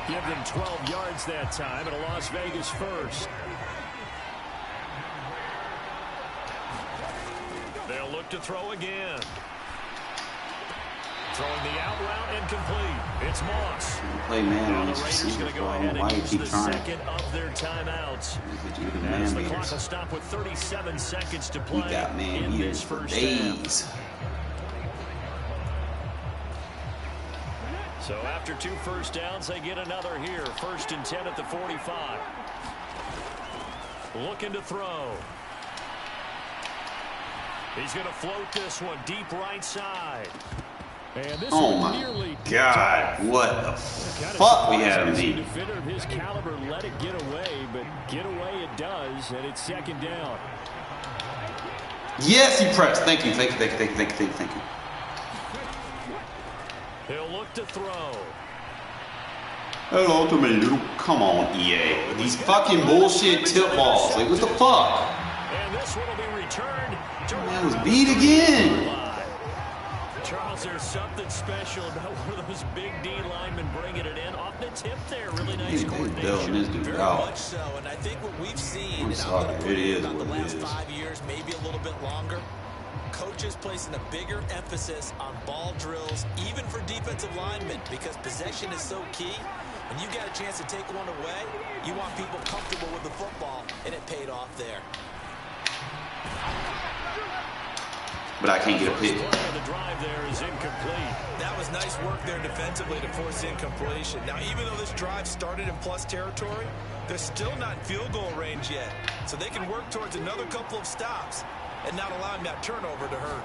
Give them 12 yards that time and a Las Vegas first. They'll look to throw again. Throwing the out route incomplete. It's Moss. Play man Now on the this Raiders receiver going to go for ahead why and you use keep the trying. second of their timeouts. You the As man the clock beaters. will stop with 37 seconds to We play got man in beaters this for first half. days. So after 2 first downs, they get another here. 1st and 10 at the 45. Looking to throw. He's going to float this one deep right side. And this Oh one my nearly God, what the fuck we had him A beat. defender of his caliber let it get away, but get away it does, and it's 2nd down. Yes, he pressed. Thank you, thank you, thank you, thank you, thank you, thank you. He'll look to throw. Hello to me, little. Come on, EA. These fucking bullshit tip balls. Like, what the fuck? And this one will be returned. That was beat again. Charles, there's something special about one of those big D linemen bringing it in off the tip there. Really nice coordination. This dude Very out. much so, and I think what we've seen, I'm and I'm going sorry, to put it is about the what it last is. 5 years, maybe a little bit longer, coaches placing a bigger emphasis on ball drills, even for defensive linemen, because possession is so key. When you got a chance to take one away, you want people comfortable with the football, and it paid off there. But I can't get a pick. Play of the drive there is incomplete. That was nice work there defensively to force incompletion. Now, even though this drive started in plus territory, they're still not in field goal range yet. So they can work towards another couple of stops and not allowing that turnover to hurt.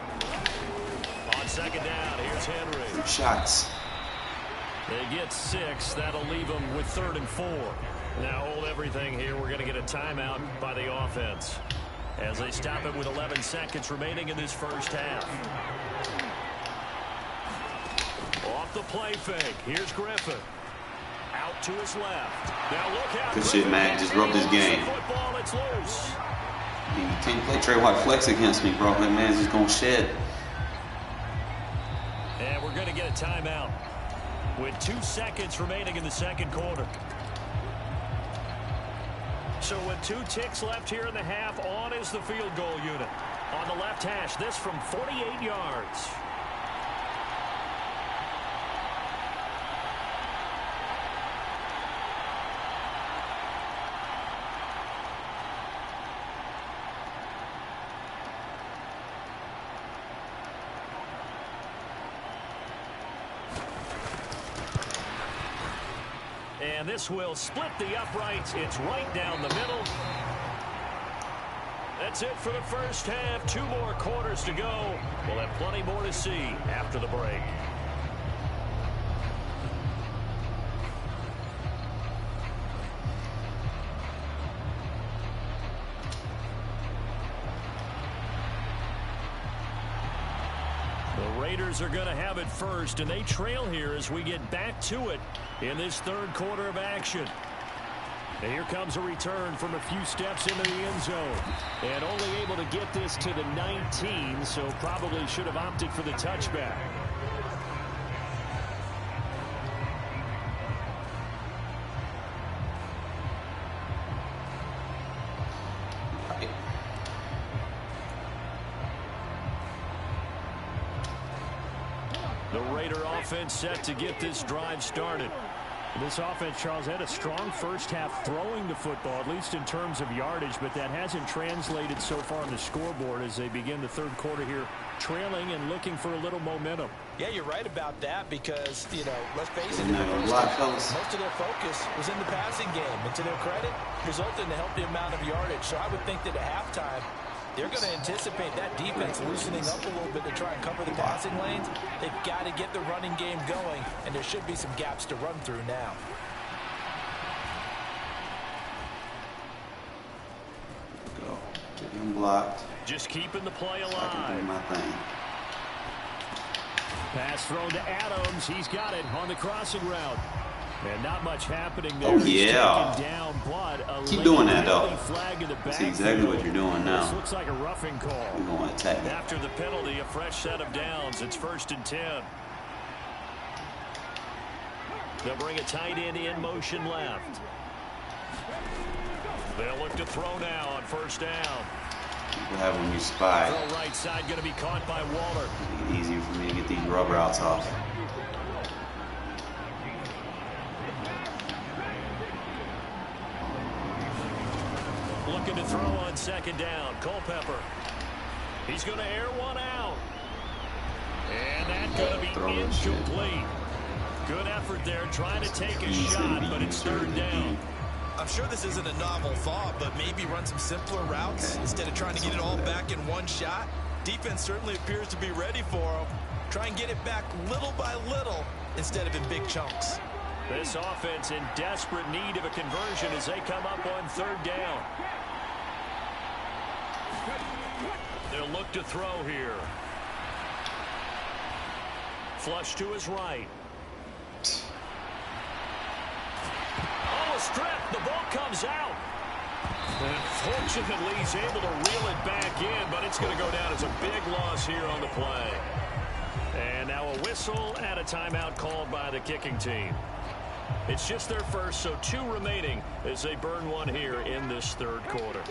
On 2nd down, here's Henry. 2 shots. They get 6. That'll leave them with 3rd and 4. Now hold everything here. We're going to get a timeout by the offense as they stop it with 11 seconds remaining in this first half. Off the play fake. Here's Griffin. Out to his left. Now look out. Good shit, man. Just rubbed his game. Football, it's loose. You can't play Trey White flex against me, bro. That man's just gonna shed. And we're going to get a timeout with 2 seconds remaining in the second quarter. So with 2 ticks left here in the half, on is the field goal unit. On the left hash, this from 48 yards. And this will split the uprights. It's right down the middle. That's it for the first half. 2 more quarters to go. We'll have plenty more to see after the break. The Raiders are going to have it first, and they trail here as we get back to it in this third quarter of action. And here comes a return from a few steps into the end zone. And only able to get this to the 19, so probably should have opted for the touchback. The Raider offense set to get this drive started. This offense, Charles, had a strong first half throwing the football, at least in terms of yardage, but that hasn't translated so far on the scoreboard as they begin the third quarter here, trailing and looking for a little momentum. Yeah, you're right about that because, you know, let's face it, Fellas. most of their focus was in the passing game. And to their credit, resulted in a healthy amount of yardage. So I would think that at halftime, they're going to anticipate that defense loosening up a little bit to try and cover the passing lanes. They've got to get the running game going, and there should be some gaps to run through now. Go. Get him blocked. Just keeping the play So I can do alive. my thing. Pass thrown to Adams. He's got it on the crossing route. And not much happening there. Oh, He's yeah. taken down, but a Keep doing that, though. flag in the That's exactly what you're doing This now. looks like a roughing call. We're going to attack it. After the penalty, a fresh set of downs. It's 1st and 10. They'll bring a tight end in motion left. They'll look to throw now on 1st down. What happens when you spy? Throw right side going to be caught by Waller. Make it easier for me to get these rub routes off. Looking to throw on 2nd down. Culpepper. He's going to air one out. And that's going to be incomplete. Good effort there trying to take a shot, but it's 3rd down. I'm sure this isn't a novel thought, but maybe run some simpler routes instead of trying to get it all back in one shot. Defense certainly appears to be ready for them. Try and get it back little by little instead of in big chunks. This offense in desperate need of a conversion as they come up on 3rd down. They'll look to throw here. Flush to his right. Oh, a strip. The ball comes out. And fortunately, he's able to reel it back in, but it's going to go down as a big loss here on the play. And now a whistle and a timeout called by the kicking team. It's just their first, so 2 remaining as they burn one here in this 3rd quarter.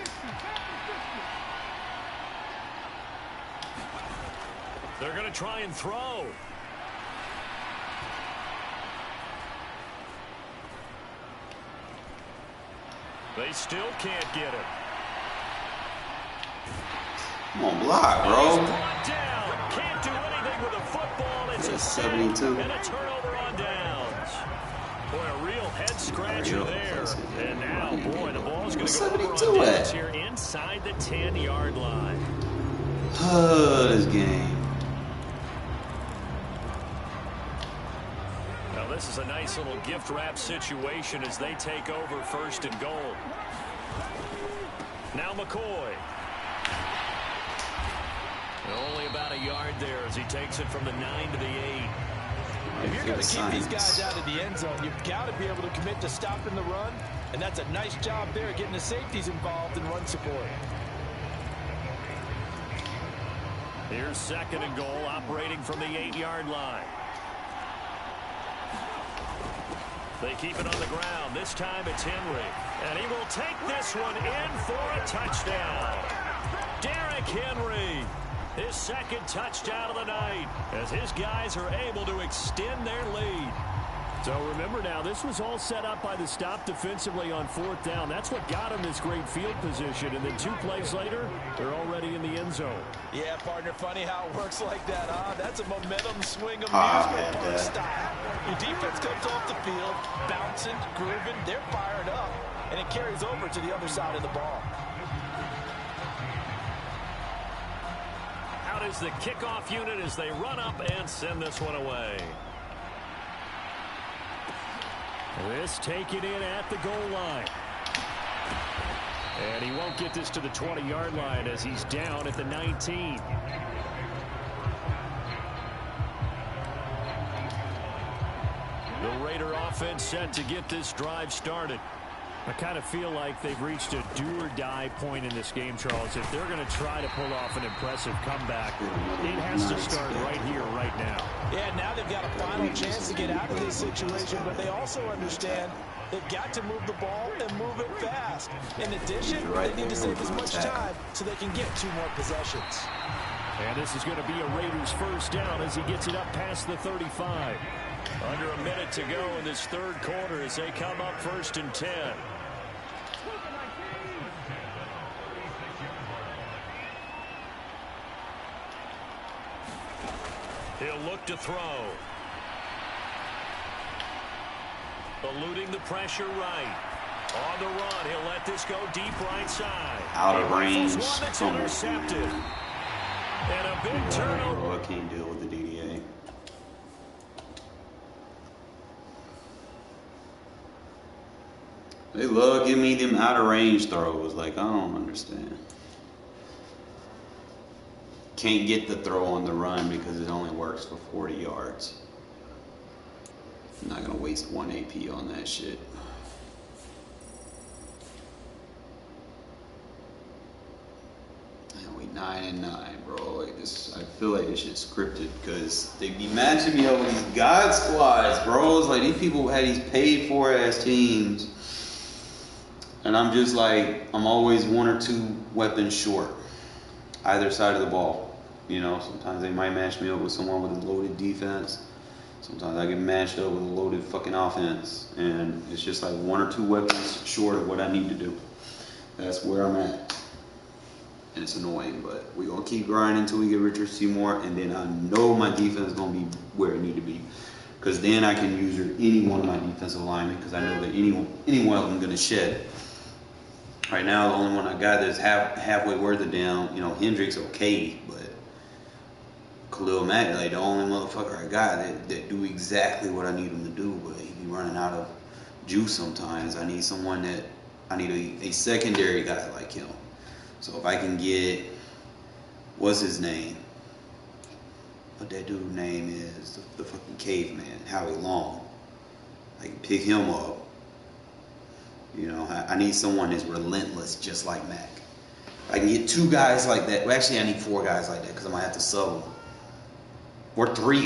They're going to try and throw. They still can't get it. Come on, block, He's bro. brought down. Can't do anything with the football. It's a 72. and a turnover on downs. Boy, a real head scratcher there. And now, boy, the ball's going to go over on 72 downs here inside the 10-yard line. This game. Now, this is a nice little gift wrap situation as they take over first and goal. Now McCoy. Only about a yard there as he takes it from the 9 to the 8. If you're going to keep these guys out of the end zone, you've got to be able to commit to stopping the run, and that's a nice job there getting the safeties involved in run support. Here's second and goal, operating from the 8-yard line. They keep it on the ground. This time it's Henry. And he will take this one in for a touchdown. Derrick Henry, his second touchdown of the night, as his guys are able to extend their lead. So remember now, this was all set up by the stop defensively on 4th down. That's what got him this great field position. And then 2 plays later, they're already in the end zone. Yeah, partner, funny how it works like that, huh? That's a momentum swing amusement park style. Your defense comes off the field, bouncing, grooving, they're fired up, and it carries over to the other side of the ball. Out is the kickoff unit as they run up and send this one away. This taken in at the goal line. And he won't get this to the 20-yard line as he's down at the 19. The Raider offense set to get this drive started. I kind of feel like they've reached a do-or-die point in this game, Charles. If they're going to try to pull off an impressive comeback, it has to start right here, right now. Yeah, now they've got a final chance to get out of this situation, but they also understand they've got to move the ball and move it fast. In addition, they need to save as much time so they can get 2 more possessions. And this is going to be a Raiders first down as he gets it up past the 35. Under a minute to go in this third quarter as they come up 1st and 10. He'll look to throw. Eluding the pressure right. On the run, he'll let this go deep right side. Out of range. One that's intercepted. And a big turnover. I can't deal with the DDA. They love giving me them out of range throws. Like, I don't understand. Can't get the throw on the run because it only works for 40 yards. I'm not going to waste 1 AP on that shit. And we 9-9, bro. Like this, I feel like this shit's scripted because they be matching me up with these God squads, bro. It's like these people had these paid for ass teams. And I'm just like, I'm always 1 or 2 weapons short. Either side of the ball. You know, sometimes they might match me up with someone with a loaded defense. Sometimes I get matched up with a loaded fucking offense. And it's just like 1 or 2 weapons short of what I need to do. That's where I'm at. And it's annoying, but we're going to keep grinding until we get Richard Seymour. And then I know my defense is going to be where it need to be. Because then I can use any one of my defensive linemen because I know that any one of them going to shed. Right now, the only one I got that's halfway worth it down, you know, Hendrick's okay, but Khalil Mack, like the only motherfucker I got that do exactly what I need him to do, but he be running out of juice sometimes. I need a secondary guy like him. So if I can get, what's his name? What that dude's name is, the fucking caveman, Howie Long. I can pick him up. You know, I need someone that's relentless, just like Mac. I can get 2 guys like that. Well, actually, I need 4 guys like that because I'm going to have to sub them. Or 3